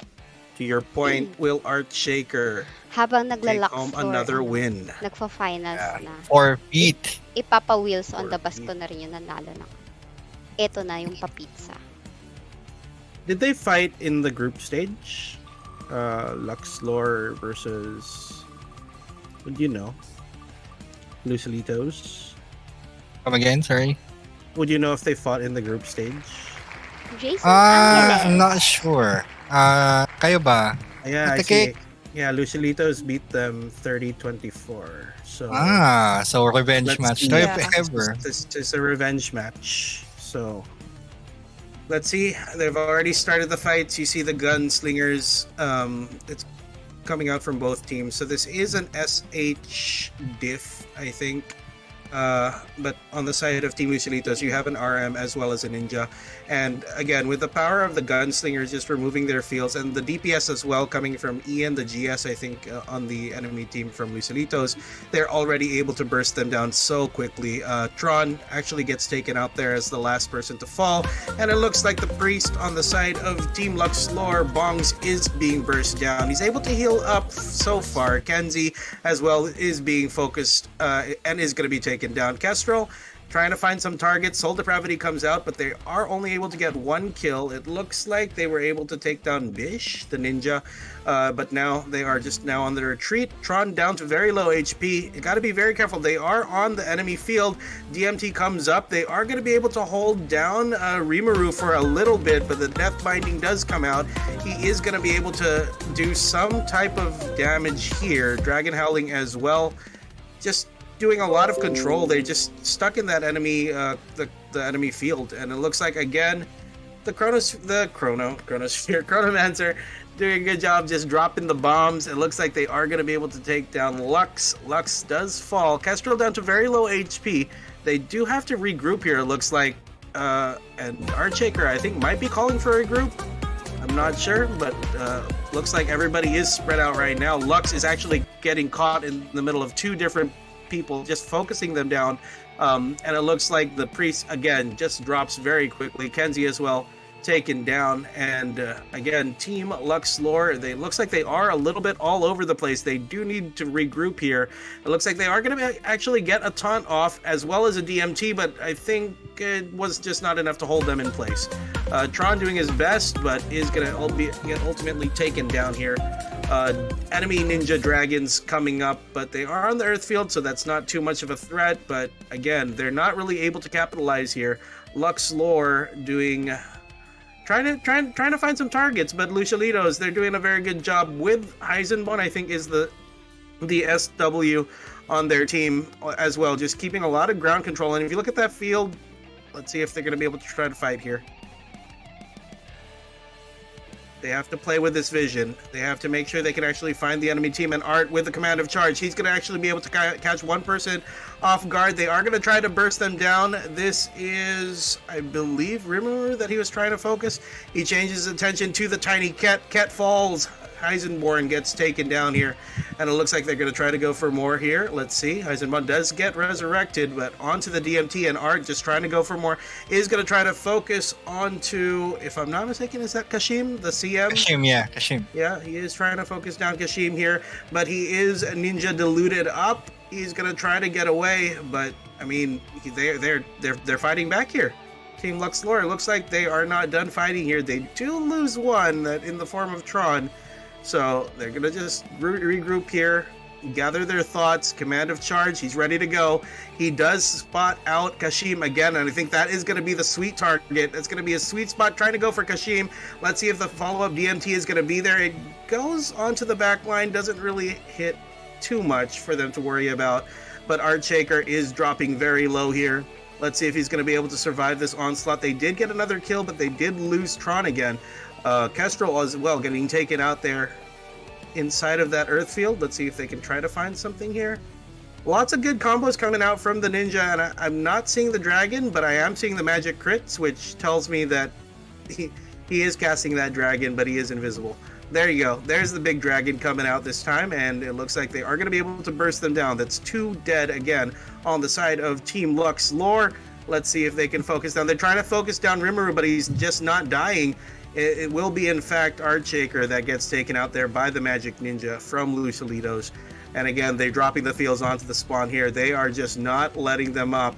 to your point, will Art Shaker Habang take naglalak home another win? Nagfa-finals Yeah. na. 4 feet. Ipapa-wheels on the Or bus ko na rin yung nanalo na. Ito na yung pa-pizza. Did they fight in the group stage? Lux Lore versus, would you know? Lucilitos. Come again, sorry. Would you know if they fought in the group stage? Jason Angeles. I'm not sure. Kayo ba? Yeah, I Ate Cake? see. Yeah, Lucilitos beat them 30-24. So So revenge let's match. see. No, Yeah. if ever. This is a revenge match. So let's see. They've already started the fights. You see the gunslingers. It's coming out from both teams. So this is an SH diff, I think. But on the side of Team Lucilitos, you have an RM as well as a ninja. And again, with the power of the gunslingers just removing their fields, and the DPS as well coming from Ian, the GS, I think, on the enemy team from Lucilitos, they're already able to burst them down so quickly. Tron actually gets taken out there as the last person to fall, and it looks like the priest on the side of Team Lux Lore, Bongs, is being burst down. He's able to heal up so far. Kenzie as well is being focused and is going to be taken down. Kestrel trying to find some targets. Soul Depravity comes out, but they are only able to get one kill. It looks like they were able to take down Bish, the ninja, but now they are just now on the retreat. Tron down to very low HP. You got to be very careful. They are on the enemy field. DMT comes up. They are going to be able to hold down Rimuru for a little bit, but the Death Binding does come out. He is going to be able to do some type of damage here. Dragon Howling as well. Just doing a lot of control. They're just stuck in that enemy, the enemy field, and it looks like again, Chronomancer doing a good job just dropping the bombs. It looks like they are going to be able to take down Lux. Lux does fall. Kestrel down to very low HP. They do have to regroup here. It looks like, and Artshaker I think might be calling for a group. I'm not sure, but looks like everybody is spread out right now. Lux is actually getting caught in the middle of two different people, just focusing them down, and it looks like the priest again just drops very quickly. Kenzie as well taken down, and again Team Lux Lore, they looks like they are a little bit all over the place. They do need to regroup here. It looks like they are going to actually get a taunt off as well as a DMT, but I think it was just not enough to hold them in place. Tron doing his best, but is going to get ultimately taken down here. Enemy ninja dragons coming up, but they are on the earth field, so that's not too much of a threat. But again, they're not really able to capitalize here. Lux Lore doing trying to find some targets, but Lucialitos, they're doing a very good job with Heisenbon, I think is the SW on their team as well, just keeping a lot of ground control. And if you look at that field, let's see if they're going to be able to try to fight here. They have to play with this vision. They have to make sure they can actually find the enemy team. And Art with the command of charge, he's going to actually be able to catch one person off guard. They are going to try to burst them down. This is, I believe, Rimuru that he was trying to focus. He changes his attention to the tiny Ket. Ket falls. Heisenborn gets taken down here, and it looks like they're going to try to go for more here. Let's see. Heisenborn does get resurrected, but onto the DMT, and Art just trying to go for more. Is going to try to focus onto, if I'm not mistaken, is that Kashim, the CM? Kashim, yeah, Kashim. Yeah, he is trying to focus down Kashim here, but he is ninja diluted up. He's going to try to get away, but I mean, they're fighting back here. Team Luxlore, it looks like they are not done fighting here. They do lose one that in the form of Tron. So they're going to just regroup here, gather their thoughts, command of charge. He's ready to go. He does spot out Kashim again, and I think that is going to be the sweet target. That's going to be a sweet spot trying to go for Kashim. Let's see if the follow-up DMT is going to be there. It goes onto the back line, doesn't really hit too much for them to worry about, but Art Shaker is dropping very low here. Let's see if he's going to be able to survive this onslaught. They did get another kill, but they did lose Tron again. Kestrel as well getting taken out there inside of that earth field. Let's see if they can try to find something here. Lots of good combos coming out from the ninja, and I'm not seeing the dragon, but I am seeing the magic crits, which tells me that he is casting that dragon, but he is invisible. There you go. There's the big dragon coming out this time, and it looks like they are going to be able to burst them down. That's 2 dead again on the side of Team Luxlore. Let's see if they can focus down. They're trying to focus down Rimuru, but he's just not dying. It will be, in fact, Art Shaker that gets taken out there by the Magic Ninja from Lucilitos. And again, they're dropping the fields onto the spawn here. They are just not letting them up.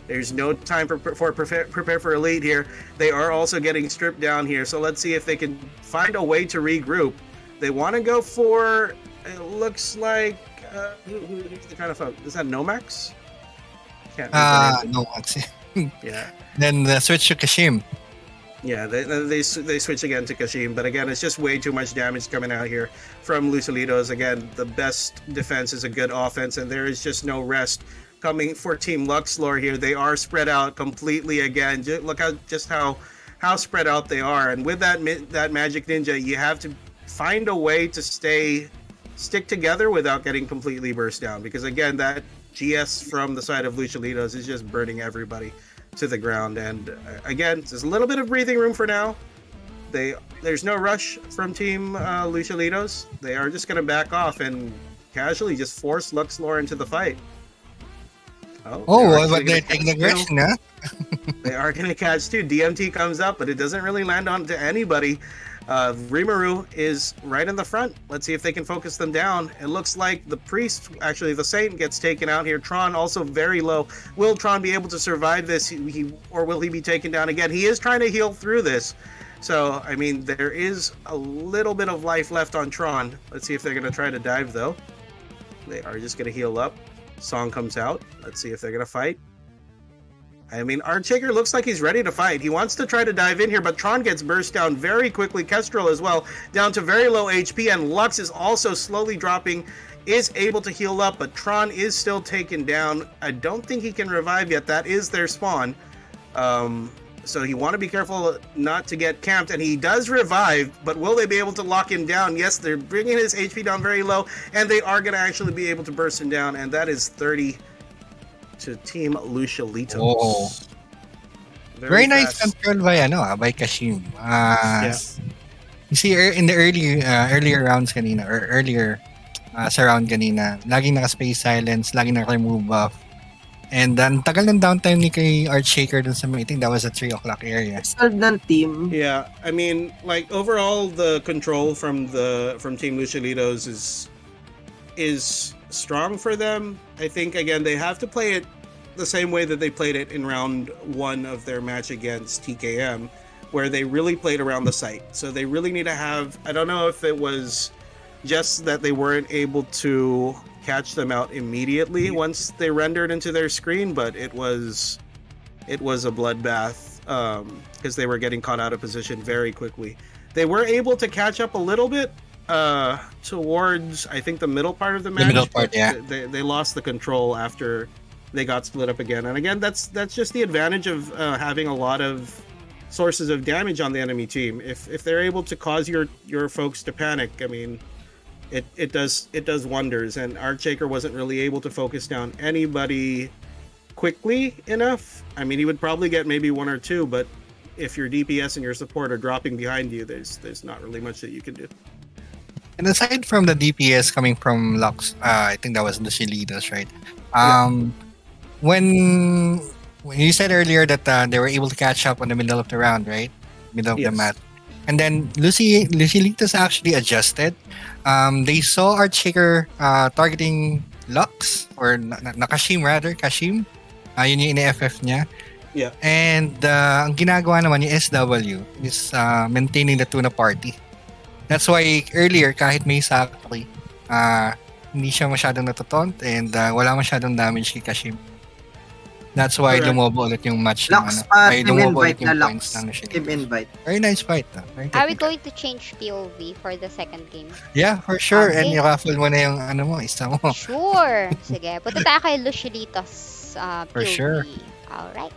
There's no time for prepare for elite here. They are also getting stripped down here. So let's see if they can find a way to regroup. They want to go for, it looks like, who's the kind of folk? Is that Nomax? Nomax. Yeah. Then the switch to Kashim. Yeah, they switch again to Kashim, but again, it's just way too much damage coming out here from Lucilitos. Again, the best defense is a good offense, and there is just no rest coming for Team Luxlore here. They are spread out completely again. Look how spread out they are, and with that Magic Ninja, you have to find a way to stick together without getting completely burst down, because again, that GS from the side of Lucilitos is just burning everybody to the ground. And again, there's a little bit of breathing room for now. There's no rush from Team Lucilitos. They are just going to back off and casually just force Luxlore into the fight. But they're taking aggression, huh? They are going to catch too. DMT comes up, but it doesn't really land onto anybody. Rimuru is right in the front. Let's see if they can focus them down. It looks like the priest, actually the saint, gets taken out here. Tron also very low. Will Tron be able to survive this, or will he be taken down again? He is trying to heal through this. So, I mean, there is a little bit of life left on Tron. Let's see if they're going to try to dive, though. They are just going to heal up. Song comes out. Let's see if they're going to fight. I mean, Art Shaker looks like he's ready to fight. He wants to try to dive in here, but Tron gets burst down very quickly. Kestrel as well, down to very low HP, and Lux is also slowly dropping, is able to heal up, but Tron is still taken down. I don't think he can revive yet. That is their spawn. So you want to be careful not to get camped, and he does revive, but will they be able to lock him down? Yes, they're bringing his HP down very low, and they are going to actually be able to burst him down, and that is 30 to Team Lucilitos. Oh. Very nice control by Kashim. Yeah. You see, in the earlier rounds kanina, or earlier sa round kanina, laging naka-space silence, laging naka-remove buff. And ang tagal ng downtime ni kay Art Shaker dun sa meeting, that was at 3 o'clock area. Solve ng team. Yeah, I mean, like, overall, the control from Team Lucilitos is strong for them. I think, again, they have to play it the same way that they played it in round 1 of their match against TKM, where they really played around the site. So they really need to have, I don't know if it was just that they weren't able to catch them out immediately once they rendered into their screen, but it was a bloodbath because they were getting caught out of position very quickly. They were able to catch up a little bit towards, I think, the middle part of the match. The middle part, yeah. They lost the control after they got split up again. And again, that's just the advantage of having a lot of sources of damage on the enemy team. If they're able to cause your folks to panic, I mean, it does wonders. And Archshaker wasn't really able to focus down anybody quickly enough. I mean, he would probably get maybe one or two, but if your DPS and your support are dropping behind you, there's not really much that you can do. And aside from the DPS coming from Lux, I think that was the Shilitas, right? When you said earlier that they were able to catch up on the middle of the round, right? Middle of the match. And then Lucilitas actually adjusted. They saw Archshaker targeting Lux, or Kashim rather, Kashim. Yun yung ina-FF niya. Yeah. And ang ginagawa naman yung SW is maintaining the tuna party. That's why earlier, kahit may Sakri, hindi siya masyadong natotaunt and wala masyadong damage kay Kashim. That's why lumobo ulit yung match. Lux, lumobo ulit yung Lux. points ng Team invite. Very nice fight. Are we going to change POV for the second game? Yeah, for sure. Okay. And i-raffle mo na yung isa mo. Sure. Sige, punta tayo kay Lucilitos POV. For sure. Alright.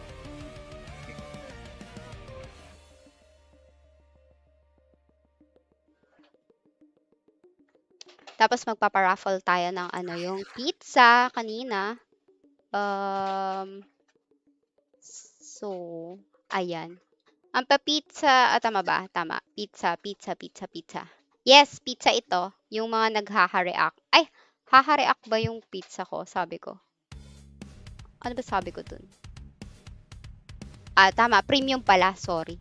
Tapos magpaparaffle tayo ng yung pizza kanina. So, ayan. Ang pa-pizza, tama ba? Tama. Pizza. Yes, pizza ito. Yung mga naghaha-react. Ay, haha-react ba yung pizza ko? Sabi ko. Ano ba sabi ko dun? Tama. Premium pala. Sorry.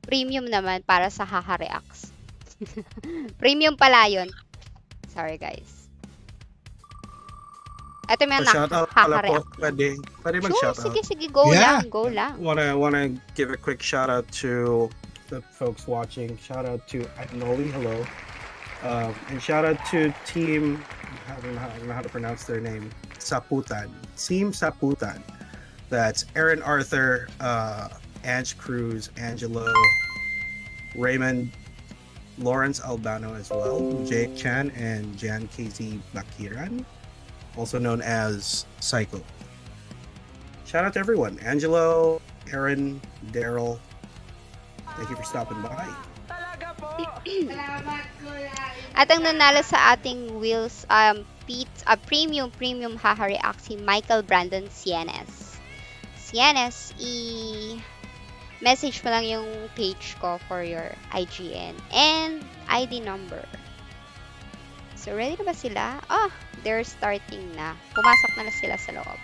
Premium naman para sa haha-reacts. Premium pala yun. Sorry, guys. Ito yung mga shoutout pwede mag-shoutout. Sige, go lang. Wanna give a quick shout out to the folks watching. Shout out to Agnoli, hello. And shout out to team, I don't know how to pronounce their name, Saputan. Team Saputan. That's Aaron Arthur, Ange Cruz, Angelo, Raymond, Lawrence Albano as well, Jake Chan, and Jan KZ Bakiran, also known as Psycho. Shout out to everyone. Angelo, Aaron, Daryl. Thank you for stopping by. At ang nanalo sa ating wheels premium haha-react si Michael Brandon Sienes. Message mo lang yung page ko for your IGN and ID number. So, ready na ba sila? They're starting na. Pumasok na sila sa loob.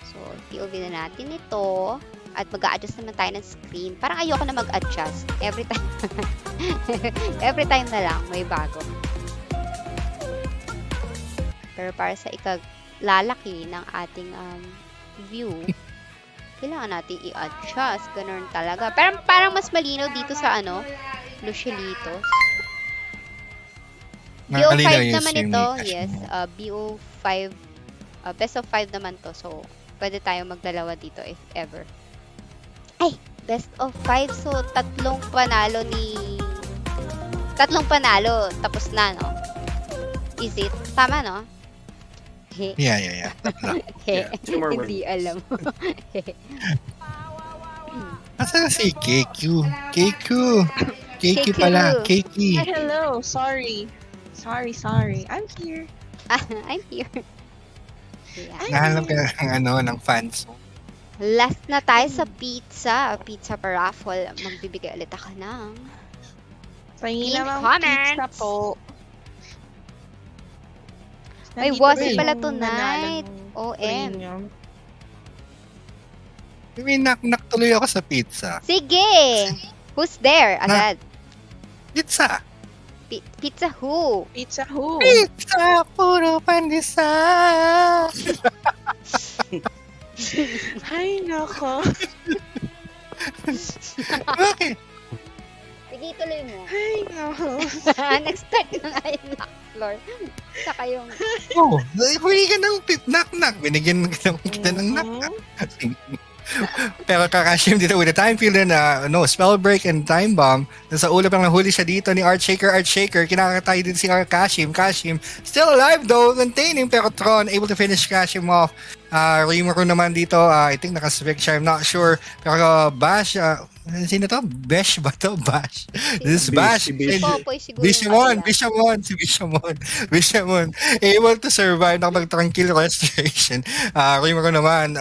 So, POV na natin ito. At mag-a-adjust naman tayo ng screen. Parang ayoko na mag-adjust. Every time. Every time na lang. May bago. Pero para sa ikalalaki ng ating view, kailangan natin i-adjust. Ganun talaga. Parang mas malinaw dito sa Lucilitos. BO5 naman ito. Yes. BO5. Best of 5 naman to. So, pwede tayo magdalawa dito if ever. Ay! Best of 5. So, tatlong panalo. Tapos na, no? Is it? Tama, no? Yeah. Two more Hindi alam. Asa si KQ? KQ pala. KQ. Hello. Sorry. I'm here. I'm here. Nahanap ka ng fans mo. Last na tayo sa pizza. Pizza per raffle. Magbibigay ulit ako ng Pahingin naman comments. Pizza po. May wasi pala tonight. OM. May knock tuloy ako sa pizza. Sige! Who's there? Agad. Pizza! Pizza who? Pizza who? Pizza! Puro pandesal! Ay, nako. Bakit? Sige, tuloy mo. Ay, nako. Nag-start na nga yung knock floor. Saka yung... Huli ka ng knock-knock. Binigyan kita ng knock-knock. Pero Kakashim dito with the time fielder na spell break and time bomb. Nasa ulo lang nahuli siya dito ni Archshaker. Kinakatay din si Kashim still alive though, containing, pero Tron able to finish Kashim off. Rimuru naman dito, I think naka-switch siya, I'm not sure. Pero Bash, Sino to? Besh ba to? Bash. This is Bish, Bash. si Bish. Si Popoy siguro Bishamon, yung Bishamon, si Bishamon. Bishamon. Able to survive, nakapag-tranquil restoration. Rimo ko naman,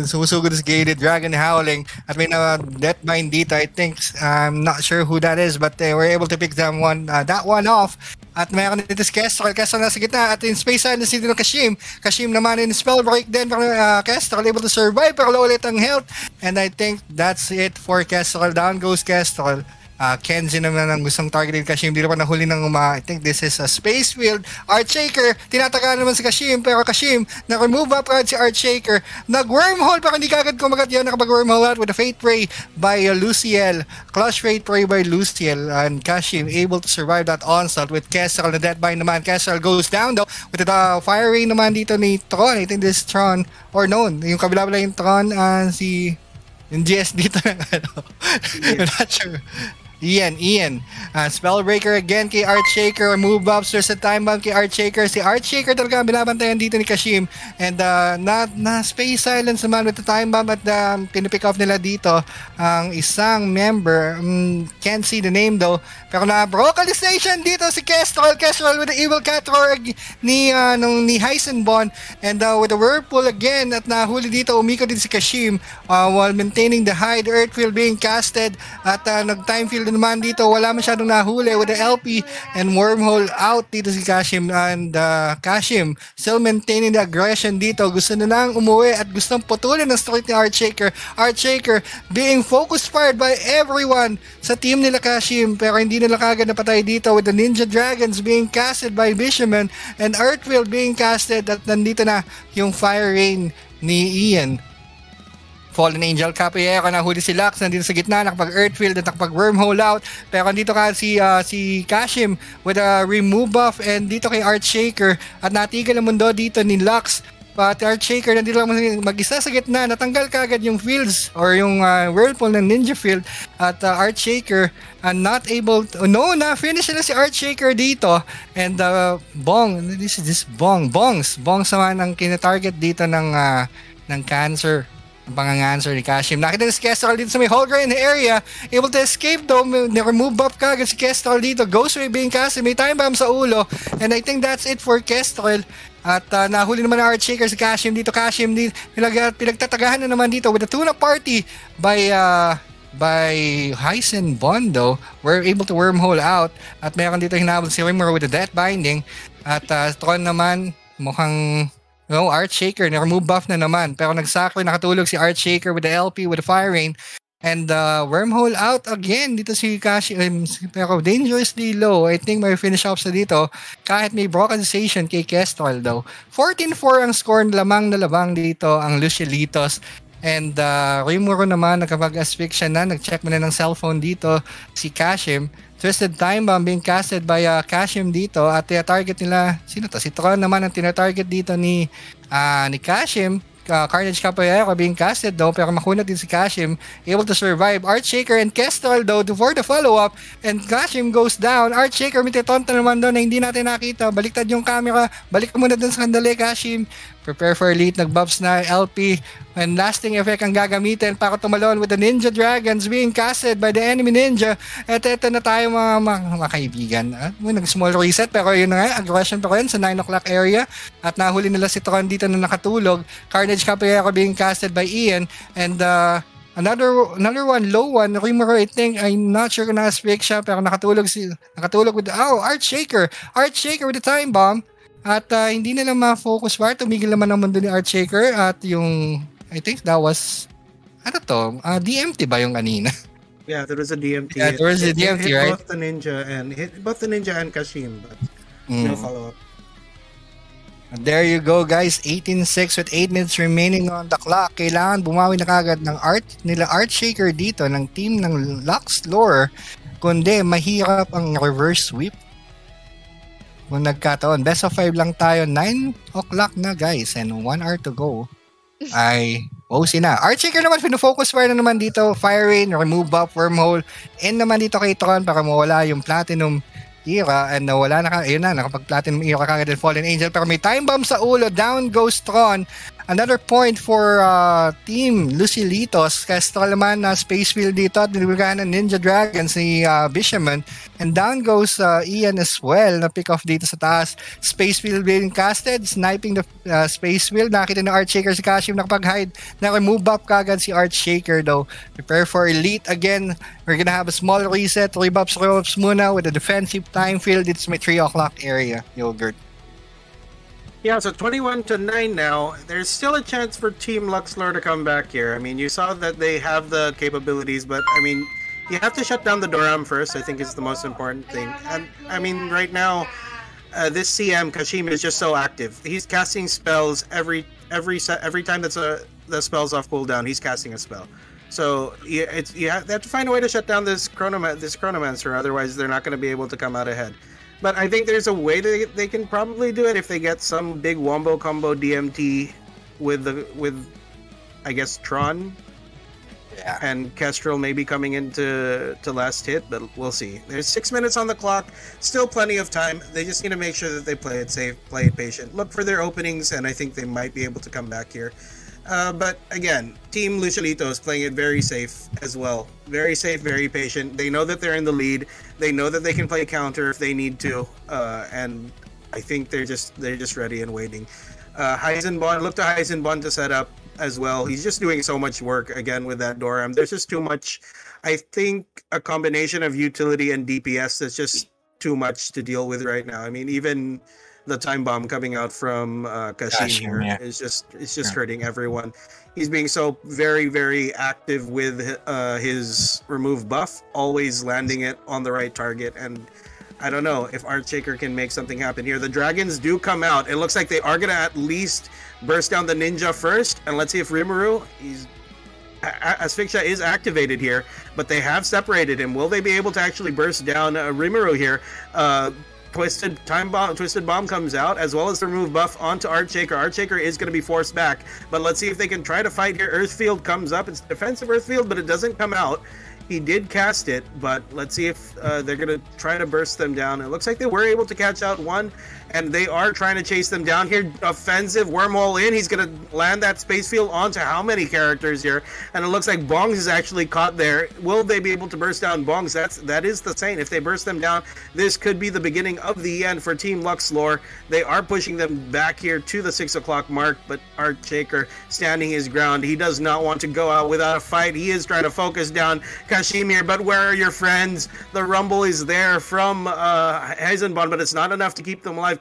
sumusugod sa gated dragon howling at may na deathbind dito. I think, I'm not sure who that is, but they were able to pick that one off. At mayroon dito si Kestrel nasa gitna at in space silence dito ng Kashim. Kashim naman in spell break din pero Kestrel able to survive pero low ulit ang health. And I think that's it for Kestrel. Down goes Kestrel. Kenzie naman ang gustong targetin Kashim. Dito pa nahuli ng I think this is a space field. Archshaker, tinataga naman si Kashim pero Kashim, na-remove up agad si Archshaker. Nag-wormhole pero hindi kagad kumagat yan. Nakapag-wormhole out with a Fate Ray by Luciel. Clutch Fate Ray by Luciel. And Kashim able to survive that onslaught with Kestrel na deathbind naman. Kestrel goes down though with the Fire Ray naman dito ni Tron. I think this is Tron or no, yung kabila yung Tron yung GS dito ng I'm not sure. Ian. Spellbreaker again kay Archshaker. Move ups. There's a time bomb kay Archshaker. Si Archshaker talaga ang binabantayan dito ni Kashim. And na space silence naman with the time bomb at pinipick off nila dito ang isang member. Can't see the name though. Pero na vocalization dito si Kestrel with the evil cat roar ni Heisenbon. And with the whirlpool again at nahuli dito umiko din si Kashim while maintaining the hide. Earthfield being casted at nag-time field naman dito, wala masyadong nahuli with the LP and wormhole out dito si Kashim and Kashim still maintaining the aggression dito. Gusto na lang umuwi at gustong putulin ang streak ni Archshaker. Archshaker being focus fired by everyone sa team nila Kashim pero hindi nila kagad napatay dito with the Ninja Dragons being casted by Bishaman and Earthfield being casted at nandito na yung Fire Rain ni Ian. Fallen Angel Capoeira, nahuli si Lux, nandito sa gitna, nakapag-Earthfield at nakapag-Wormhole out. Pero nandito ka si Kashim with a remove buff and dito kay Archshaker at natigil ang mundo dito ni Lux. But Archshaker nandito lang mag-isa sa gitna, natanggal kagad yung fields or yung whirlpool ng Ninja Field at Archshaker not able to, na-finish na si Archshaker dito and Bongs naman ang kinatarget dito ng Cancer. Ang panganganswer ni Kashim. Nakita na si Kestrel dito sa may Holgrain area. Able to escape though. Remove up kagad si Kestrel dito. Ghostwave being cast. May time bomb sa ulo. And I think that's it for Kestrel. At nahuli naman ang Archshaker si Kashim dito. Kashim pinagtatagahan na naman dito with a tune-up party by Heisen Bondo. We're able to wormhole out. At mayroon dito hinabol si Rimmer with the death binding. At Tron naman mukhang Archshaker, na-remove buff na naman. Pero nakatulog si Archshaker with the LP, with the Fire Rain. And wormhole out again. Dito si Kashim, pero dangerously low. I think may finish off sa dito. Kahit may brocalization kay Kestrel daw. 14-4 ang score, lamang na labang dito ang Lucielitos. And Rimuro naman, nakapag-asphyxia na. Nag-check mo na ng cellphone dito si Kashim. Twisted Time Bomb being casted by Kashim dito at target nila, sino to? Si Tron naman ang tinatarget dito ni Kashim. Carnage Capoeira being casted though pero makunat din si Kashim, able to survive. Archshaker and Kestrel though for the follow-up and Kashim goes down. Archshaker may titonta naman doon na hindi natin nakita. Baliktad yung camera. Balik muna doon sa kandali Kashim. Prepare for elite, nag-buffs na LP and lasting effect ang gagamitin para tumalon with the Ninja Dragons being casted by the enemy ninja. At eto na tayo mga kaibigan. Nag-small reset pero yun na nga, aggression pa rin sa 9 o'clock area at nahuli nila si Tron dito na nakatulog. Carnage Capoeira being casted by Ian and another one, low one, Rimuro, I think, I'm not sure kung na-speak siya pero nakatulog with Archshaker with the time bomb. At hindi nila ma-focus bar. Tumigil naman ang mundo ni Archshaker. At yung, I think that was, DMT ba yung kanina? Yeah, there was a DMT. Yeah, there was a DMT, hit right? Hit both the Ninja and Kashim, but no follow-up. There you go guys, 18-6 with 8 minutes remaining on the clock. Kailangan bumawi na kagad ng Archshaker dito ng team ng Lux Lore. Kundi mahirap ang reverse sweep. Kung nagkataon, best of 5 lang tayo, 9 o'clock na guys and 1 hour to go. Ay, OC na. Archshaker naman, pinofocus fire na naman dito. Fire Rain, remove buff, wormhole. And naman dito kay Tron para mawala yung Platinum era and nawala na ayun na, nakapag-Platinum era kagad ng Fallen Angel. Pero may time bomb sa ulo, down goes Tron. Another point for Team Lucilitos. Kestrel naman na space field dito at nilibigyan ng Ninja Dragons ni Bishaman. And down goes Ian as well na pick off dito sa taas. Space field being casted, sniping the space field. Nakita ng Archshaker si Kashim nakapag-hide. Naka-move up kagad si Archshaker though. Prepare for Elite again. We're gonna have a small reset. Rebuffs muna with a defensive time field. It's my 3 o'clock area, Yogurt. Yeah, so 21-9 now. There's still a chance for Team Luxlore to come back here. I mean, you saw that they have the capabilities, but I mean, you have to shut down the Doram first. I think is the most important thing. And I mean, right now, this CM Kashim is just so active. He's casting spells every time the spell's off cooldown. He's casting a spell. So they have to find a way to shut down this Chronomancer. Otherwise, they're not going to be able to come out ahead. But I think there's a way they can probably do it if they get some big wombo combo DMT with I guess Tron. Yeah. And Kestrel maybe coming into last hit, but we'll see. There's 6 minutes on the clock, still plenty of time. They just need to make sure that they play it safe, play it patient, look for their openings, and I think they might be able to come back here. But again, Team Lucilito is playing it very safe as well. Very safe, very patient. They know that they're in the lead. They know that they can play counter if they need to, and I think they're just ready and waiting. Heisenbon, look to Heisenbon to set up as well. He's just doing so much work again with that Doram. There's just too much. I think a combination of utility and DPS that's just too much to deal with right now. I mean, even the time bomb coming out from Kashim here is just hurting everyone. He's being so very, very active with his remove buff, always landing it on the right target. And I don't know if Archshaker can make something happen here. The dragons do come out. It looks like they are going to at least burst down the ninja first. And let's see if Rimuru, Asphyxia is activated here, but they have separated him. Will they be able to actually burst down Rimuru here? Twisted Bomb comes out, as well as the remove buff onto Archshaker. Archshaker is going to be forced back, but let's see if they can try to fight here. Earthfield comes up. It's defensive Earthfield, but it doesn't come out. He did cast it, but let's see if they're going to try to burst them down. It looks like they were able to catch out one, and they are trying to chase them down here. Offensive wormhole in. He's going to land that space field onto how many characters here? And it looks like Bongs is actually caught there. Will they be able to burst down Bongs? That is the Saint. If they burst them down, this could be the beginning of the end for Team Luxlore. They are pushing them back here to the 6 o'clock mark, but Archshaker standing his ground. He does not want to go out without a fight. He is trying to focus down Kashim here, but where are your friends? The rumble is there from Heisenbon, but it's not enough to keep them alive.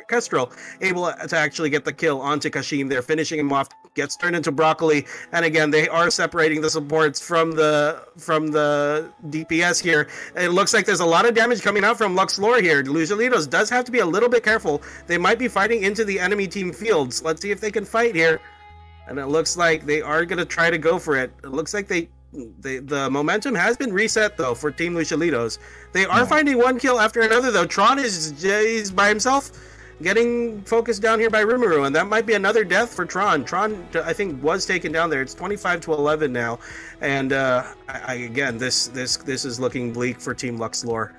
Kestrel able to actually get the kill onto Kashim. They're finishing him off. Gets turned into broccoli, and again they are separating the supports from the DPS here. It looks like there's a lot of damage coming out from Luxlore here. Lucilitos does have to be a little bit careful. They might be fighting into the enemy team fields. Let's see if they can fight here. And it looks like they are going to try to go for it. It looks like the momentum has been reset though for Team Lucilitos. They are finding one kill after another though. Tron is by himself, getting focused down here by Rimuru, and that might be another death for Tron. Tron, I think, was taken down there. It's 25-11 now, and again, this is looking bleak for Team Luxlore.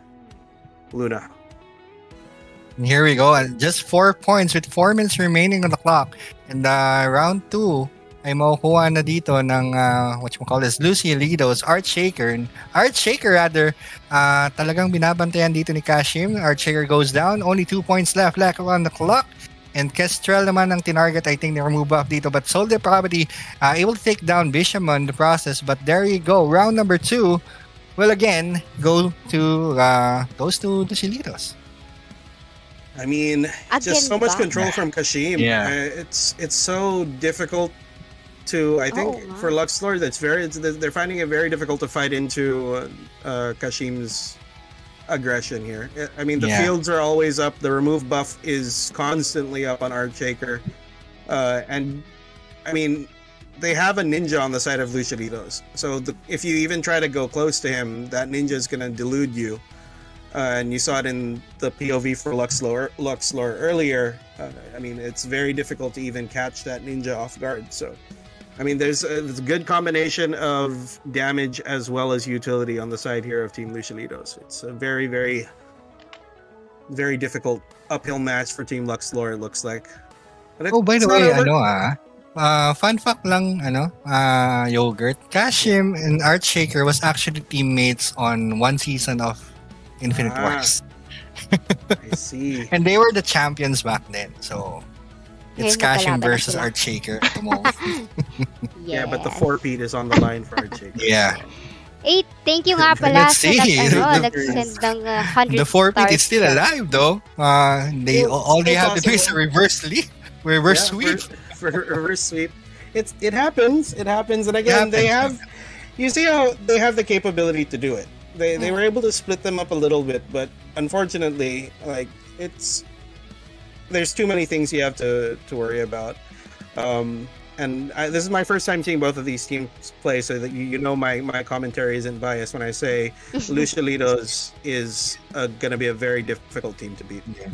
Luna. And here we go. Just 4 points with 4 minutes remaining on the clock. And round 2 ay makukuha na dito ng Lucilitos, Archshaker rather, talagang binabantayan dito ni Kashim. Archshaker goes down, only 2 points left on the clock. And Kestrel naman ang tinarget, I think, ni remove buff dito. But Soul Depravity able to take down Bishamon in the process. But there you go, round number 2 will again go to Lucilitos. I mean, just so much control from Kashim. Yeah. It's so difficult to, I think, for Luxlore, they're finding it very difficult to fight into Kashim's aggression here. I mean, the fields are always up. The remove buff is constantly up on Archshaker. And, I mean, they have a ninja on the side of Lucilitos. So if you even try to go close to him, that ninja is going to delude you. And you saw it in the POV for Luxlore earlier. I mean, it's very difficult to even catch that ninja off guard. So, I mean, there's a good combination of damage as well as utility on the side here of Team Lucilitos. It's a very, very, very difficult uphill match for Team Luxlore, it looks like. Oh, by It's the not way, over. fun fact lang, Yogurt, Kashim and Art Shaker was actually teammates on one season of Infinite Wars. I see. And they were the champions back then. So, it's Ngayon Kashim magkalaban na versus sila. Art Shaker at the moment. Yeah, but the Yes. 4-peat is on the line for our chick. Yeah. Thank you nga pala Let's sa see. nag-send ng 100 The 4-peat is stars still ka. alive though. They Still- all they still have to do is a possible. reverse sweep. For reverse sweep. It happens. It happens. And again, they have. You see how they have the capability to do it. They were able to split them up a little bit, but unfortunately, like there's too many things you have to worry about. This is my first time seeing both of these teams play, so that you know my commentary isn't biased when I say Luciolitos is gonna be a very difficult team to beat. Yeah.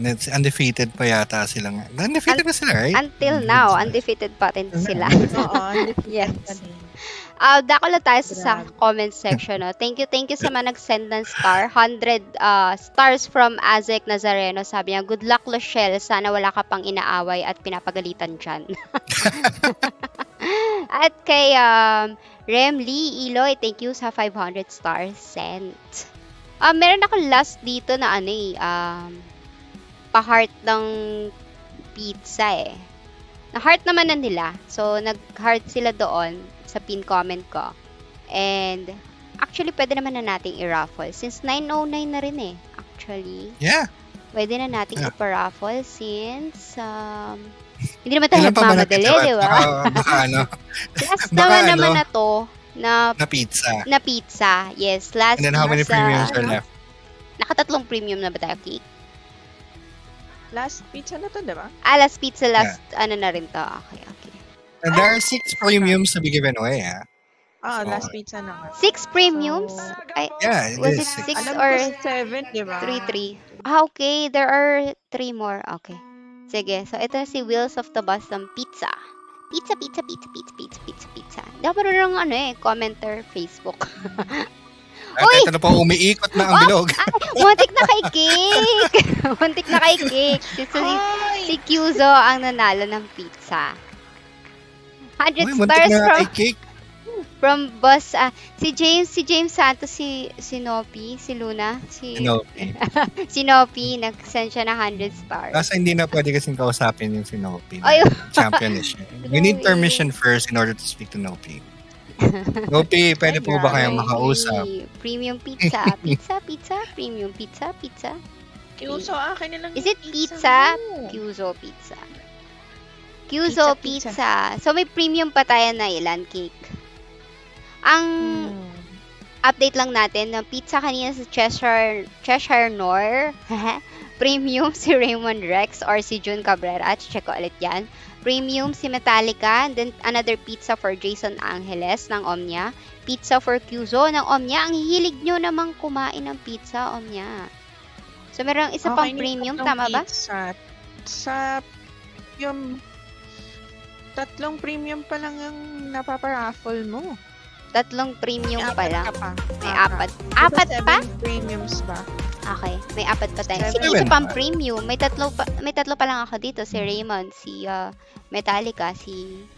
It's undefeated pa yata sila. Undefeated pa sila, right? Until now, undefeated pa rin sila. Oo, Yes. pa din. Dako lang tayo sa comment section. No? Thank you sa mga nag-send ng star. 100 stars from Azek Nazareno. Sabi niya, good luck, Luciel. Sana wala ka pang inaaway at pinapagalitan dyan. At kay Rem Lee Iloy, thank you sa 500 stars sent. Meron ako last dito na pa-heart ng pizza eh. Na-heart naman na nila. So, nag-heart sila doon sa pin comment ko. And, actually, pwede naman na nating i-raffle. Since 9:09 na rin eh, actually. Yeah. Pwede na nating i-raffle since, hindi naman tayo Ilan pa ba nagmamadali, natitira? di ba? Baka Last baka naman na to, na pizza. na pizza. Yes, last And then how many pizza. premiums are left? Nakatatlong premium na ba tayo, Kate? Last pizza na to, di ba? Last pizza, ano na rin to. Okay. And there are 6 premiums to be given away, Last pizza na nga. 6 premiums? Yeah, it Was is it 6. 6 Alam or ko 7, di ba? 3? Okay. There are 3 more. Okay. Sige. So, ito si Wheels of the Boston Pizza. Pizza. Dapat rin commenter Facebook. At ito na po, umiikot na ang bilog. Muntik na kay Cake. Muntik na kay Cake. Si Kyuzo ang nanalo ng pizza. 100 Muntik stars na kay Cake. from boss. Si James Santos, si Nopi, si Luna, si Nopi, nag-send siya ng 100 stars. Kasi hindi na pwede kasing kausapin yung si Nopi. Ay. Champion siya. We need permission first in order to speak to Nopi. Nopi, pwede po ba kayong makausap? Premium pizza. Premium pizza. Kyuzo, akin na lang Is yung it pizza? mo. Kyuzo pizza. So, may premium pa tayo na ilan, Cake. Ang update lang natin, ng pizza kanina sa Cheshire Nor. Premium si Raymond Rex or si June Cabrera. Check ko ulit yan. Premium si Metallica. Then, another pizza for Jason Angeles ng Omnia. Pizza for Kyuzo ng Omnia. Ang hilig nyo namang kumain ng pizza, Omnia. So, meron isa pang premium. Tama ba? Sa yung tatlong premium pa lang ang napaparaffle mo. Tatlong premium pa lang. May apat. Diba Apat pa? 7 premiums ba? Okay, may apat pa tayo. 7 Sige, isa pang premium. May tatlo pa lang ako dito. Si Raymond, si Metallica, sino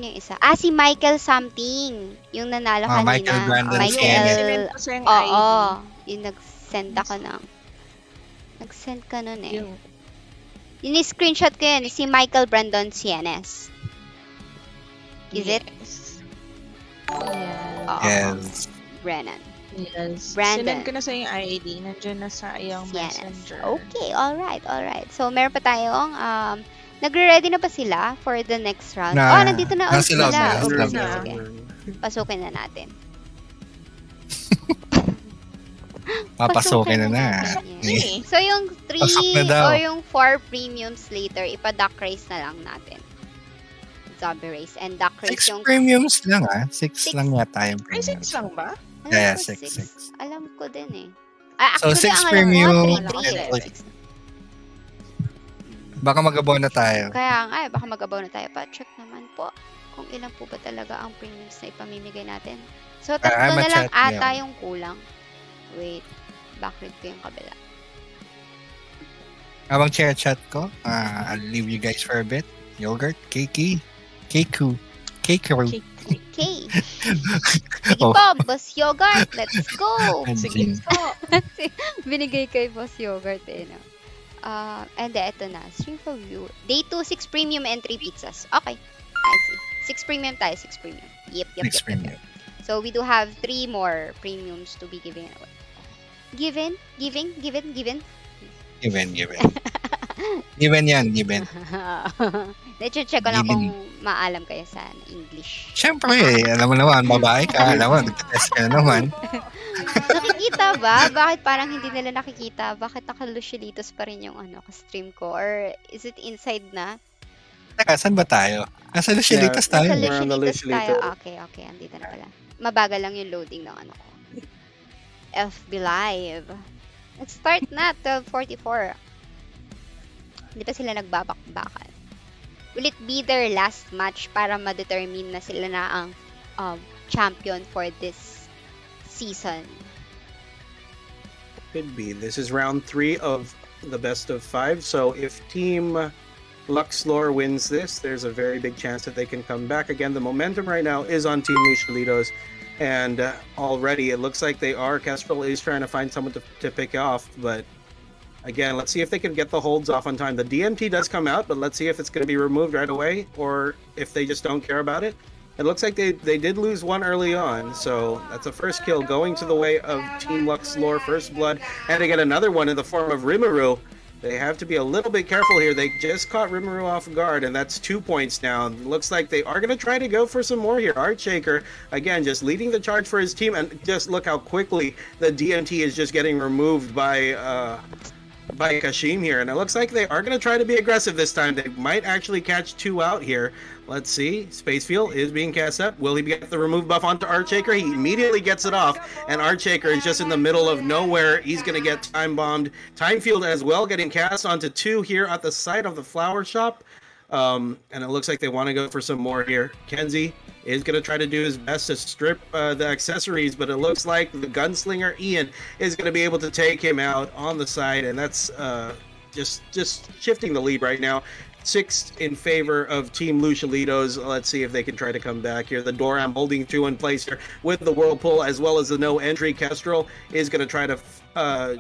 yung isa? Si Michael something. Yung nanalo kanina. Michael Brandon Michael. Oo. Yung nag-send ako ng. Nag-send ka nun eh. Yung screenshot ko yun. Si Michael Brandon Sienes. Is it? Yes. Brennan. Yes. Brandon. Sinend ko na sa yung ID. Nandiyan na sa iyong messenger. Okay, alright. So, meron pa tayong, nagre-ready na ba sila for the next round? Nandito na ulit sila. Sige. Pasukin na natin. Papasukin na. Yes. So, yung 3 or yung 4 premiums later, ipa-duck race na lang natin. Zombie race and duck race 6 yung... premiums lang 6 lang yata yung Ay, premiums. 6 lang ba? Yeah, 6. Alam ko din eh. So, Actually, 6 ang premium. alam ko, 3 Baka mag-abaw na tayo. Kaya nga, baka mag-abaw na tayo. Pa-check naman po kung ilan po ba talaga ang premiums na ipamimigay natin. So, tatlo na lang ata yung kulang. Wait, backread ko yung kabila. Habang chat ko, I'll leave you guys for a bit. Yogurt, Keiki, Keiku, Keikuru. Okay. Sige po, Boss Yogurt. Let's go. Sige po. Binigay kay Boss Yogurt no? And ito na. Stream for view. Day 2, 6 premium and 3 pizzas. Okay. I see. 6 premium tayo. 6 premium. Yep. premium. So we do have 3 more premiums to be given away. Giving. Given yan, given. Check ko lang kung maalam kayo sa English. Siyempre, alam mo naman, babae ka, alam mo, nagtitest ka naman. Nakikita ba? Bakit parang hindi nila nakikita? Bakit naka-Luciolitos pa rin yung stream ko? Or is it inside na? Teka, saan ba tayo? Nasa Luciolitos tayo. Nasa Luciolitos tayo. Okay, andito na pala. Mabagal lang yung loading ng ko. FB Live. Let's start na, 12:44. Hindi pa sila nagbabakbakan. Will it be their last match para ma-determine na sila na ang champion for this season? Could be. This is round 3 of the best of 5. So if Team Luxlore wins this, there's a very big chance that they can come back. Again, the momentum right now is on Team Luciolitos. And already it looks like they are. Kestrel is trying to find someone to pick off. But again, let's see if they can get the holds off on time. The DMT does come out, but let's see if it's going to be removed right away or if they just don't care about it. It looks like they did lose one early on, so that's a first kill going to the way of Team Luxlore, First Blood, and to get another one in the form of Rimuru. They have to be a little bit careful here. They just caught Rimuru off guard, and that's 2 points now. Looks like they are going to try to go for some more here. Artshaker, again, just leading the charge for his team, and just look how quickly the DMT is just getting removed by Kashim here, and it looks like they are going to try to be aggressive this time. They might actually catch 2 out here. Let's see. Space Field is being cast up. Will he get the remove buff onto Artshaker? He immediately gets it off, and Artshaker is just in the middle of nowhere. He's going to get time bombed. Time Field as well, getting cast onto 2 here at the site of the flower shop. And it looks like they want to go for some more here. Kenzie is going to try to do his best to strip the accessories, but it looks like the gunslinger Ian is going to be able to take him out on the side, and that's just shifting the lead right now. 6 in favor of Team Luciolitos. Let's see if they can try to come back here. The Doram holding 2 in place here with the Whirlpool as well as the no entry. Kestrel is going to try to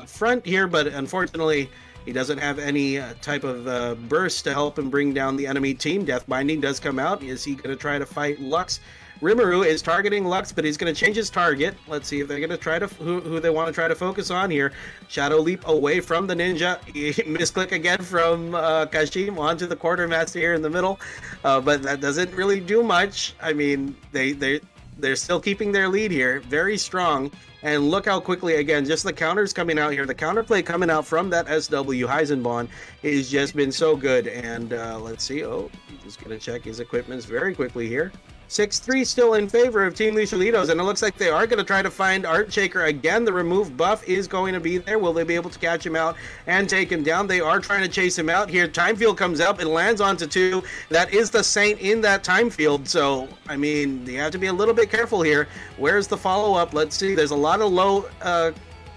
front here, but unfortunately he doesn't have any type of burst to help him bring down the enemy team. Death Binding does come out. Is he going to try to fight Lux? Rimuru is targeting Lux, but he's going to change his target. Let's see if they're going to try to who they want to try to focus on here. Shadow Leap away from the ninja. Misclick again from Kashim onto the quartermaster here in the middle, but that doesn't really do much. I mean, they're still keeping their lead here, very strong. And look how quickly, again, just the counters coming out here. The counterplay coming out from that SW Heisenbahn has just been so good. And let's see. Oh, he's going to check his equipments very quickly here. 6-3 still in favor of Team Luciolitos, and it looks like they are going to try to find Artshaker again. The remove buff is going to be there. Will they be able to catch him out and take him down? They are trying to chase him out here. Time Field comes up and lands onto 2. That is the Saint in that Time Field, so, I mean, you have to be a little bit careful here. Where's the follow-up? Let's see. There's a lot of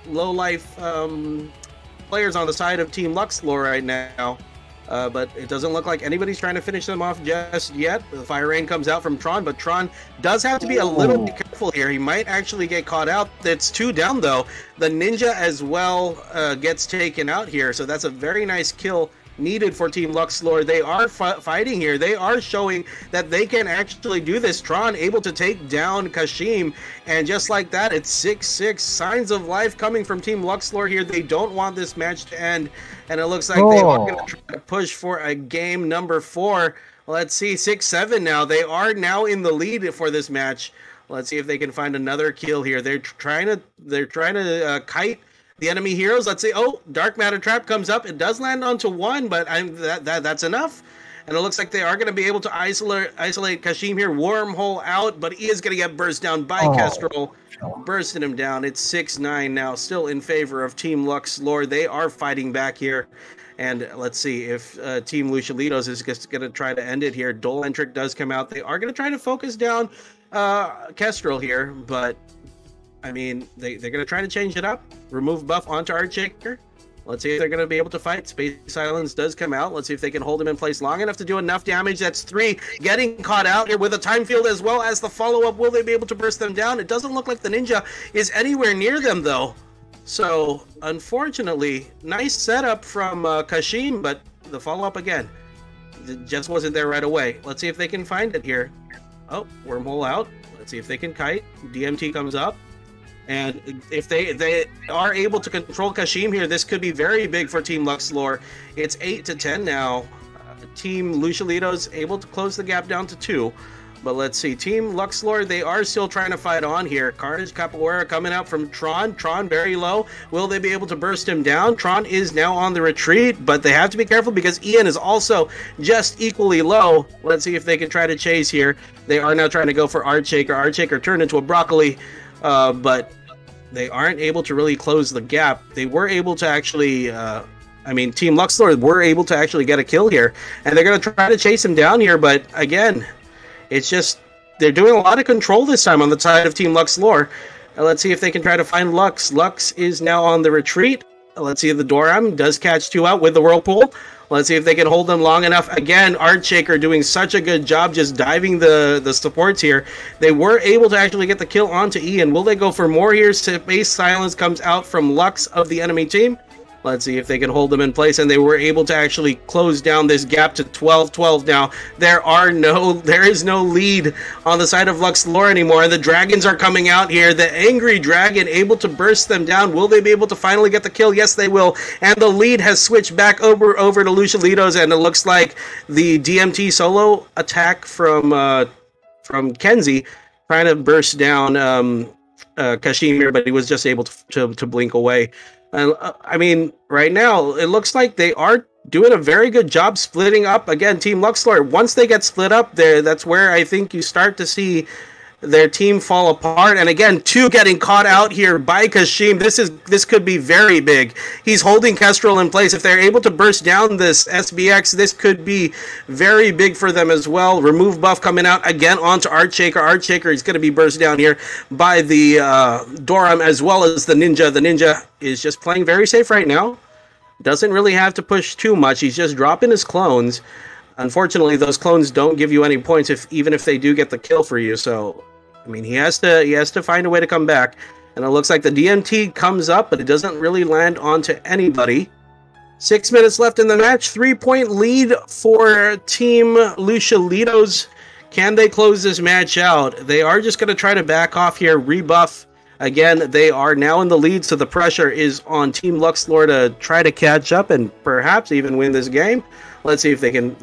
low-life players on the side of Team Luxlore right now. But it doesn't look like anybody's trying to finish them off just yet. The Fire Rain comes out from Tron, but Tron does have to be a little bit careful here. He might actually get caught out. It's 2 down, though. The Ninja as well gets taken out here, so that's a very nice kill needed for Team Luxlore. They are fighting here. They are showing that they can actually do this. Tron able to take down Kashim, and just like that, it's 6-6. Signs of life coming from Team Luxlore here. They don't want this match to end, and it looks like they are going to try to push for a game number 4. Let's see, 6-7 now. They are now in the lead for this match. Let's see if they can find another kill here. They're trying to kite the enemy heroes. Let's see. Oh, Dark Matter Trap comes up. It does land onto 1, but that's enough. And it looks like they are going to be able to isolate Kashim here. Wormhole out, but he is going to get burst down by Kestrel. Bursting him down. It's 6-9 now, still in favor of Team Luxlore. They are fighting back here. And let's see if Team Luciolitos is just going to try to end it here. Dolentric does come out. They are going to try to focus down Kestrel here, but I mean, they're going to try to change it up. Remove buff onto Artshaker. Let's see if they're going to be able to fight. Space Silence does come out. Let's see if they can hold him in place long enough to do enough damage. That's 3 getting caught out here with a time field as well as the follow-up. Will they be able to burst them down? It doesn't look like the ninja is anywhere near them, though. So, unfortunately, nice setup from Kashim, but the follow-up again. It just wasn't there right away. Let's see if they can find it here. Oh, wormhole out. Let's see if they can kite. DMT comes up. And if they are able to control Kashim here, this could be very big for Team Luxlore. It's 8-10 now. Team Luciolitos able to close the gap down to 2. But let's see, Team Luxlore, they are still trying to fight on here. Carnage Capoeira coming out from Tron. Tron very low. Will they be able to burst him down? Tron is now on the retreat, but they have to be careful because Ian is also just equally low. Let's see if they can try to chase here. They are now trying to go for Artshaker. Artshaker turned into a broccoli. But they aren't able to really close the gap. They were able to actually, Team Luxlore were able to actually get a kill here. And they're going to try to chase him down here, but again, it's just, they're doing a lot of control this time on the side of Team Luxlore. Let's see if they can try to find Lux. Lux is now on the retreat. Let's see if the Doram does catch 2 out with the Whirlpool. Let's see if they can hold them long enough. Again, Artshaker doing such a good job just diving the supports here. They were able to actually get the kill onto Ian. Will they go for more here? Space Silence comes out from Lux of the enemy team. Let's see if they can hold them in place, and they were able to actually close down this gap to 12-12 now. There is no lead on the side of Luxlore anymore, and the dragons are coming out here. The angry dragon able to burst them down. Will they be able to finally get the kill? Yes, they will. And the lead has switched back over to Luciolitos, and it looks like the DMT solo attack from Kenzie trying to burst down Kashim here, but he was just able to blink away. Right now, it looks like they are doing a very good job splitting up. Again, Team Luxlore, once they get split up there, that's where I think you start to see their team fall apart. And again, 2 getting caught out here by Kashim. This could be very big. He's holding Kestrel in place. If they're able to burst down this SBX, this could be very big for them as well. Remove buff coming out again onto Artshaker. Artshaker is going to be burst down here by the Doram as well as the Ninja. The Ninja is just playing very safe right now. Doesn't really have to push too much. He's just dropping his clones. Unfortunately, those clones don't give you any points even if they do get the kill for you. So, he has to find a way to come back. And it looks like the DMT comes up, but it doesn't really land onto anybody. 6 minutes left in the match. 3-point lead for Team Luciolitos. Can they close this match out? They are just going to try to back off here, rebuff. Again, they are now in the lead, so the pressure is on Team Luxlore to try to catch up and perhaps even win this game. Let's see if they can.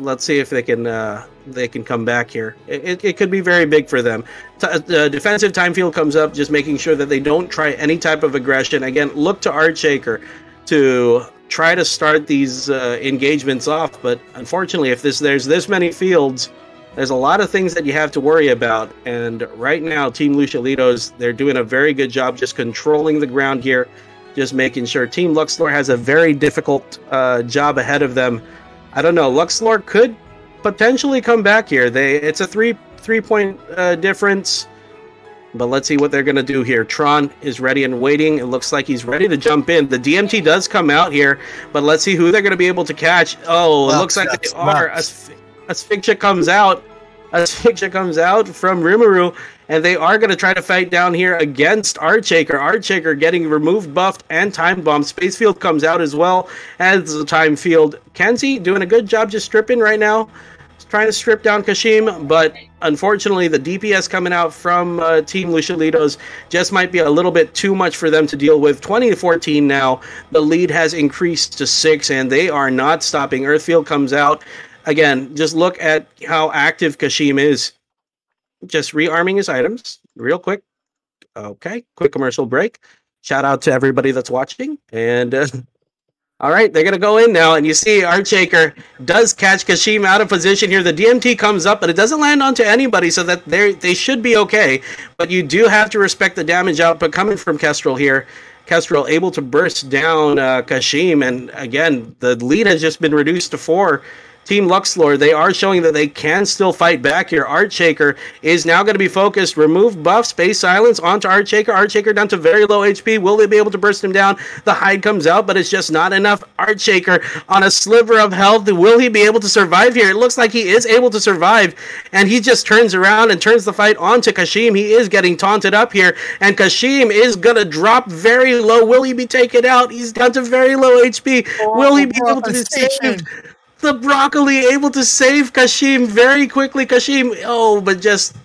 They can come back here. It could be very big for them. Defensive time field comes up, just making sure that they don't try any type of aggression. Again, look to Artshaker to try to start these engagements off. But unfortunately, if there's this many fields, there's a lot of things that you have to worry about. And right now, Team Luciolitos, they're doing a very good job just controlling the ground here, just making sure. Team Luxlore has a very difficult job ahead of them. I don't know. Luxlore could potentially come back here. It's a three-point difference. But let's see what they're going to do here. Tron is ready and waiting. It looks like he's ready to jump in. The DMT does come out here, but let's see who they're going to be able to catch. Oh, it looks like they are. Asphyxia comes out. Asphyxia comes out from Rimuru, and they are going to try to fight down here against Artshaker. Artshaker getting removed, buffed, and time bomb. Space Field comes out as well as the time field. Kenzie doing a good job just stripping right now. Trying to strip down Kashim, but unfortunately the DPS coming out from Team Luciolitos just might be a little bit too much for them to deal with. 20-14 now. The lead has increased to 6, and they are not stopping. Earthfield comes out. Again, just look at how active Kashim is. Just rearming his items real quick. Okay, quick commercial break. Shout out to everybody that's watching. And all right, they're going to go in now. And you see Artshaker does catch Kashim out of position here. The DMT comes up, but it doesn't land onto anybody, so that they should be okay. But you do have to respect the damage output coming from Kestrel here. Kestrel able to burst down Kashim. And again, the lead has just been reduced to 4. Team Luxlore, they are showing that they can still fight back here. Artshaker is now going to be focused. Remove buff, space silence onto Artshaker. Artshaker down to very low HP. Will they be able to burst him down? The hide comes out, but it's just not enough. Artshaker on a sliver of health. Will he be able to survive here? It looks like he is able to survive, and he just turns around and turns the fight onto Kashim. He is getting taunted up here, and Kashim is going to drop very low. Will he be taken out? He's down to very low HP. Will he be able to be saved? The broccoli able to save Kashim very quickly. Kashim, but just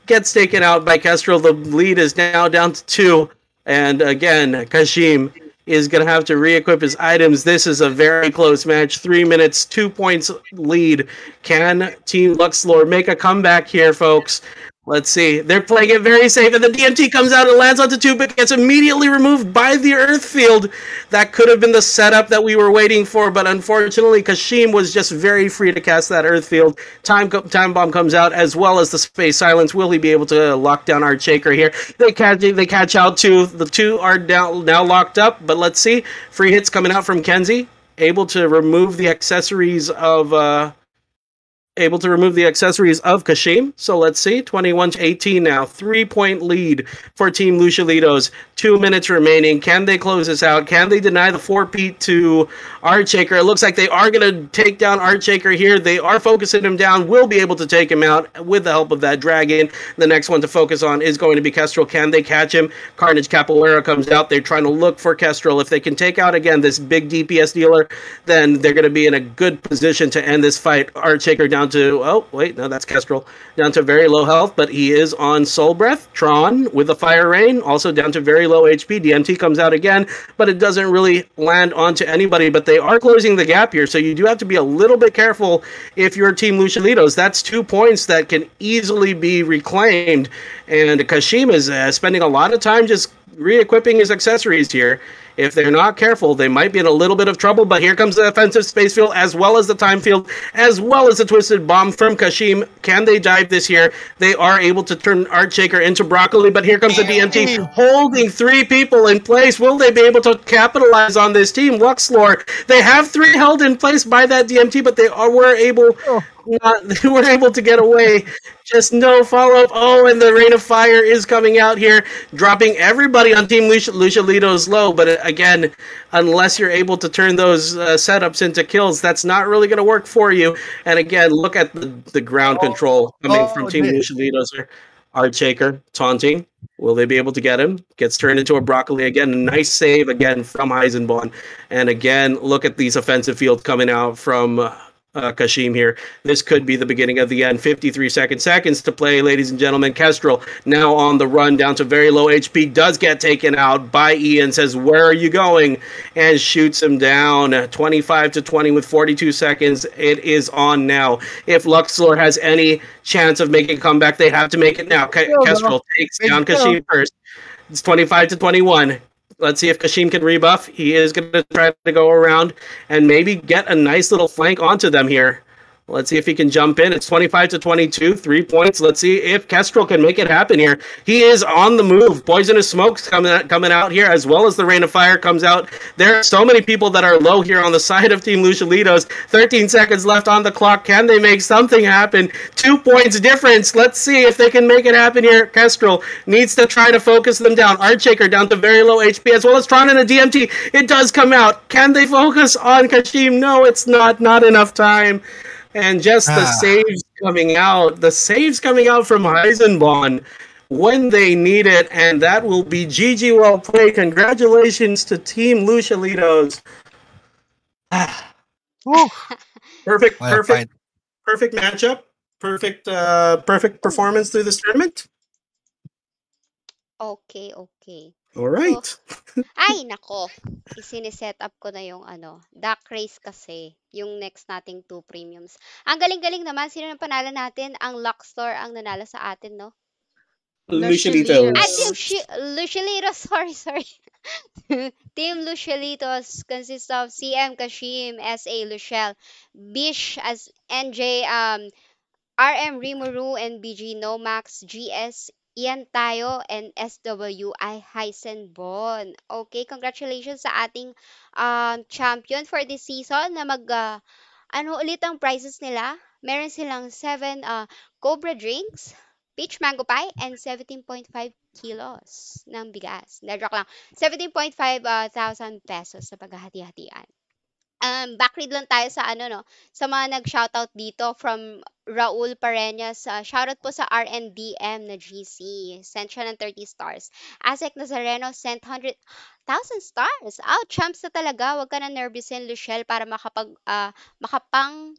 gets taken out by Kestrel. The lead is now down to 2. And again, Kashim is going to have to re-equip his items. This is a very close match. 3 minutes, 2 points lead. Can Team Luxlore make a comeback here, folks? Let's see. They're playing it very safe, and the DMT comes out and lands onto 2, but gets immediately removed by the Earth Field. That could have been the setup that we were waiting for, but unfortunately, Kashim was just very free to cast that Earth Field. Time Bomb comes out, as well as the Space Silence. Will he be able to lock down our Shaker here? They catch out 2. The 2 are now locked up, but let's see. Free hits coming out from Kenzie. Able to remove the accessories of Kashim. So let's see, 21-18 now. 3-point lead for Team Luciolitos. 2 minutes remaining. Can they close this out? Can they deny the 4-peat to Artshaker? It looks like they are going to take down Artshaker here. They are focusing him down. Will be able to take him out with the help of that dragon. The next one to focus on is going to be Kestrel. Can they catch him? Carnage Capoeira comes out. They're trying to look for Kestrel. If they can take out, again, this big DPS dealer, then they're going to be in a good position to end this fight. Artshaker down to, that's Kestrel. Down to very low health, but he is on Soul Breath. Tron with the Fire Rain, also down to very low HP. DMT comes out again, but it doesn't really land onto anybody, but they are closing the gap here, so you do have to be a little bit careful if you're Team Luciolitos. That's 2 points that can easily be reclaimed, and Kashim is spending a lot of time just re-equipping his accessories here. If they're not careful, they might be in a little bit of trouble, but here comes the offensive space field, as well as the time field, as well as the twisted bomb from Kashim. Can they dive this here? They are able to turn Artshaker into broccoli, but here comes the DMT, holding 3 people in place. Will they be able to capitalize on this team? Luxlore, they have 3 held in place by that DMT, but they were able to get away. Just no follow-up. And the Rain of Fire is coming out here, dropping everybody on Team Luciolitos low. But again, unless you're able to turn those setups into kills, that's not really going to work for you. And again, look at the ground control coming from Team Luciolitos. Artshaker taunting. Will they be able to get him? Gets turned into a broccoli again. A nice save again from Heisenborn. And again, look at these offensive fields coming out from Kashim here. This could be the beginning of the end. 53 seconds to play, ladies and gentlemen. Kestrel now on the run, down to very low HP, does get taken out by Ian, says, "Where are you going?" and shoots him down. 25-20 with 42 seconds. It is on now. If Luxlore has any chance of making a comeback, they have to make it now. Kestrel takes down Kashim first. It's 25-21. Let's see if Kashim can rebuff. He is going to try to go around and maybe get a nice little flank onto them here. Let's see if he can jump in. It's 25-22, 3 points. Let's see if Kestrel can make it happen here. He is on the move. Poisonous Smoke's coming out here, as well as the Rain of Fire comes out. There are so many people that are low here on the side of Team Luciolitos. 13 seconds left on the clock. Can they make something happen? 2 points difference. Let's see if they can make it happen here. Kestrel needs to try to focus them down. Artshaker down to very low HP, as well as Tron and a DMT. It does come out. Can they focus on Kashim? No, it's not. Not enough time. And just the saves coming out. The saves coming out from Heisenborn when they need it. And that will be GG well played. Congratulations to Team Luciolitos. Perfect matchup. Perfect performance through this tournament. Okay. All right. Ay, nako. Isiniset up ko na yung Duck Race kasi. Yung next nating 2 premiums. Ang galing-galing naman. Sino nang panalo natin? Ang Luxlore ang nanalo sa atin, no? Luciolitos. Luciolitos. Sorry. Team Luciolitos consists of CM, Kashim, SA, Luciel, Bish as NJ, RM, Rimuru, and BG Nomax, GS, Ian Tayo, and SWI Heisenborn. Okay, congratulations sa ating champion for this season na Ano ulit ang prices nila? Meron silang 7 Cobra drinks, peach mango pie, and 17.5 kilos ng bigas. Na joke lang. 17.5 thousand pesos sa paghahati-hatian. Backread lang tayo sa ano no, sa mga nag-shoutout dito from Raul Pareñas. Shoutout po sa RNDM na GC. Sent siya ng 30 stars. Azek Nazareno sent 100,000 stars. Champs na talaga. Huwag ka na nervousin, Luciel, para makapang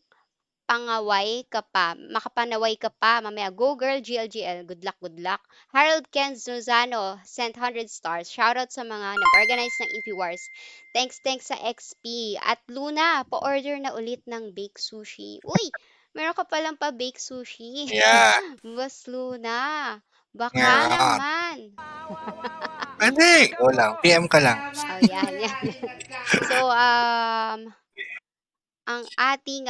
pangaway ka pa, makapanaway ka pa, mamaya go girl GLGL, good luck, good luck. Harold Ken Zuzano sent 100 stars, shoutout sa mga nag-organize ng Ify Wars. Thanks sa XP. At Luna, pa-order na ulit ng bake sushi. Uy, meron ka palang pa bake sushi. Yeah. Boss Luna, baka Yeah. naman. Pwede. Go lang. PM ka lang. Oh, yan. So, ang ating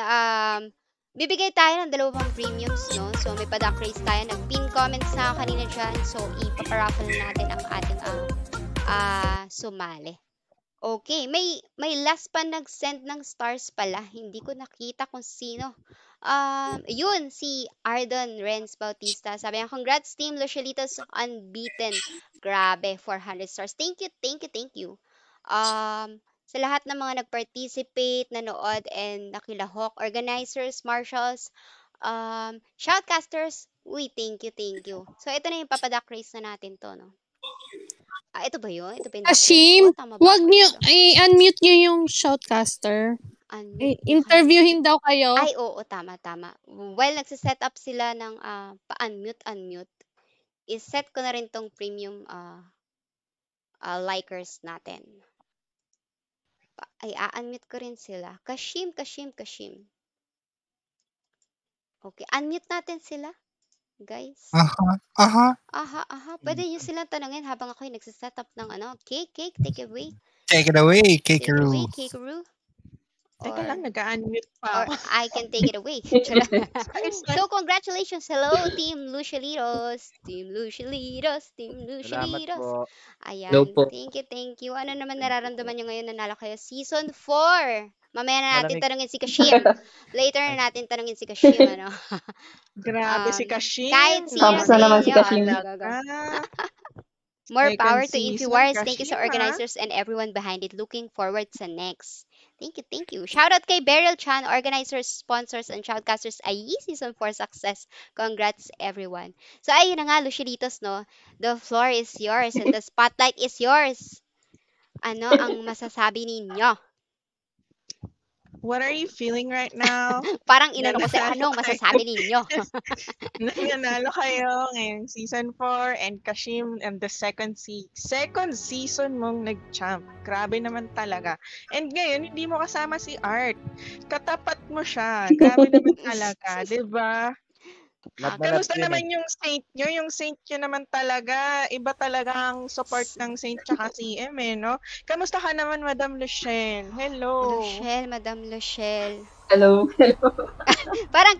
bibigay tayo ng 2 premiums, no? So, may paduck race tayo. Nag-pin comments na kanina dyan. So, ipaparaffle natin ang ating sumali. Okay. May last pa nag-send ng stars pala. Hindi ko nakita kung sino. Yun, si Ardon Renz Bautista. Sabi niya, congrats team Lucielitos unbeaten. Grabe, 400 stars. Thank you. Sa lahat ng mga nag-participate, nanood, and nakilahok, organizers, marshals, shoutcasters, uy, thank you. So, ito na yung papaduck race na natin to, no? Ito ba yun? Ito ba yung duck race Ashim, ko? Tama ba wag ako niyo, dito? i-unmute niyo yung shoutcaster. Interviewin daw kayo. Ay, oo, tama. While nagsiset up sila ng pa-unmute, is-set ko na rin tong premium likers natin. Ay, unmute ko rin sila. Kashim. Okay, unmute natin sila, guys. Aha. Pwede nyo silang tanungin habang ako'y nagsiset up ng cake, take it away. Take it away, Kakeru. Teka lang, nag-unmute pa Or ako. I can take it away. So, congratulations. Hello, Team Lucielitos. Salamat po. Ayan. Hello po. Thank you. Ano naman nararamdaman nyo ngayon na nalo kayo? Season 4. Mamaya na natin Malamig. tanungin si Kashim. Later na natin tanungin si Kashim, ano? Grabe si Kashim. Kahit sino Props sa na naman si inyo. Kashim. More Second power to season, Ify Wars. Thank you sa Kashim, organizers and everyone behind it. Looking forward sa next. Thank you. Shoutout kay Beryl Chan, organizers, sponsors, and shoutcasters. Ay, Season 4 success. Congrats, everyone. So, ayun na nga, Lucielitos, no? The floor is yours and the spotlight is yours. Ano ang masasabi ninyo? What are you feeling right now? Parang inano ko sa anong masasabi ninyo? Nanalo kayo ngayong season 4 and Kashim and the second season mong nag-champ. Grabe naman talaga. And ngayon, hindi mo kasama si Art. Katapat mo siya. Grabe naman talaga. Diba? Kamusta naman yung saint nyo? Yung saint nyo naman talaga. Iba talaga ang support ng saint tsaka CM no? Kamusta ka naman, Madam Luciel? Hello. Madam Luciel. Hello. Parang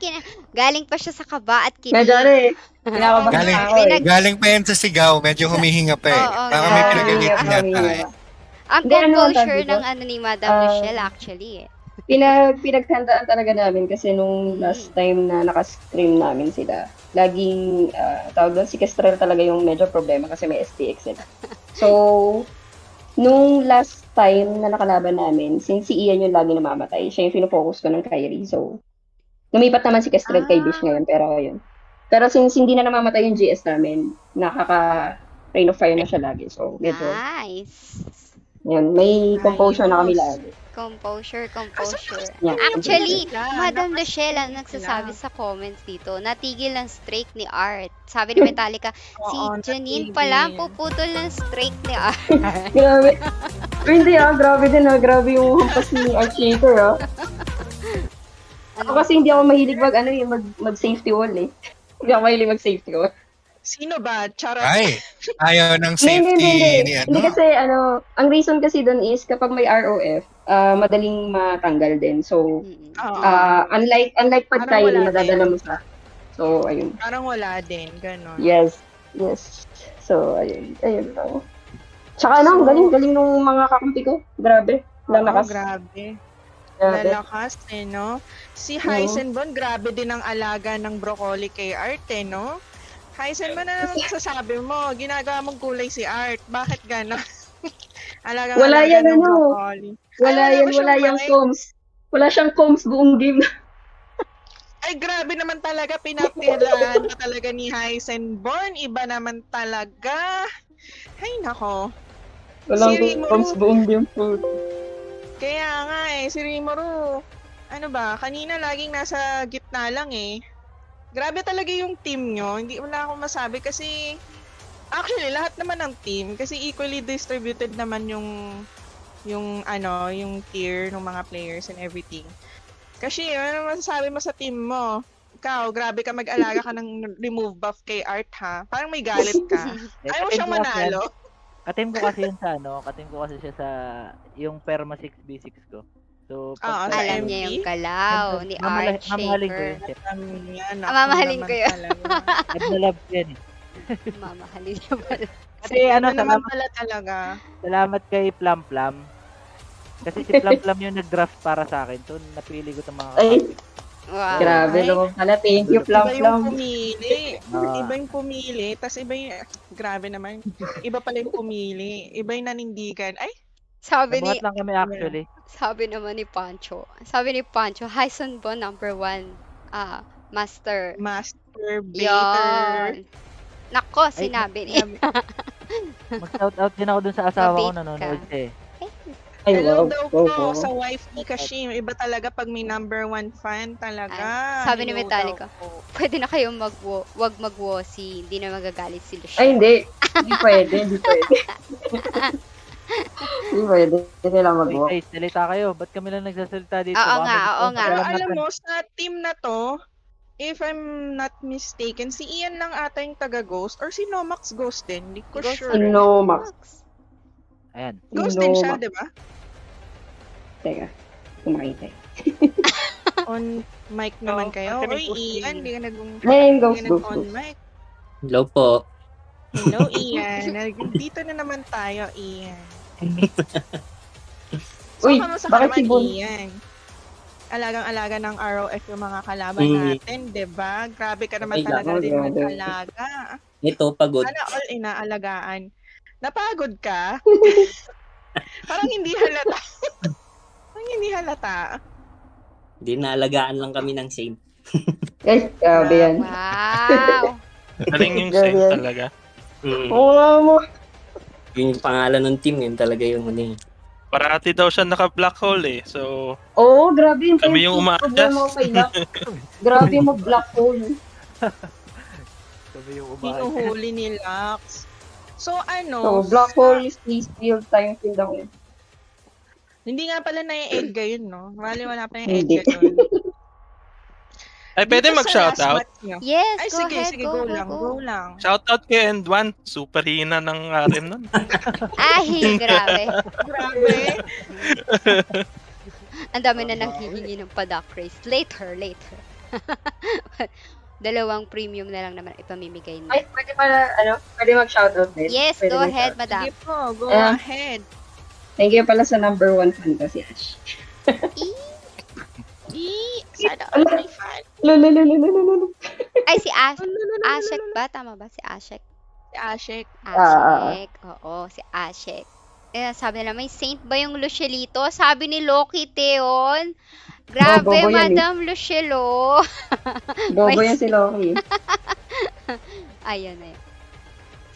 galing pa siya sa kaba at kilig. Medyo kinakabahan ako eh. Galing pa yan sa sigaw. Medyo humihinga pa eh. Baka may pinagalitan yata eh. Ang composure ng ni Madam Luciel actually eh. Pinaghandaan talaga namin kasi nung last time na nakastream namin sila, laging tawag doon, si Kestrel talaga yung medyo problema kasi may STX sila. So, nung last time na nakalaban namin, since si Ian yung lagi namamatay, siya yung fino-focus ko ng Kyrie. So, lumipat naman si Kestrel kay Bish ngayon, pero yun. Pero since hindi na namamatay yung GS namin, nakaka-rain of fire na siya lagi. So, medyo, nice. Yun, may composure na kami lagi. Composure. Yeah. Actually, Madam Luciel ang nagsasabi sa comments dito, natigil ang streak ni Art. Sabi ni Metallica, si Janine pala puputol ng streak ni Art. Grabe. Pero hindi grabe din grabe yung hampas ni Art Shaker Ako kasi hindi ako mahilig mag-safety wall eh. Hindi ako mahilig mag-safety wall. Sino ba? Charot. Ay, ayaw ng safety ni Hindi kasi ang reason kasi doon is kapag may ROF, madaling matanggal din. So, unlike pag tayo, madadala mo sa. So, ayun. Parang wala din, gano'n. Yes. So, ayun lang. Tsaka galing nung mga kakampi ko. Grabe. Grabe. Grabe. Lalakas no? Si Heisenbon, grabe din ang alaga ng broccoli kay Art no? Heisenbon, na naman sasabi mo? Ginagawa mong kulay si Art. Bakit gano'n? Wala Alaga yan, ng ano. broccoli. Wala yung comms. Wala siyang comms buong game. Ay, grabe naman talaga. Pinapirahan pa talaga ni Heisenborn. Iba naman talaga. Ay, nako. Walang Si Rimuru. comms buong game po. Kaya nga si Rimuru. Ano ba? Kanina laging nasa gitna lang Grabe talaga yung team nyo. Hindi wala akong masabi kasi actually lahat naman ng team kasi equally distributed naman yung tier ng mga players and everything. Kasi ano masasabi mo sa team mo? Ikaw, grabe ka mag-alaga ka ng remove buff kay Art ha. Parang may galit ka. Ayaw mo siyang manalo. Katim ko kasi yun katim ko kasi siya sa yung perma 6v6 ko. So, alam niya yung galaw ni Art Shaker. Mamahalin ko yun. Nag-love yan Mamahalin niya pala. Kasi salamat pala talaga. Salamat kay Plum Plum. Kasi si Plum Plum yung nag-draft para sa akin. So, napili ko itong mga kapatid. Wow. Grabe naman pala. Thank you, Plum Plum. Iba yung pumili. Tapos iba yung, grabe naman. Iba pala yung pumili. Iba yung nanindigan. Ay, sabi lang kami actually. Sabi naman ni Pancho. Heisenbon number 1. Master baiter. Nako, sinabi niya. Mag-shout-out din ako dun sa asawa ko nanonood siya Hello daw po sa wife ni Kashim. Iba talaga pag may number 1 fan talaga. Sabi ni Metallica, pwede na kayong wag mag-wosi. Hindi na magagalit si Lucia. Ay, hindi. Hindi pwede. Hindi pwede. Hindi lang mag-walk. Guys, salita kayo. Ba't kami lang nagsasalita dito? Oo nga. Pero alam mo, sa team na to, if I'm not mistaken, si Ian lang ata yung taga-ghost or si Nomax ghost din. Hindi ko sure. Si Nomax. Ayan. Ghost din siya, di ba? Teka. Kumakita On mic naman kayo. Oy, Ian, hindi ka nag-on mic. Hello po. Hello, Ian. Dito na naman tayo, Ian. Uy, kamusta bakit si Bon? Ian? Alagang-alaga ng ROF yung mga kalaban natin, di ba? Grabe ka naman talaga din mag-alaga. Ito, pagod. Sana all inaalagaan. Napagod ka? Parang hindi halata. Hindi naalagaan lang kami ng Saint. Guys, grabe yan. Wow! Galing yung Saint talaga. Oo mo. Yung pangalan ng team, yun talaga yung Parati daw siya naka-black hole So, oo, grabe yung kami yung uma-adjust. Grabe mo black hole. Kami yung hinuhuli ni Lux. So, black hole is real time field ako. Hindi nga pala na-e-egg yun, no? Wala pa yung egg doon. Ay, pwede mag-shoutout? Yes, ay, sige, go lang. Shoutout kay End1. Super hina ng RM nun. Ay, grabe. Grabe. Ang dami na nanghihingi ng padak race. Later. 2 premium na lang naman ipamimigay na. Ay, pwede mag-shoutout din. Yes, pwede go ahead, madam. Sige po, go ahead. Thank you pala sa number 1 fan ko, si Ash. Sana all my fan. Ay, si Ashek ba? Tama ba? Si Ashek? Si Ashek. Oo, si Ashek. Sabi nila, may saint ba yung Luchelito? Sabi ni Loki Teon. Grabe, Madam Luchelo. Bobo yan si Loki. Ayan.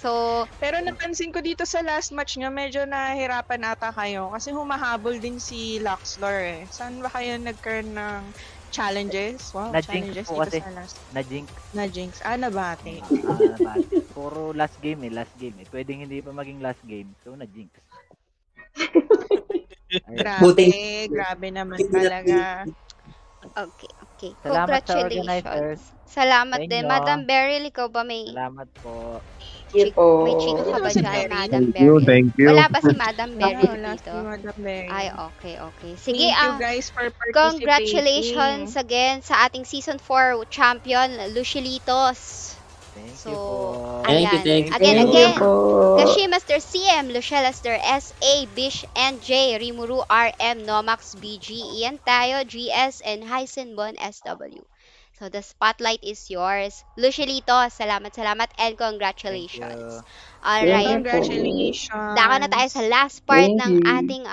So, pero napansin ko dito sa last match nyo, medyo nahihirapan ata kayo kasi humahabol din si Luxlor Saan ba kayo nagkaroon ng challenges? Wow, challenges dito kasi. sa last. Na-jinx. Nabate. Nabate. Puro last game Pwedeng hindi pa maging last game. So, na-jinx. Grabe naman talaga. Okay. Salamat sa organizers. Salamat din. Madam Beryl, ikaw ba may... Salamat po. May chika ka ba dyan, Madam Beryl? Thank you. Wala ba si Madam Beryl dito? Madam Beryl. Ay, okay. Sige, thank you guys for participating. Congratulations again sa ating Season 4 champion, Luchelitos. Thank you po. Thank you, Ayan. thank you. Thank you Again. po. Kashi Master CM, Luciel Aster SA, Bish NJ, Rimuru RM, Nomax BG, Ian Tayo, GS, and Heisenbon SW. So the spotlight is yours. Lucilito, salamat and Thank you. congratulations. Thank Alright. you po. Dako na tayo sa Congratulations. last part Thank ng you. ating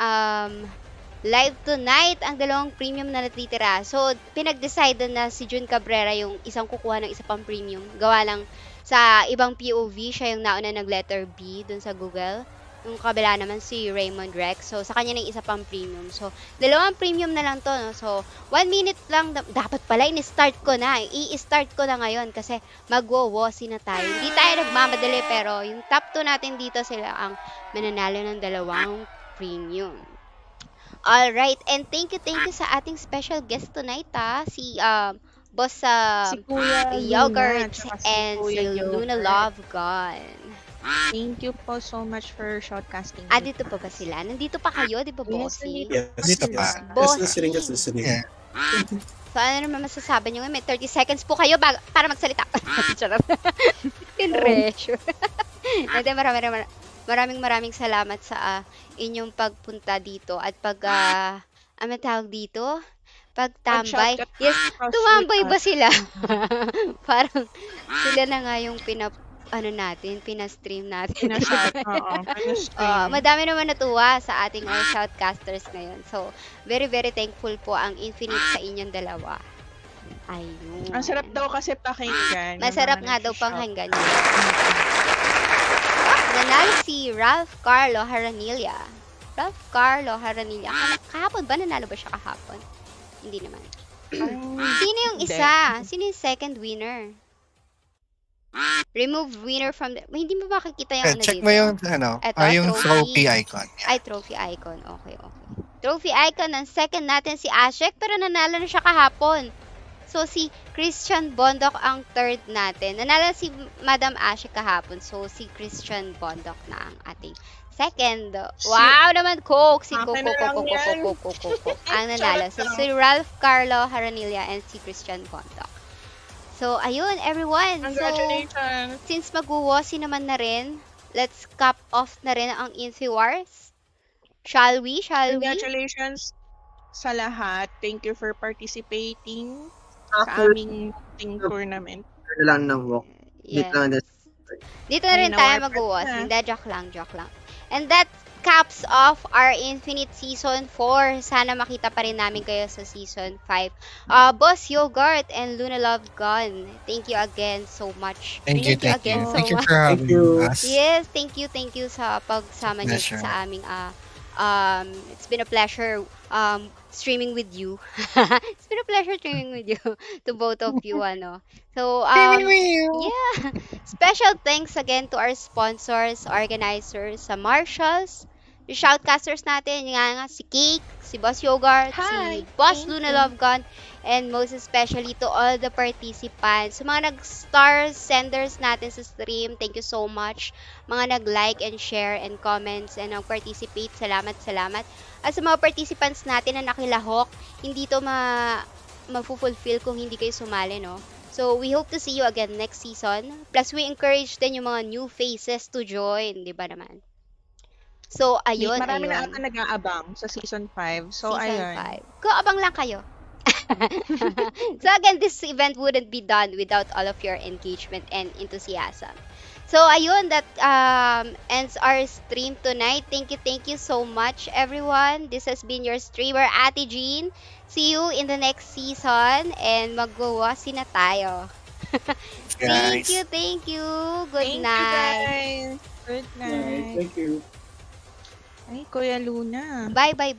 live tonight, ang dalawang premium na natitira. So, pinag-decide na si Jun Cabrera yung isang kukuha ng isa pang premium. Gawa lang sa ibang POV, siya yung nauna nag-letter B dun sa Google. Yung kabila naman si Raymond Rex. So, sa kanya na yung isa pang premium. So, dalawang premium na lang to. No? So, 1 minute lang. Dapat pala, in-start ko na. I-start ko na ngayon kasi magwo-wosi na tayo. Hindi tayo nagmamadali pero yung top 2 natin dito sila ang mananalo ng dalawang premium. Alright, and thank you sa ating special guest tonight, si Boss Si Kuya Luna, Yogurt tsaka si and si Kuya Luna Yogurt. Love Gun. Thank you po so much for shortcasting. Dito pa ba sila? Nandito pa kayo, di ba, Bossy? Yes, Dito pa. yes. Boss. Just listening, just listening. Yeah. So, ano naman masasabi nyo? May 30 seconds po kayo para magsalita. Charot. Pinresyo. Hindi, maraming salamat sa inyong pagpunta dito at ano tawag dito? Pagtambay. Yes, tumambay ba sila? Parang sila na nga yung pinastream natin. Pinashot, oo. Pinastream. Madami naman natuwa sa ating shoutcasters ngayon. So, very, very thankful po ang Infinite sa inyong dalawa. Ayun. Ang sarap daw kasi pakinggan. Masarap nga daw pakinggan yun. Nanalo si Ralph Carlo Haranilla. Kahapon ba? Nanalo ba siya kahapon? Hindi naman. Sino yung isa? Sino yung second winner? Remove winner from the... Hindi mo makikita yung ano Check dito? mo yung, yung trophy icon. Ay, trophy icon. Okay. Trophy icon. Ang second natin si Ashek, pero nanalo na siya kahapon. So, si Christian Bondok ang third natin. Nanalo si Madam Ashek kahapon. So, si Christian Bondok na ang ating second. Wow naman, Coke! Si Coke. Ang nanalo. So, si Ralph Carlo Haranilla and si Christian Bondok. So, ayun, everyone. Congratulations. So, since mag-uwosi naman na rin, let's cap off na rin ang Infi Wars. Shall we? Congratulations sa lahat. Thank you for participating sa aming tournament. lang ng walk. Yes. Dito na rin Ay, tayo nawarpat mag-uwosi. na. Hindi, joke lang. And that caps off our Infinite Season 4. Sana makita pa rin namin kayo sa Season 5. Boss Yogurt and Luna Love Gun, thank you again so much. Thank you again so Thank you much. for having us. Yes, thank you sa pagsama niyo Pleasure. sa aming it's been a pleasure streaming with you. It's been a pleasure streaming with you to both of you So yeah. Special thanks again to our sponsors, organizers, sa Marshalls, yung shoutcasters natin, nga si Cake, si Boss Yogurt, si Boss Luna Love Gun, and most especially to all the participants. Sa mga nag-star senders natin sa stream, thank you so much. Mga nag-like and share and comments and nag-participate, salamat. At sa mga participants natin na nakilahok, hindi to ma-fulfill kung hindi kayo sumali, no? So, we hope to see you again next season. Plus, we encourage din yung mga new faces to join, di ba naman? So, ayun. Marami na ata nag-aabang sa Season 5. So, Season ayun. 5. Abang lang kayo. So, again, this event wouldn't be done without all of your engagement and enthusiasm. So, ayun, that ends our stream tonight. Thank you so much, everyone. This has been your streamer, Ate Jean. See you in the next season and magwawasi na tayo. Thank you. Good night. Good night. Thank you. Ay, Kuya Luna. Bye. Bye.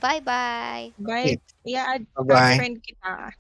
Yeah, Bye-bye. friend kita.